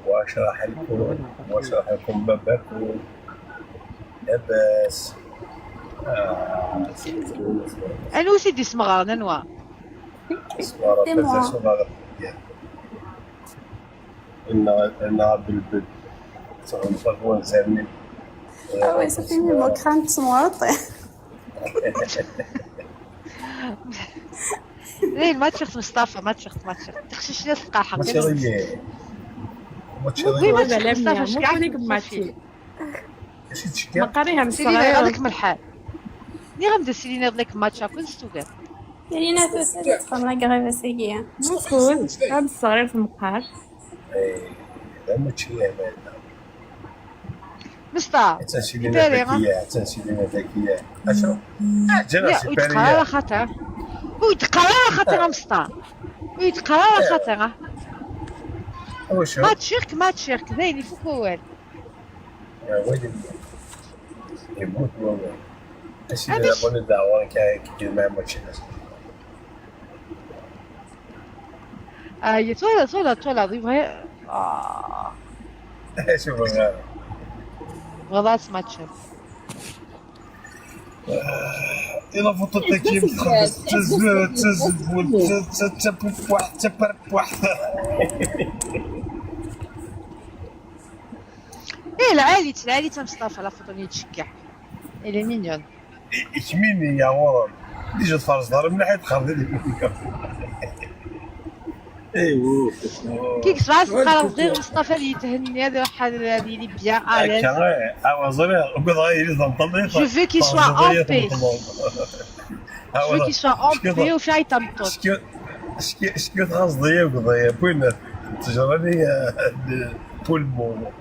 واشرح لكم باباكم لاباس انا سيدي سمغار ننوى إنها بالبد صغير زمن وي صافي ما كرهت سمواطي ليه ما تشخت مصطفى ما تشخت تخشيش ناس قاحة ما تشريه ما تشخت مصطفى شكاعك ماشي ما قاريها من سيلينا الصغير غاديك من الحال ني غنبدا سيلينا ديك الماتشا كون ستوكا سيلينا تفهم لا كغيفه سيكيا مفروض هذا الصغير في المقهى لا متشيه مسطا تنسيلينا ذكيه تنسيلينا ذكيه اشرف جلس يتقرا خاطر ويتقرا خاطر مسطا ويتقرا خاطر واش ما تشيرك زين يفوك والو يا ويلي يموت والله اشي لا بون دعوه كي ما ماتشيناش toi là vrai شوف غلط ماتش إلا فوتو تاكيم تخبز تزبول تبوح تبربوح. ايه العالي مصطفى لا فوتوني تشكح الي مينيون. إكميني يا ورم ديجا تفرج ظهر من ناحية خاردي لي. ايوا كي كسبع صغار صغير مصطفى اللي يتهني هذا بحال هذه اللي بيان اليز. هكا اوزري وقد غير زنطلي. جو في كي سوا اون بي. جو في كي سوا اون بي وفي يطمطط. شكون قصدي وقضيه بوين تجرني بولمون.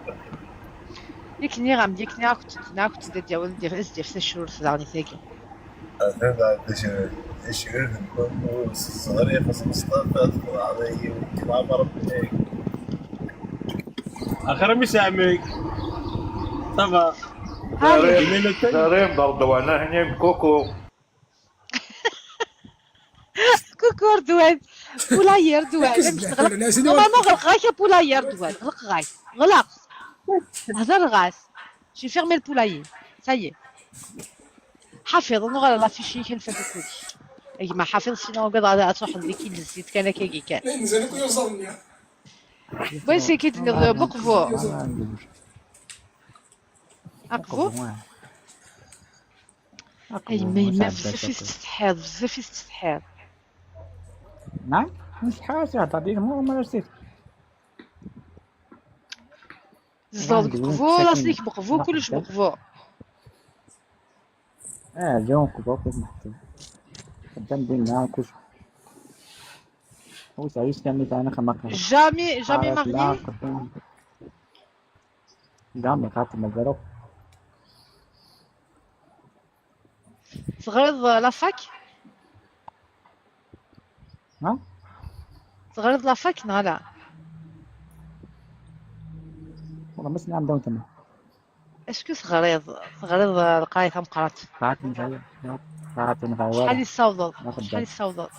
يكني غام يكني كنت ديال دير سشور صدعني ثاقي. هذا الشهور الصغيرة خاص مصطفى علي وكلام ربي آخر مسامك صافا دارين برضو انا هنا كوكو كوكو اردوان بولاير دوان باش نغلق نورمالمون غلق غاك يا بولاير دوان غلق غاك غلق هزر غاس جي فيرمي البولايي سايي حافظ انو غير لافيشي كان فاتو كلشي اي ما حافظ سينو قد تروح ليكي نزيد كان كي كان نزلك ويوصلني وين سي كي بقفو اقفو اي ما بزاف يستحيض بزاف يستحيض. نعم مش حاجة تعطيك ما رسيت زلط بقفو راسليك بقفو كلش بقفو. اليوم كبوكس محسوب قدام بينا كلش هو تعيش كامل تاعنا خمك جامي مغني جامي قاتل مزروق صغير لافاك ها صغير لافاك لا والله مسنا عندهم تما اسكو صغير القرايه مقرات قاتل مزروق قاتل مغوار شحال يصوض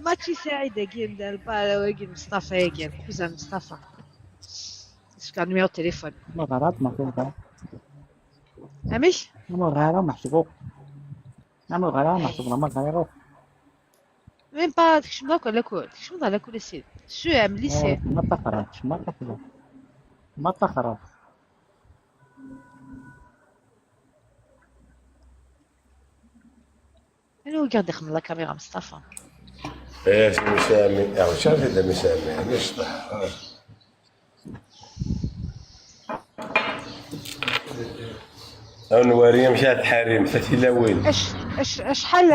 ماتشي سعيدة كين دار وكين مصطفى كين كوزان مصطفى كان نميرو التليفون ما غارات ما فيها امش ما غارة محسوبوك ما غارة محسوب ما غارة ميم با تكشم على كل سيد شو يعمل لي سي ما تخرج انا هو قاعد يخمم لا كاميرا مصطفى ايش مسامي او شاف هذا مسامي علاش او نواريه مشات حريم فتي لا وين شحال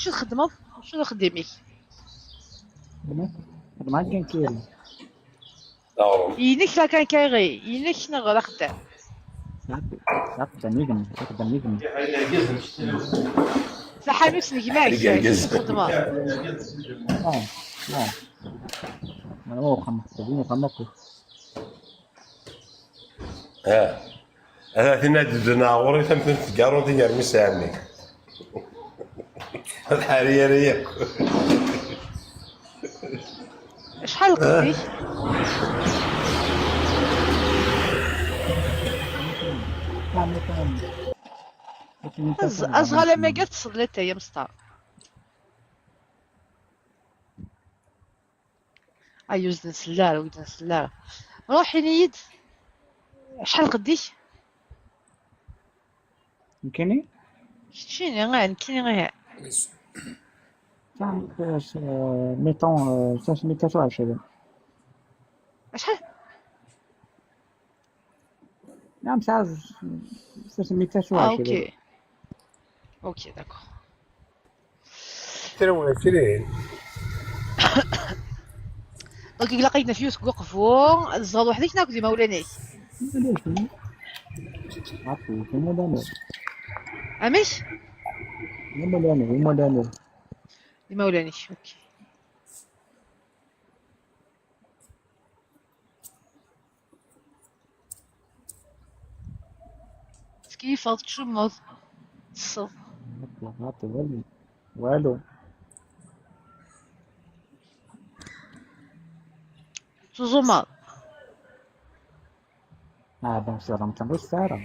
شو تخدموا شنو خدميك ما كان كاين ينك لا كان كايغي ينك شنو غير خدام نقدم صح ميكس نجمعك خدمه انا هو 15 هذا تنادي بناوري تم تقارون يا مسامي الحاليه ريك شحال قديش اصغر لما قلت صليت يا مستر ايوز نسلار روحي نيد شحال قديش يمكنني شتيني غير كاين غير ميتون 523 شحال نعم ساعة 523 اوكي داكور 22 دونك إلا لقيتنا فيوس وقفوا الزغد وحدك ناكل ديما ولا ناس امش ديما ولا ناس اوكي كيف تشمض الصوت والو تزوما bien sûr, on t'en ça, on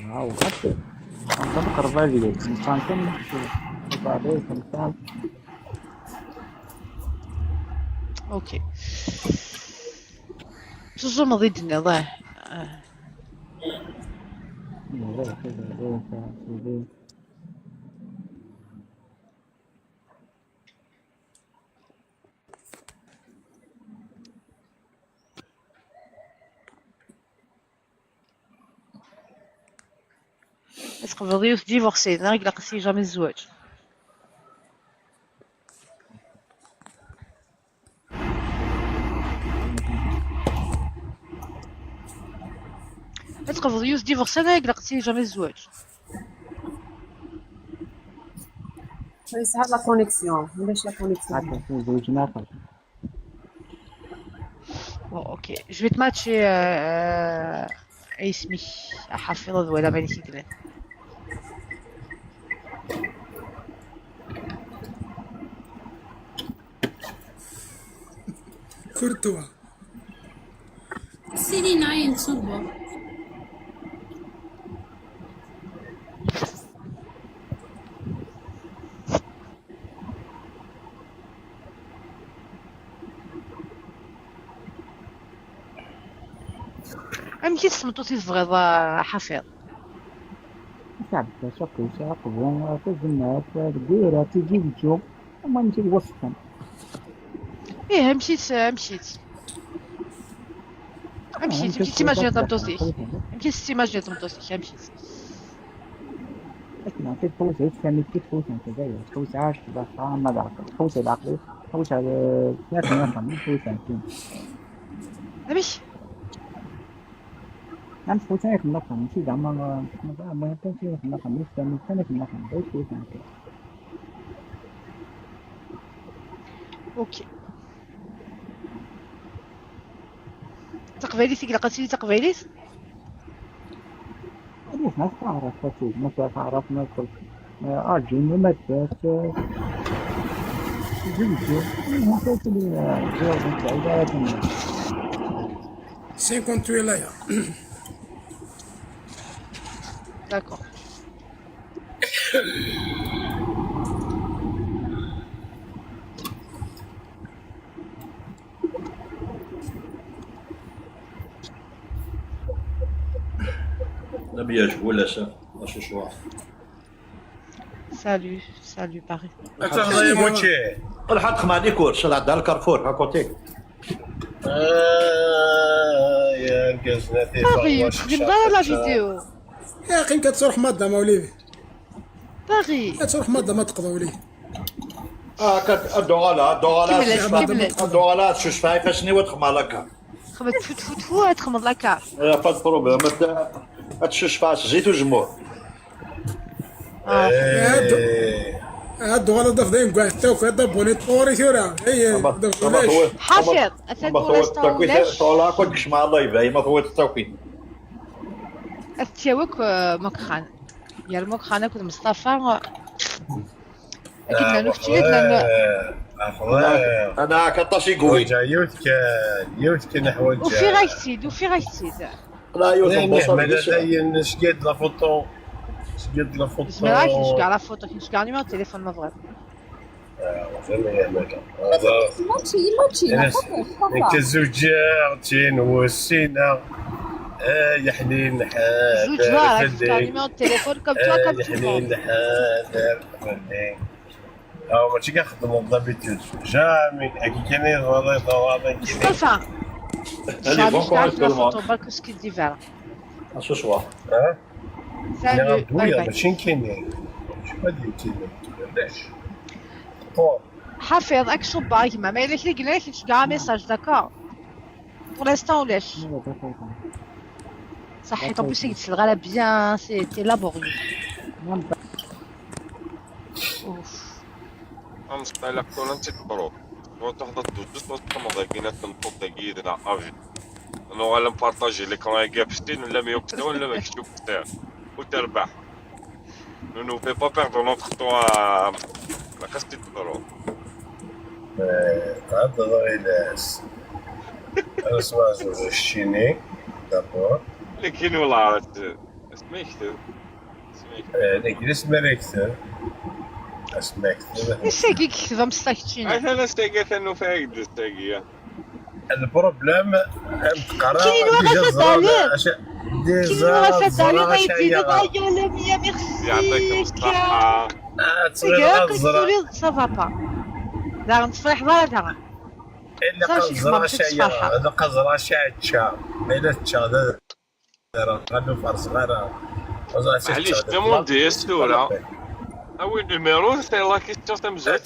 t'en carvalho, on t'en carvalho, comme ça. اوكي شو ماضي الدنيا ضايع تقدر يوث ديفورسي انا قلت لقيتي جامي الزواج تقدر يوث ديفورسي انا قلت لقيتي جامي الزواج يسحب لا كونيكسيون علاش لا كونيكسيون زوجنا اوكي جو vais te matcher اسمي حافظ ولا ماني كيدير كورتوا سيري ناين صبر. امشي سمطوتي تبغيض حفيظ صعب شكو شاقبون في الزنات ديرة تجي تشوف وما نمشي وسطهم ايه مشيت تيماجينا تمطوتيك تيماجينا تمطوتيك مشيت اسمع في تفوز يتسمي كيف تفوز انت زي تفوز عاش بس ما دعك تفوز العقل تفوز على ثلاثة نفهم تفوز انتين ماشي نعم تفوز عليك النقم مشي زعما ما يمكنش في النقم يستمر سنة في النقم باش تفوز انت اوكي تقبيليتك لقيتي تقبيليت ليش ما تعرف فتي ما تعرف ما كل أرجين ما تبات جنتي ما تقولي جواب سعيدة 58 ولاية داكور نبي يجبوا لا سا شو شو سالو باري تهضر يا موتشي الحق مع ديكور شلع دار الكارفور هاكوتي يا قزنتي باري تخدم غير لا فيديو يا اخي كتروح ماده موليدي باري كتروح ماده ما تقضى وليه الدوغالا شو شفاي فاشني وتخمع لك خمت تفوت تخمض لا كار يا با بروبليم هادشي فاش زيت وجمور هادو غالا داف دايم كاع التوك هذا بونيت فوري ثورا هي حافظ أتنقول استولاش طولا كنت كشمع الله يباهي ما فوت التوكيد أتشاوك مكخان يا المكخان كنت مصطفى أكيد لأنه كتير لأنه أنا كطاشي قوي يوتك نحو الجا وفي غايتيد لا يوتك ماذا شقد لا فوتو شقد لا فوتو زعما كنشكع لا فوتو كنشكع نيميرو التليفون ما بغيت ماشي انت زوجاتين والسينة يا حنين زوج بارك كنشكع نيميرو التليفون كم توا كم يا حنين حنين ماشي كنخدمو بضابيتوج جامي كاين هذا مصطفى جامي شكعت لا فوتو بالك سكي ديفيرا شو شوا سالو باي باي ماشي كاين شنو ديتي علاش حافظ راك شو باغي ما الا كي قلنا لك كاع ميساج داكور بور لانستون ولاش صحي طون بليس قلت الغلا بيان سيتي لابوريو اوف أمس لا كون أنت تبرو وتحضر دوجس وتحمض كينا تنطط دقيقة نا أفي أنا غالا نبارطاجي ليكران كابستين ولا ميوكتا ولا ما كشوف كتا وتربح نو في با بيردو نوتر طوا لا كاستي تبرو تهضر غير أنا سوا زوج الشيني دابور لكن والله عرفت اسمه يكتب لكن اسمه ريكتر اسمه يكتب الساقي كذا مستكتشين. أنا استيقظت إنه فايق استيقظ. البروبليم تقرا كاين وقفات عليه. كاين وقفات عليه ما زرا يزيد يا ميا ميرسي. يعطيكم الصحة. تصغير الزرا سافا با. دار نتصفيح ضرا دار. إلا قزرا شايرة إلا قزرا شايتشا إلا تشا قالوا فرس غير معليش ديموندي السورة أو النيميرو سي لا كيستيون تاع مزيان.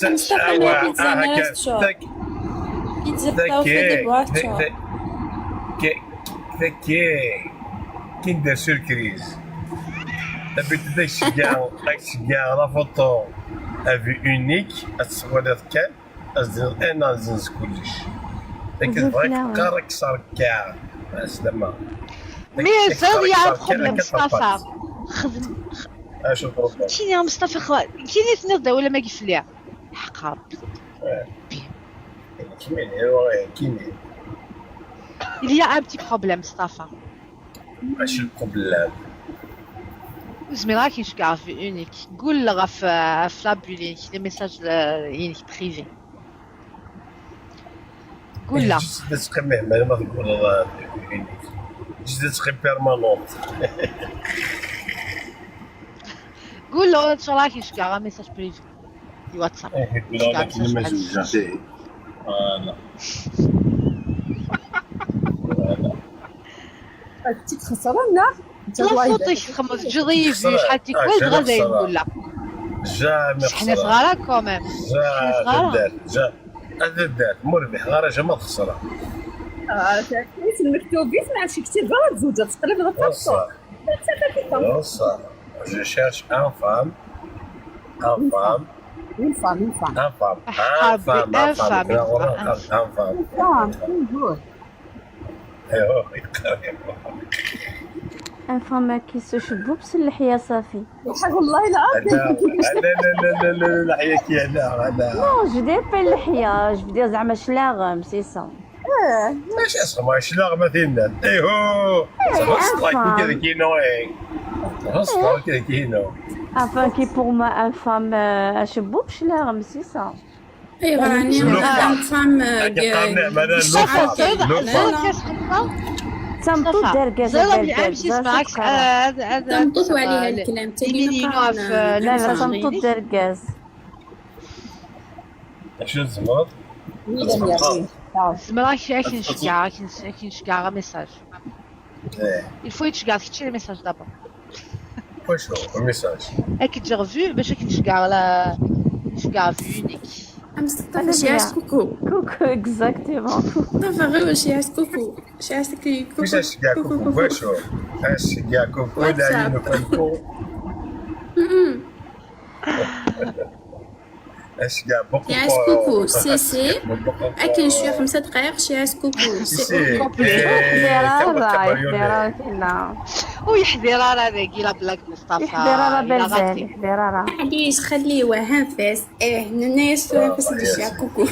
كي ندير سيركريز تبي تشجع لا فوتو افي اونيك تصور كان ازدر انا زنز كلش لكن بغيت تقرك صار كاع السلامة مي زاد يا بروبليم مصطفى خدم اش البروبليم شنو يا مصطفى كاين تنض ولا ما كيف ليها حق ربي كيمين il y a un petit problème مصطفى. اش البروبليم زميلك كاينش كاع في اونيك قول لها في لابولي لي ميساج يعني بريفي قول لها تسقي ما تقول الله جديد تسقي بيرمانونت قول له ان شاء الله كاينش كاع ميساج بريفي في واتساب. يقول لك كلمة زوجة فوالا تيك خسرنا لا صوتيش خمس جري شحال تيكوز غادي نقول لك جامي حنا صغار كوميم جا الدار مربح غير ما خسرها تعرفي المكتوبين ما عرفتش كتير غلط زوجة تقريبا غتفصل صح je cherche un femme une femme ان فما كيسو بسلحية صافي. والله العظيم لا حياك يا نو جو دير با اللحية جو دير زعما شلاغم سي سا. ماشي اسمع شلاغ مثلا ايهو صافي كذا كينوين صافي كذا كينو افان كي بور ما ان فام شبوب شلاغم سي سا. ايوا راني ان فام تنطو دركاز تنطو عليها الكلام تاني لا تنطو دركاز شنو زمر زمراك كاينش كاع ميساج il faut يتشكاع لي ميساج دابا واش هو الميساج كي تجي ريفيو باش كنشكاع لا نشكاع في يونيك مصطفى شياس كوكو اكزاكتيمون مصطفى غير شياس كوكو شياس كوكو واش اشكاع كوكو واش هو اشكاع كوكو دايما كوكو اشكاع بوكو شياس كوكو سي اكن شويه 5 دقائق شياس كوكو سي ويحذر راه كيلا بلاك مصطفى يحذر معليش خليه هنفس الناس تنفس شياس كوكو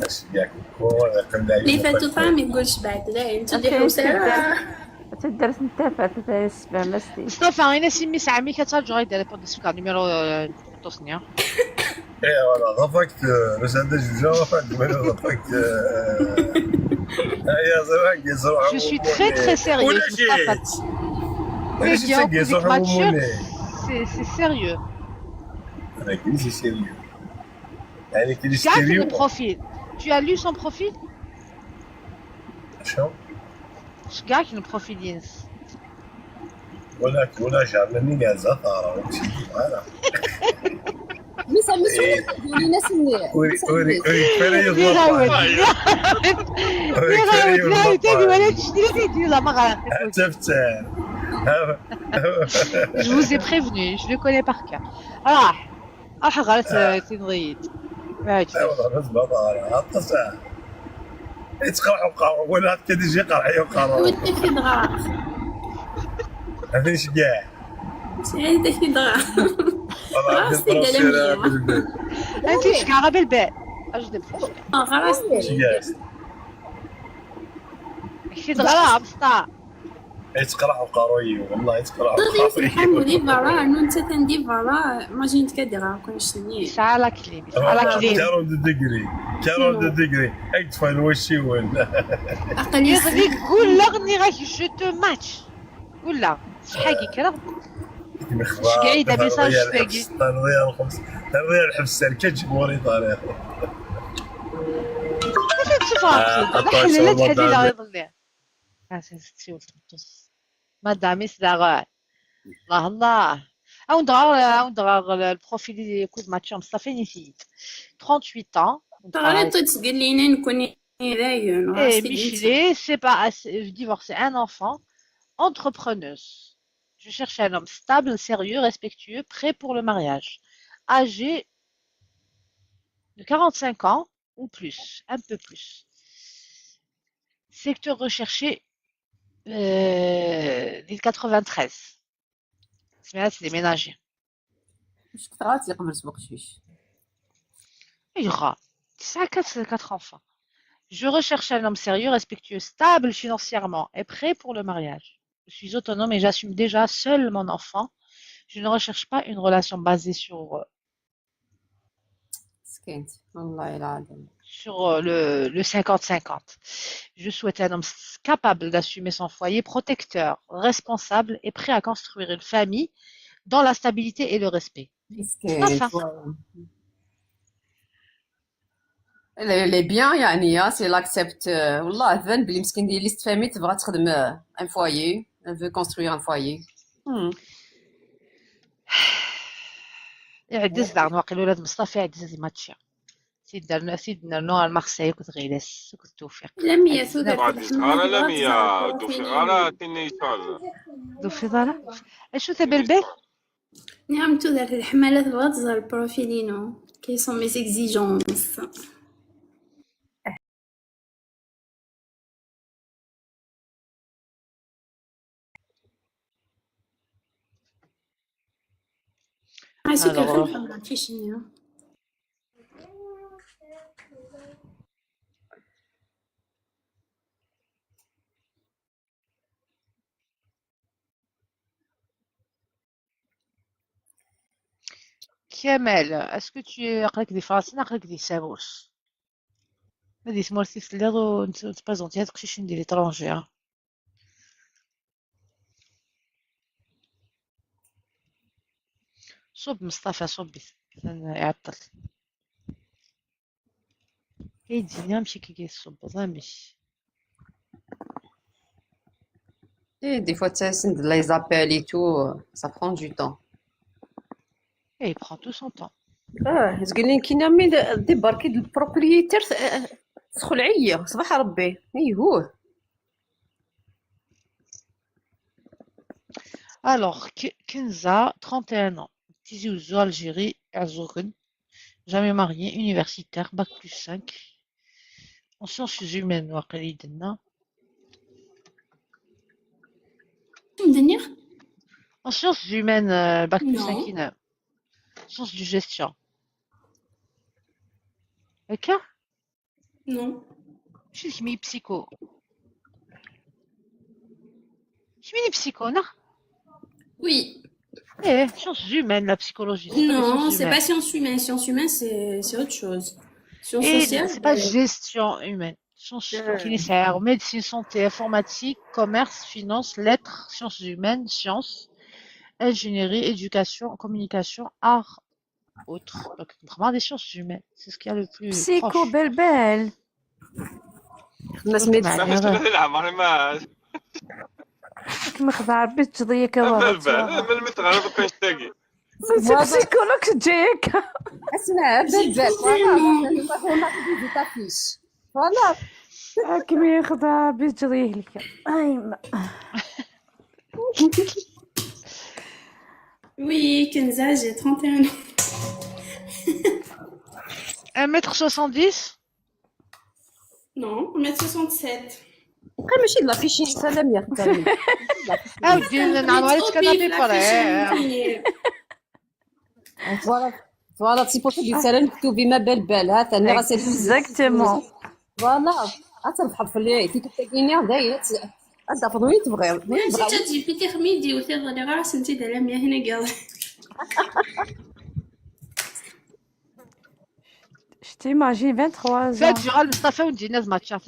اشكاع كوكو اللي فاتو فاهم يقولش بعد لا انت اللي حوسه تدرس انت فاتت السبع مستي مصطفى انا سمي سامي كترجع غير ريبوند سكا نيميرو توسنيا ايه والله ضفكت رسالة جوجا ولا ضفكت يا زراك يزرع Je suis très très sérieuse c'est sérieux. C'est sérieux. Elle est Regarde le profil. Tu as lu son profil? شو؟ Regarde le profil Jens. ولا جعلني قاعد زثارة ومشي أنا. ميسا قولي ناس مني وري فيري يضرب ولا تشتري لا ما غلط. تفتح. Je vous ai prévenu, je le connais par cœur. راح غلط تنغيد. والله بس بطارة أتصل. يتقرع وقرع ولا كده يجي قرع يقرع. ودك في دغا. هذا إيش جاء؟ سعيدة في دغا. راسي قلمية. أنت إيش قاعدة بالباء؟ أجدب. راسي. إيش جاء؟ في دغا مصطفى. يتقرع وقاروي والله يتقرع طيب وقاروي الحمد لله انو انت تندي فوالا ماجين كدغا كنشني يسعى كليم يسعى كليم 42 ديجري 42 ديجري اي تفاين واش وين اقل يغليك قول لا غني غاك جو تو ماتش قول لا شحال كرا مخبار قاعده ميساج باقي تنضيع الخمس تنضيع الحبس كتجيب موري طريق شوف حلال لا تحلي لا يضلي Madame, c'est là. Allah. On dirait le profil de match, ça fait une fille. 38 ans. تغري تقول لينا نكون رايون Et Michelet, c'est pas divorcé, un enfant, entrepreneuse. Je cherche un homme stable, sérieux, respectueux, prêt pour le mariage. Âgé de 45 ans ou plus, un peu plus. Secteur recherché, l'île 93. C'est des ménagers. واش كثرات يقبل بقشيش Il y aura 4 enfants. Je recherche un homme sérieux, respectueux, stable financièrement et prêt pour le mariage. Je suis autonome et j'assume déjà seul mon enfant. Je ne recherche pas une relation basée sur سكنت والله العظيم le 50-50. Je souhaite un homme capable d'assumer son foyer, protecteur, responsable et prêt à construire une famille dans la stabilité et le respect. سكنت لي بيان يعني سي لاكسبت والله تبان بلي مسكين ديال ليست فامي تبغى تخدم ان فوايي فو كونستروير ان فوايي يعدز دار واقيلا ولاد مصطفى يعدز ماتشا سيدنا نوع المارسيل كنت غيلس كنت توفيق لم يسود انا لم يا دوفي انا تني شال دوفي دارا شو تبلبل نعم تودر الحمالة تبغى تظهر بروفيلينو كي سون ميس اكزيجونس عايزك الخلفة ما تشيني Kamel, est-ce que tu عقلك دي فرنسي عقلك دي ساموس هادي تمرتي في الليل وتبريزونتي هاد القشيشين ديال ليترونجي صب مصطفى صبي يعطل كيديني نمشي كي كيصب ماشي اي دي فوا تسند لي زابيل اي تو سا برون دو طون il prend tout son temps تقول لي كي نامي ديباركي البروبريتير تدخل عليا صباح ربي ايوه alors Kenza 31 ans Tizi Ouzou Algérie Erzurum jamais marié universitaire bac plus 5 en sciences humaines واقيلا يدنا مدنيغ en sciences humaines bac plus 5 Non. ينام sciences du gestion هكا Non. شنو سمي بسيكو شميني بسيكو انا Oui. sciences humaines la psychologie Non, c'est pas sciences humaines. Sciences humaines, c'est autre chose. Sciences et sociales. c'est pas gestion humaine sciences cliniques médecine santé informatique commerce finance lettres sciences humaines sciences ingénierie éducation communication art autres donc vraiment des sciences humaines c'est ce qu'il y a le plus بسيكو proche بلبل الناس ميدسين العمر ما مخضع بالجضية بلبل من تغرب كنشتاقي بسيكولوج جايك اسمع بلبل فوالا كيما يخضع بالجضية لك ايما Oui, Kenza, j'ai 31 ans. 1m70 Non, 1m67. بقى ماشي لا فيشين سلام يا اختي ودي نعمل عليك كنابي فوالا سي بور سا دي سالان مكتوبي ما بلبل ها تاني غاسل اكزاكتومون فوالا غتربح في اللي كي تاكيني دايت هذا فضوي تبغي ماشي تجيبي تخميدي وتغني غير سنتي دالا مية هنا قال Je t'imagine 23 فات ans. جوغال مصطفى وندينا ماتشات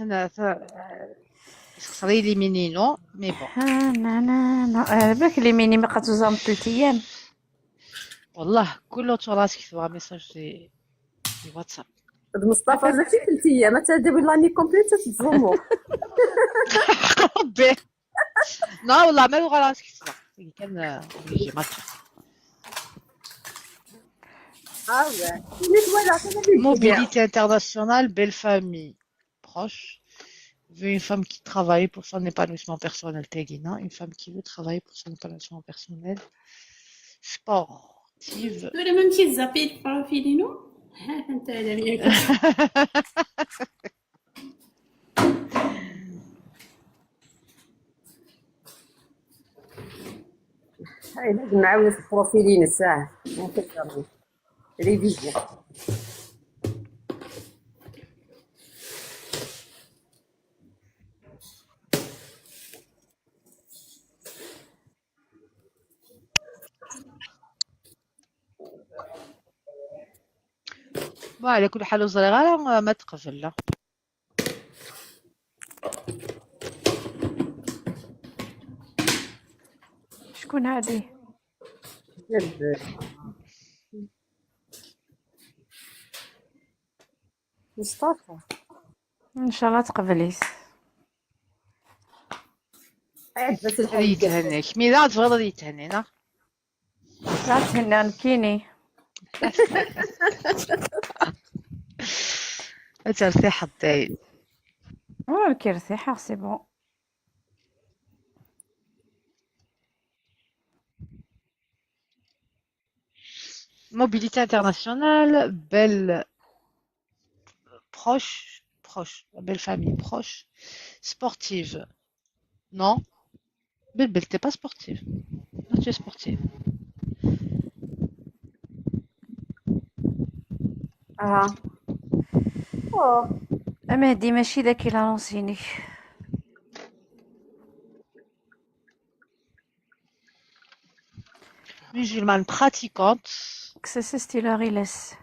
خسر إليمينينو مي بون بالك اللي ميني ما قاتوزام 3 أيام. والله كل راسك تبغى ميساج دي واتساب. مصطفى ماشي 3 ايام تدير لاني كومبليت تتزومو ربي لا والله ما لغة راسك تبغى كان يجي ماتش. Mobilité internationale, belle famille, proche. Veut une femme qui travaille pour son épanouissement personnel, Tegina. Une femme qui veut travailler pour son épanouissement personnel. Sportive. ولا ما مشيت زابيت بروفيلينو ها انت على مية هاي لازم نعاود في البروفيلين الساعه ريفيزيون. على كل حال صغيرة ما تقفل لا. شكون هادي؟ مصطفى ان شاء الله تقبليس. بس هذه تهنيك ميزان تبغي هذه تهنينا لا تهنى كيني ترتاح الطيب كيرتاح سي بون. Mobilité internationale, belle proche, belle famille proche, sportive. Non, belle, t'es pas sportive. Non, tu es sportive. مهدي ماشي داك اللي لونسيني. Musulmane pratiquante. Que c'est style ريلاس.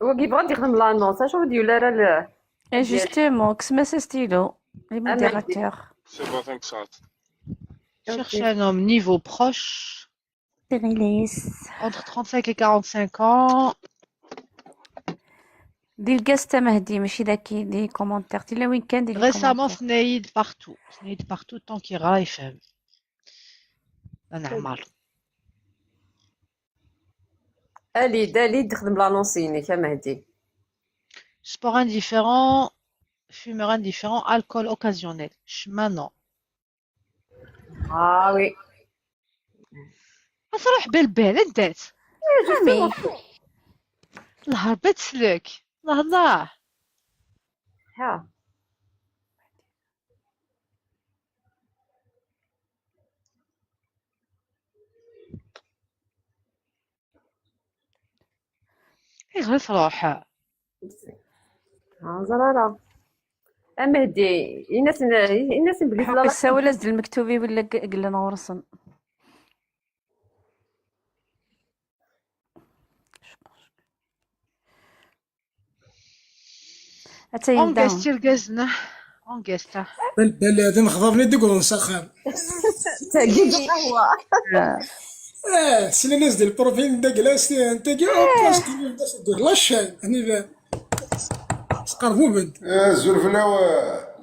هو كيبغى يخدم لانونس شوف ديال راه Et justement, que c'est stylo, les modérateurs. C'est bon, thanks a lot. Cherche un homme niveau proche. Entre 35 et 45 ans. دي القاسة مهدي ماشي داكي دي كومونتير تلا وين كان دير Récemment سنايد partout. سنايد partout tant qu'il راه يفهم. نعمل. دالي تخدم لانونسيني يا مهدي. Sport indifférent, fumeur indifférent, alcool occasionnel. Chemin وي. أصرح بالبال أنت. عمي. الله ربت لك. الله. ها. غير صراحة. زرارة مهدي الناس بلي حق الساولة المكتوبي ولا قلنا ورسن. أنقستي القزنة أنقسته. بل هذا نخضرني ديكو نسخن. تاقيد القهوة. سنة ناس ديال البروفيل دا جلستي انت جا لا الشاي يعني سقربو بنت زلفلاوة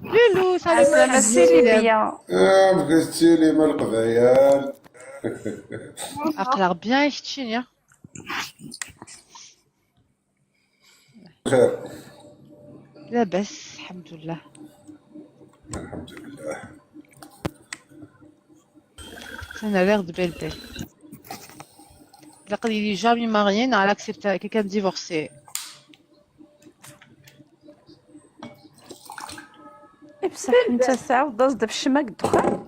لولو سلام سيليا مقستي لي من القضيان أقلق بيان يختشيني خير لاباس الحمد لله الحمد لله Ça a l'air de belle. Il est jamais marié, n'a accepté quelqu'un de divorcé. بصح انت تعاود تصدب الشماك الدخان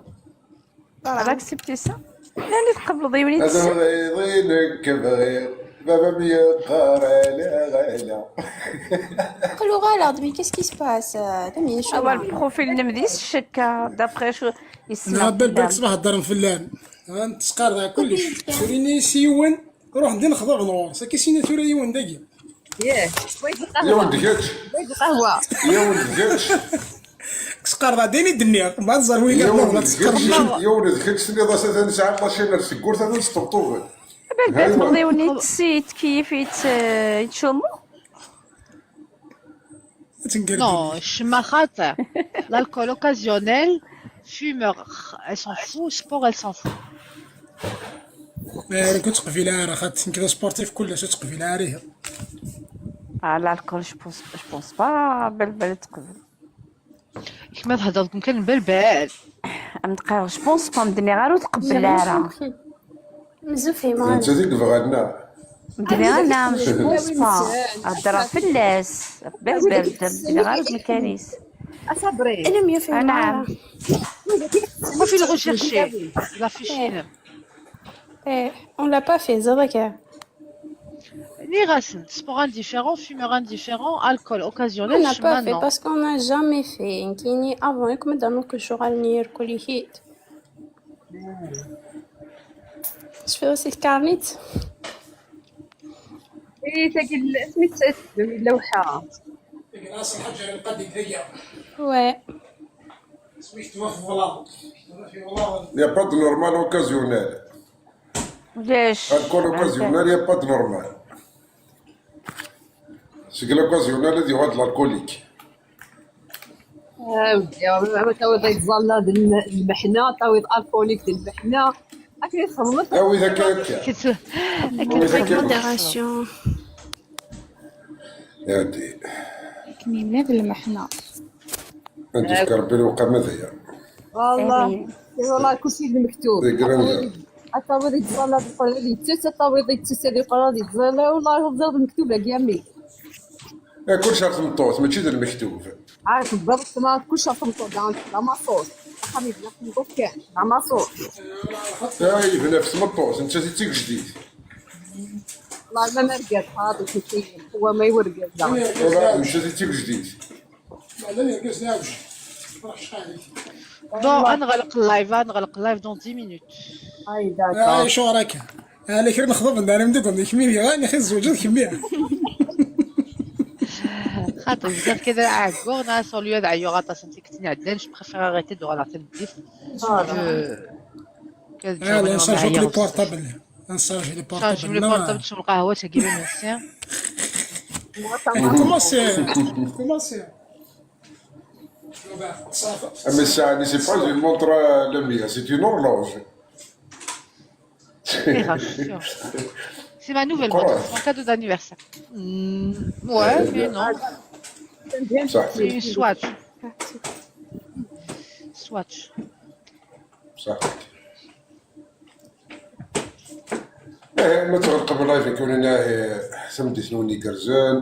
راه اكسبتي سا يعني تقبل ضيوني هذا يضينك بغير بابا ميقار على غالا قولوا غلط مي كيس كي سباس تمي شو هو البروفيل اللي مديش الشكا دابخي شو انا يسمع بالك صباح الدار فلان نتسقار كلش سوريني سيون روح ندير نخضع نور ساكي سيناتورا يون داكي ياه بغيت يا ولد كاتش بغيت القهوه يا ولد كاتش تسقار ديني الدنيا بعد زروي يا كاع ولا ولد تسقر كاتش يا ولد كاتش اللي ضاس ثاني ساعه ماشي نسكور ثاني نستبطوه بالك تقضيو نيت السيت كيف يتشمو Non, chemin خاطئ. L'alcool occasionnel, fumeur, elle s'en fout, sport, elle s'en fout. انا كنت تقفي لها راه خاطر كذا سبورتيف كلها تقفي لها ريها على الكل جو بونس با بلبل تقبل كما تهضر يمكن بالبال نتقاو جو بونس با مدني غير وتقبل لها مزوفي انت ما ديك بغانا مدني انا مش بونس با هضره في اللاس بلبل مدني غير المكانيس اصبري انا ميا في نعم Moi, je le rechercher. La fiche. ايه on l'a pas fait زبكة Ni racine, sport indifférent, fumeur indifférent, alcool on occasionnel, n'a pas fait chemin parce qu'on n'a jamais fait كيني avant يكون دانو كل شغل نير كل هيت je fais aussi le carnet ايه تاكل سميت اللوحه راس الحجر القديم هي ouais سميت فوالا يا با دو نورمال اوكازيونيل ليش الكول اوكازيونيل يا با دو نورمال سي لوكازيونيل هذه واحد الالكوليك ودي تعويض يتزلى المحنه تعويض الكوليك ديال المحنه اكيد يخمط او اذا كانت modération يا ودي كمينة بالمحنة انت فكر بالوقع ماذا والله والله كلشي اللي مكتوب ديك رانيا التعويض يتزلى بالقرار يتسى التعويض يتسى القرار يتزلى والله الزرد مكتوبه كامل كل شهر تمطوط ماشي ذا المكتوب عارف بالضبط ما كل شهر تمطوط لا مصوص حبيبي لا تمطوط كاع لا مصوص اي بنفس مطوط انت تيك جديد والله ما مرقد هذا كلشي هو ما يورقد ولا مشى تيك جديد بعدين يركز ناوي روح شحال Bon, نغلق اللايف dans 10 minutes. اي داكور شو راك انا كير نخضب انا مدكم كمية غاني خي الزوجات كمية خاطر بزاف كذا عاكور ناس اوليو دعيو غاطا سنتي كنتي عدان جو بريفير اريتي دو غاطا الديف لا نشارجو لي بورطابل نشارجي لي شارجي لي بورطابل بورطابل شرب قهوه تجيبو ميرسي كومون سي اما الساعه سي با اون مونتر لميه سي اون اورلوج C'est ma nouvelle montre, c'est mon cadeau d'anniversaire. Ouais, mais non. صح C'est une Swatch. Swatch. صح ما تغلق باللايف يكون هنا سمدي سنوني كرزان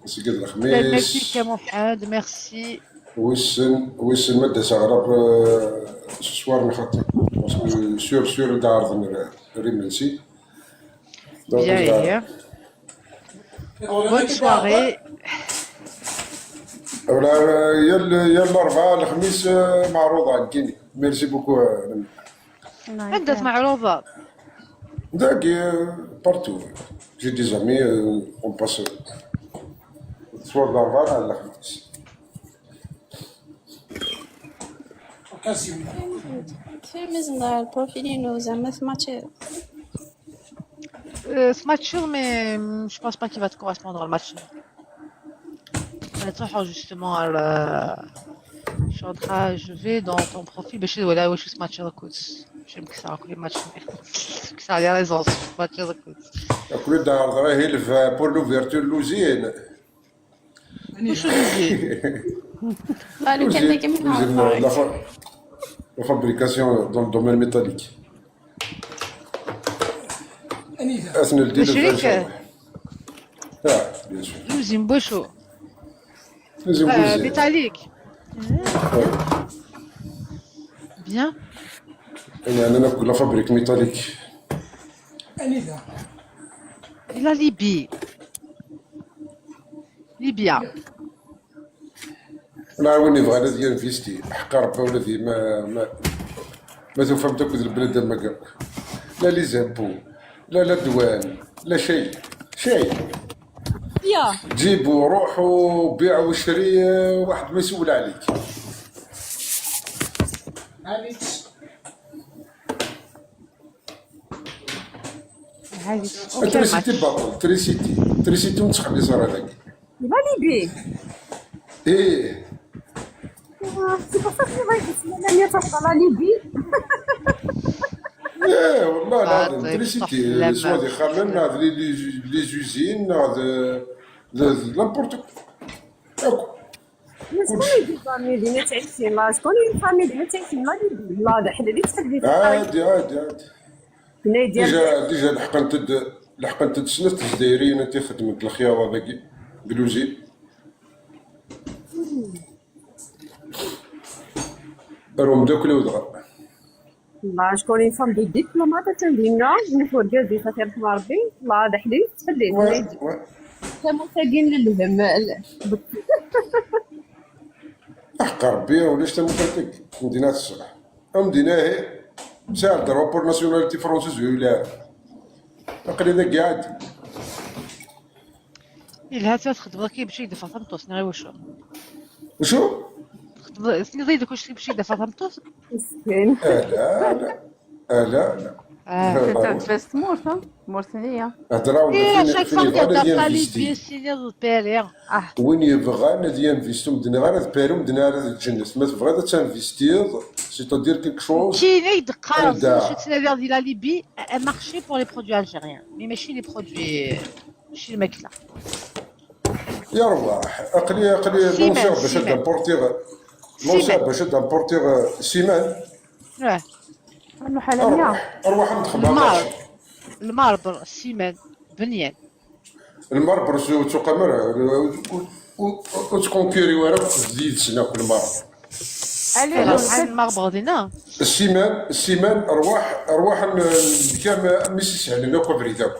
سيقد Merci الخميس Mohamed, merci. ويسن مدة ساغرب سوار نخطي باسكو سور دار ريمنسي Bien, bien. Bonne soirée. ولا يا الاربعاء الخميس معروضة كيني ميرسي بوكو عندك معروضة. داك بارتو جي دي زامي اون باس سوار الاربعاء على الخميس في مزن البروفيلين زعما ثماتشي Ce match, mais je pense pas qu'il va te correspondre le match. Attends, justement, je vais dans ton profil. Je sais voilà, je suis ce match de coach. J'aime que ça raconte les matchs. Que ça a des raisons. Match de coach. كل دار راهي في بور لوفيرتور لوزين مش لوزين. قالوا كان لك la fabrication dans le domaine métallique. أثناء الدين شريك bien sûr. لوزين بوشو. لازم بوزين. ميتاليك. Bien. يعني أنا ناكل لا فابريك ميتاليك. La Libye. ليبيا. انا وين يبغى هذا ديال انفيستي حق ربي ولدي ما تفهم تاكل البلاد ما قال لا لي زامبو لا دوان لا شيء يا جيبوا روحوا بيع وشري واحد ما يسول عليك. اوكي تريسيتي ماتش. باطل تريسيتي متخلي صار هذاك. il va Libye. ايه C'est pour ça que je vais تروح على ليبي. ايه والله العظيم طيب تريسيتي سوا خامن هذا لي زوزين هذا لامبورت شكون يدير فامي ديما تعيش لا شكون فامي ديما تعيش لا ليبي لا ده حنا اللي تحدي عادي هنا يدير ديجا لحقنت سنة الجزائريين انت خدمت الخيار هذاك بلوزي راهم داكلو دغا لا شكون يفهم دي ديبلومات تندينا نفور جازي خاطر رحم ربي لا ده حدي تحدي هنا يدير كما تاقين للهم حق ربي ولاش تموتك مدينة الصباح مدينة هي ساعة درابور ناسيوناليتي فرونسيز ولا تقريبا قاعد إلا تخدم كي بشي دفع فهمتوس غير وشو وشو؟ سني زيدك واش بشي دفع فهمتوس مسكين. لا تفاست مورثانية هضراو ايه شاك فوا فين ندير يبغى دابا ينفيستي ليبيا سيني بيريا وين يبغى نادي انفيستو مدينة غير بارو مدينة غير تجنس ما تبغى تنفيستير سيتادير كيك شوز كاين يدقق هذا. شو تسنافير ديال لا ليبي ان مارشي بور لي برودوي الجيريان مي ماشي لي برودوي ماشي الماكله. يا رواح اقلي لونسير باش دامبورتيغ لونسير باش دامبورتيغ سيمان اه انه حاليا ارواح نتخبى الماربر السيمان بنيان المربر سوق امر وتكونكيري وراك تزيد سنه كل مره عن الماربر دينا السيمان ارواح كام ماشي سهل لنا كوفريداك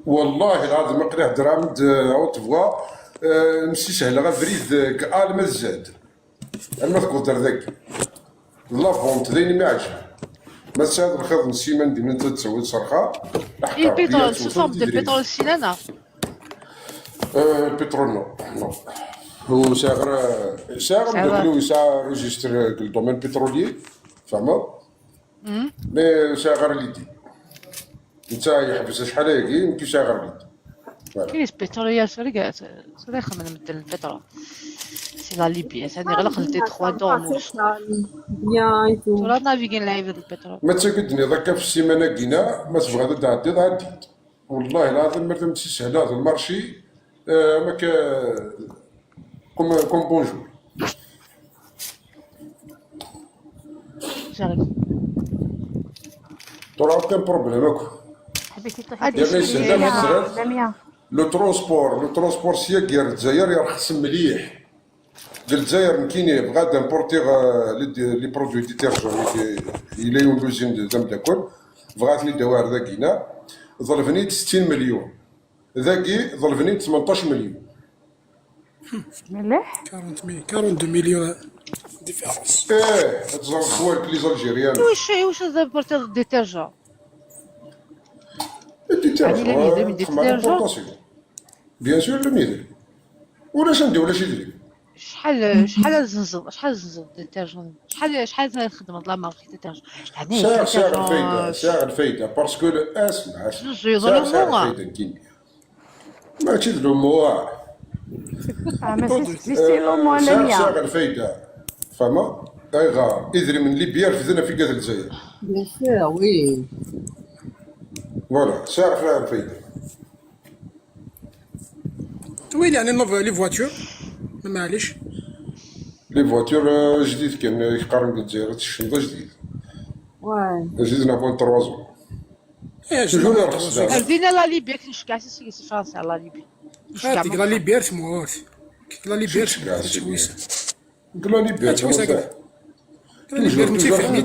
والله العظيم قلاه درامد او تفوا ماشي سهل غير فريد كال ما زاد انا ما تقدر ذاك لا فونت ديني ما عجب ما تساعد الخضم السيمان ديما انت تسوي صرخه ايه البترول شو صوب ديال البترول السينانه البترول نو هو ساغر دخلوا يسعى ريجستر الدومين بترولي فهمت مي ساغر ليدي انت يحبس شحال هيك يمكن ساغر ليدي كاين البترول سرقات صريخه من مثل البترول سي لا ليبيا ثاني غلق لدي 3 دون بيان ايتو ولا نافيغين لايف البترول ما تاكدني ذاك في السيمانه كينا ما تبغى تعدي والله العظيم ما تمشي سهله هذا المارشي ما ك كوم بونجور جاري ترى كان بروبليم اكو حبيتي تطيحي لو ترونسبور سياق يا الجزائر يرخص مليح ديال الجزائر كاين بغا دامبورتيغ لي برودوي ديتيرجون الى يولوزين دام داكل بغات لي دوار ذاكينا ظلفني 60 مليون ذاكي ظلفني 18 مليون مليح 42 مليون ديفيرونس. تزرب خوالك لي زالجيريان واش دامبورتيغ ديتيرجون الديتيرجون بيان سور لو ميدري ولا ندير ولا شي دري شحال زنزل ديتيرجون شحال الخدمه لا مارك ديتيرجون يعني ساعة الفايدة باسكو اسمع يظلموها ما تظلموها ساعة الفايدة فما ايغا ادري من ليبيا رفدنا في كاع الجزائر بيان سور وي فوالا ساعة الفايدة وين يعني نوف لي فواتور معليش لي فواتور جديد كان يقارن بالجزائر الشنطة جديد جديد بوان 3 زون شنو يرخص ردينا لا ليبيا كنشكع سي فرنسا لا ليبيا هاديك لا ليبيا تموت لا ليبيا تشويسه لا ليبيا تشويسه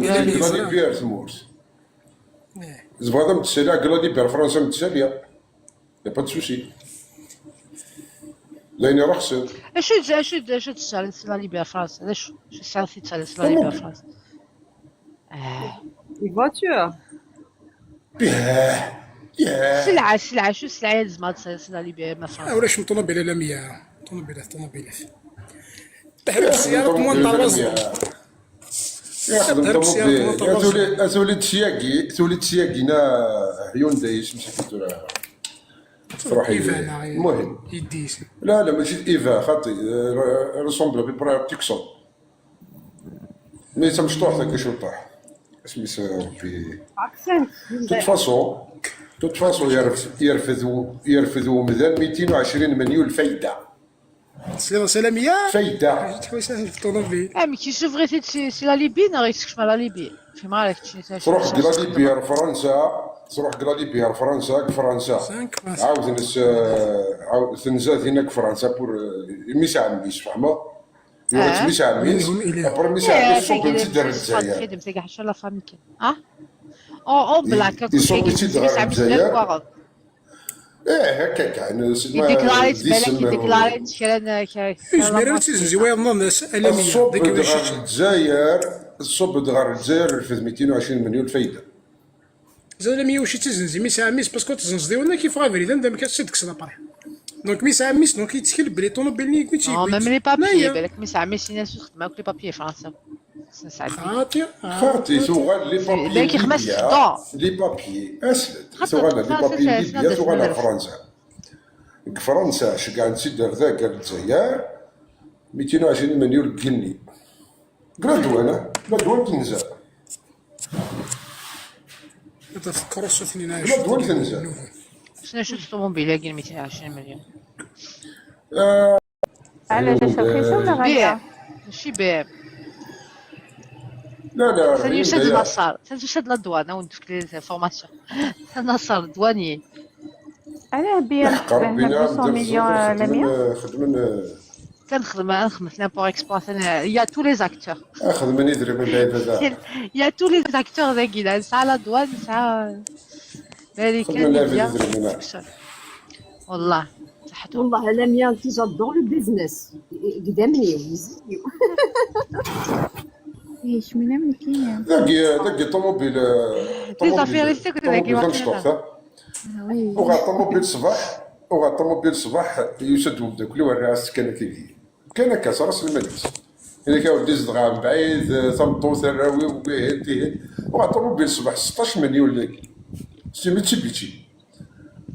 لا ليبيا تموت زبادة متسالية لا ليبيا فرنسا متسالية يا با دو سوسي لاني رخصت شو تسال la Libé à France شو السالفة تسال la Libé à France Une voiture. سلعة شو السلعة لازم تسال la Libé à France ولاش طوموبيله لا 100 طوموبيلات تحرق السيارة تمون طرواز يخدم طوموبيل تولي تسياقينا هيونداي سميتو تروح المهم يديس لا ماشي ايفا خاطي ريسومبل ببرا تيكسون مي تمشطوح ذاك شو طاح سميتو ربي توت فاسون يرفدوا مازال 220 مليون الفايده سلامية فايده تحويسه في الطوموبيل مي كي شوف غير سي لا ليبي نغيتكش مع لا ليبي في مالك تروح قرا ليبيا فرنسا عاود تنزاد هناك فرنسا بور ميسعميس فهمه يوغ ميسعميس ابر ميسعميس صوب تدير الجزائر خدم تاع حتى لا فامي كان او بلاك الجزائر هكاك يعني ديكلاريت بالك ديكلاريت جميرة تزوير الناس ألمية الصوب دغار الجزائر رفد 220 مليون فايدة زاد 100 وشي تزنزي ميسا ميس باسكو تزنزي وانا كيف غافري دام كتشد كسر لاباري دونك ميسا ميس دونك يتكل بلي طوموبيل ني كويتي ميم لي بابيي بالك ميسا ميس الناس تخدم لي بابيي فرنسا خاطي ثوغال لي بابيي بالك يخمس الضوء لي بابيي اسلت ثوغال لي بابيي ليبيا ثوغال فرنسا شكاع نسيدر ذاك الجزائر 220 مليون جنيه قرا دوان تنزل تفكروا ثنين قرا دوان تنزل شنو الطوموبيل كاين 220 مليون علاش رخيصه ولا غاليه ماشي بيع لا سنشد النصار سنشد لا دوانه وندفك لي فورماسيون النصار دواني علاه بيا 200 مليون لمية كنخدم في لامبور اكسبورت يا تو لي زاكتور خدمني دري من بعيد هذا يا تو لي زاكتور ذاكي ساعه لا دوان ساعه والله والله لميا كي جادور لو بيزنس قدامني ويزيو ايش من عمل كيان داكي طوموبيل وغا طوموبيل صباح يسد ولدك اللي ورا السكنه كيفي كان كاس راس المجلس هنا كاودي زدغا من بعيد ثمطو ثراوي وبيه وغا طوموبيل صباح 16 مليون لاكي سي ميتسوبيشي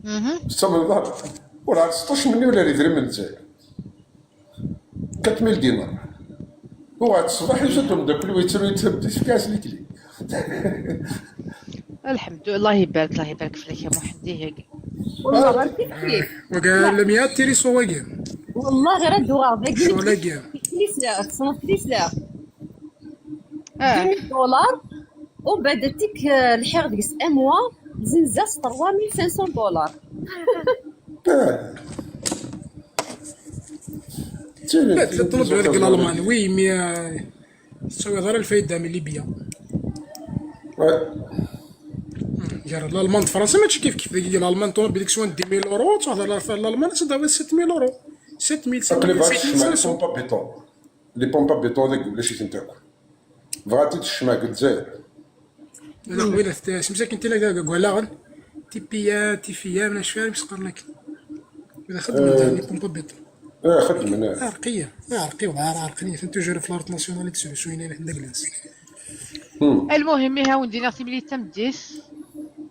من الظهر وراه 16 مليون اللي يدري من الجزائر 4000 دينار وغا الصباح يسدهم داك اللي يتبدا في كاس الكلي الحمد لله يبارك الله يبارك فيك يا محمدي هيك والله غير كيف وقال لم ياتري سواقين والله غير الدوغا باقي شو لاقي صنف ليسلا $2000 وبعد تيك الحيغ ديك ان موا زنزاس $3500 لا تطلب هذاك الالمان وي مي تسوي غير الفايده من ليبيا جار الالمان فرنسا ماشي كيف ديك الالمان طوموبيل ديك سوان 10000 يورو تهضر في الالمان تداوي 6000 يورو 6500 لي بومبا بيطون ذاك ولا شي تنتاكل بغاتي تشمع الجزائر لا ويلا مساكن انت لا كوالاغن تيفيا من شفال باش قرنك اذا خدم لي بومبا بيطون خدم انا عرقيه عرقيه توجور في لارت ناسيونال سوليسيون هنا عندك الناس المهم ها وندينا في ملي تم 10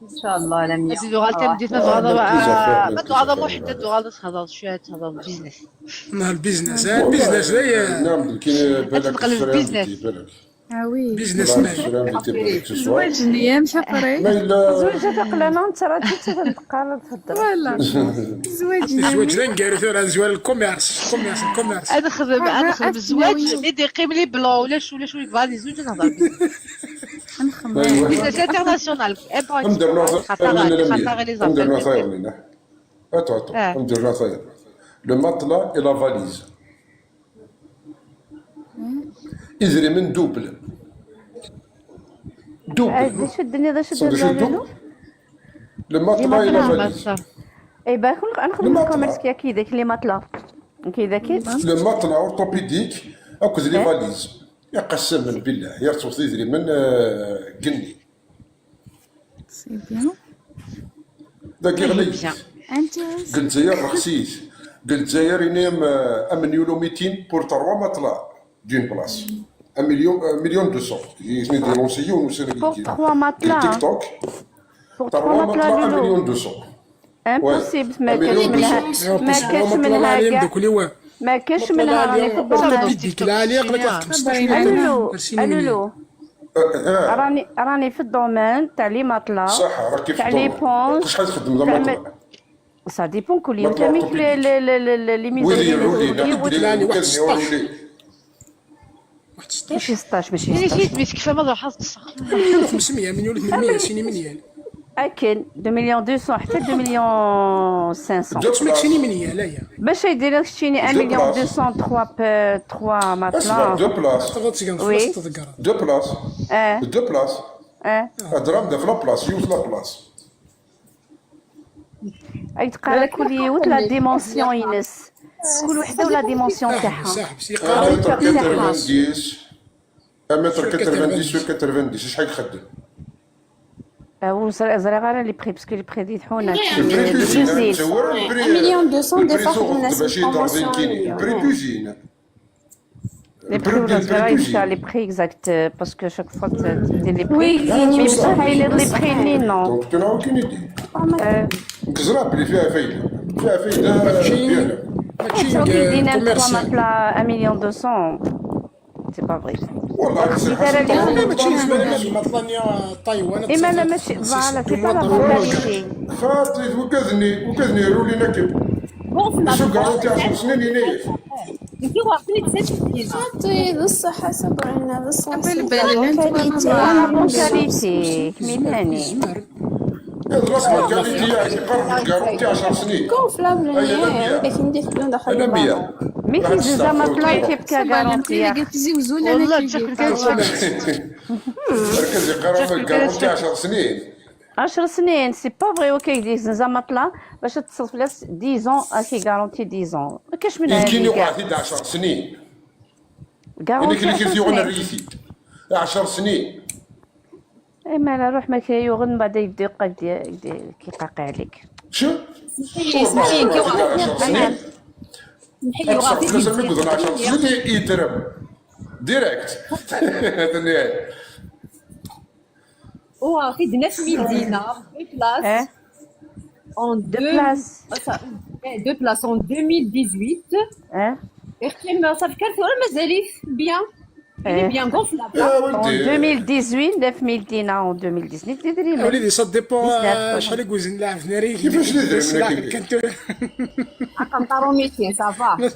ان شاء الله لم يزيدوا غير تم 10 ما تهضر محدد وغادي تهضر شويه تهضر بيزنس البيزنس هي نعم كاين بالك البيزنس وي بيزنس مان زواج الايام شقري زوجة تقلنا انت راه تقال تهضر فوالا الزواج لا نكارث راه زوال الكوميرس انا نخدم الزواج اللي يقيم لي بلون ولا شو يبغى زوج نهضر بيزنس انترناسيونال ندير نصاير لينا ندير نصاير لو ماتلا اي لا فاليز إزري من دوبل شدني لما طلع إلى فاليز اي باك نخدم الكوميرس كي داك اللي مطلع كذا كيف لو ماتلا اورتوبيديك اكوز لي فاليز يقسم بالله يرسو تدري من قني سي بيان داكي غلي انت قلت زير رخصيس قلت زير ينام 1 مليون و 200 بور 3 ماتلا دون بلاص 1 مليون 200 يسمي دي لونسيون بور 3 ماتلا تيك توك بور 3 3 ماتلا 1 لولو مليون 200 امبوسيبل ما كاش منها ما كاش منها كاع ما كاش منها راني في الدومين ديك العاليه قلت لك 15 الولو الولو راني في الدومين تاع لي ماتلا صح راكي تاع في لي الدومين بونس شحال تخدم ذا ماتلا سا ديبون كل يوم ماتلا تعمل أورتوبيديك لي ويلي ميزانية رولي واحد 16 ماشي 16 ماشي يعني 16 جيت بيتك فما ضو حظ 500 مليون 800 شيني مليون اكن 2 مليون 200 حتى 2 مليون 500 تسمك شيني مليون لا يا باش يدير لك شيني 1 مليون 200 3 اسمع ماتلا دو بلاص وي دو بلاص دو بلاص درهم دا في لا بلاص يوز لا بلاص يتقرا كل يوت لا ديمونسيون ينس كل وحده ولا ديمونسيون تاعها متر 90 متر 90 شحال يخدم زري غير لي بري باسكو لي بري ديتحونا البري كوزين 1 مليون 200 دي فوا الناس ماشي دارزين كاينين البري كوزين لي بري ولا زري تاع لي بري اكزاكت باسكو شاك فوا تدير لي بري مي بصح يدير لي بري لي نو دونك تناول كاين يدير كزرا بلي فيها فايده ديالها شوف يدينا 3 ماتلا 1 مليون 200 سي با فري والله ماشي المطلانية طايوان اما لا ماشي فوالا سي با لا فورماليتي خاطري وكذني رولينا كيف شو قالوا تاع 10 سنين ينايف عطي ذا الصحة صبرنا ذا الصحة كاليتي ميلاني الرسمه كاليتي قرب تاع 10 سنين كون فلابل لكن ندير بدون دخل انا 100 ميكي زعما بلاي كيف كغارونتي والله تشكل كانت ركزي قرب تاع 10 سنين 10 سنين سي با فري وكيدير زعما طلع باش تصرف لها 10 كي غارونتي 10 ما كاش من هذه يمكن يوقع في 10 سنين غارونتي اللي كيزيون الريسي 10 سنين اما لا روح ما كيوغن من بعد يبدا يبقى كيقاقي عليك شو لازم يقول 10 سنين يترم ديريكت هو في 9000 دينار دو بلاص دو بلاص en 2018 يخدم صافي كارثه ولا مازال بيان il est bien gonflable en 2018 9000 دينار en 2019 تدري وليدي صد ديبون شحال يقول نلعب في ناري كيفاش ندير كنت قنطرو 200 صافا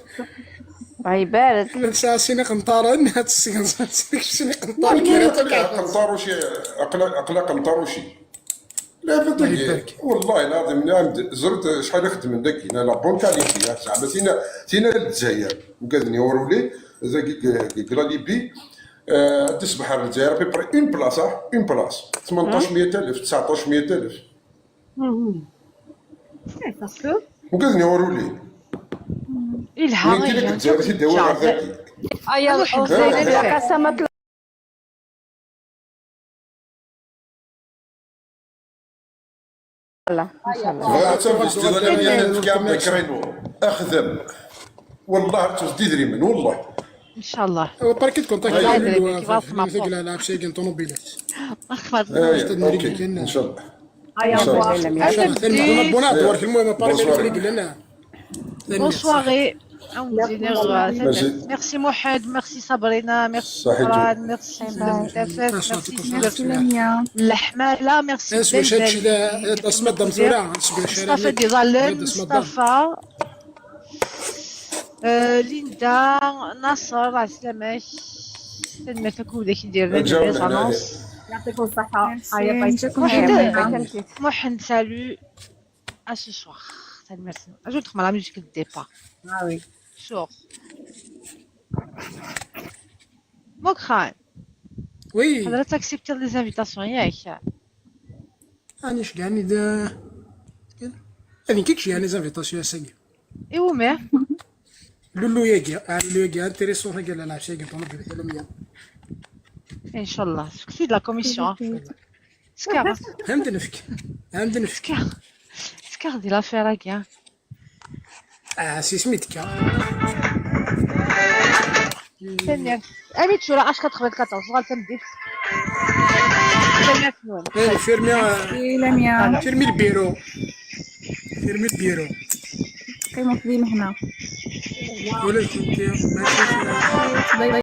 يبارك ساسينا قنطارة هاد السيكون ساسينا قنطارة قنطاروشي أقلا قنطاروشي لا فدك والله العظيم نعم زرت شحال يخدم من داك لا بون كاليتي زعما سينا للجزائر وكذني ورولي قال لي بي تسبح الجزائر بيبري اون بلاصه اون بلاص 18000 19000 باسكو وكذني ورولي الها قلت لك الجزائر سي دوار ذكي ايا قسمت الله ان شاء الله اخذم والله تدري من والله ان شاء الله بركي تكون طايح لا لعب شيء طوموبيلات ان شاء الله Bonsoirée. Merci Mohamed, merci Sabrina, merci Farhan, merci merci Lahmala, merci Mustafa Dizalem, Mustafa, Linda, Nasser, Aslamek, سلمتك وداك يدير لنا ريزونانس يعطيكم الصحة. Mohamed, salut à ce soir. Merci. Ajoute-moi la musique de départ. Ah oui. Sure. Mokran. Oui. حضرتك accepter les invitations ياك. أنا إيش يعني ده؟ أنا كيكش يعني زانفيتاسيون ساقي. إيوا ما؟ لولو ياكي لولو ياكي انتريسون قال لا شيء قال طلب العلميه ان شاء الله سكتي de la commission سكار عند نفك عند نفك سكار دي لافير هكا سي سميتك ثانية أمي تشورا 1094 صغال تمديك فيرمي البيرو فيرمي البيرو كيما في هنا ولا كنت باي باي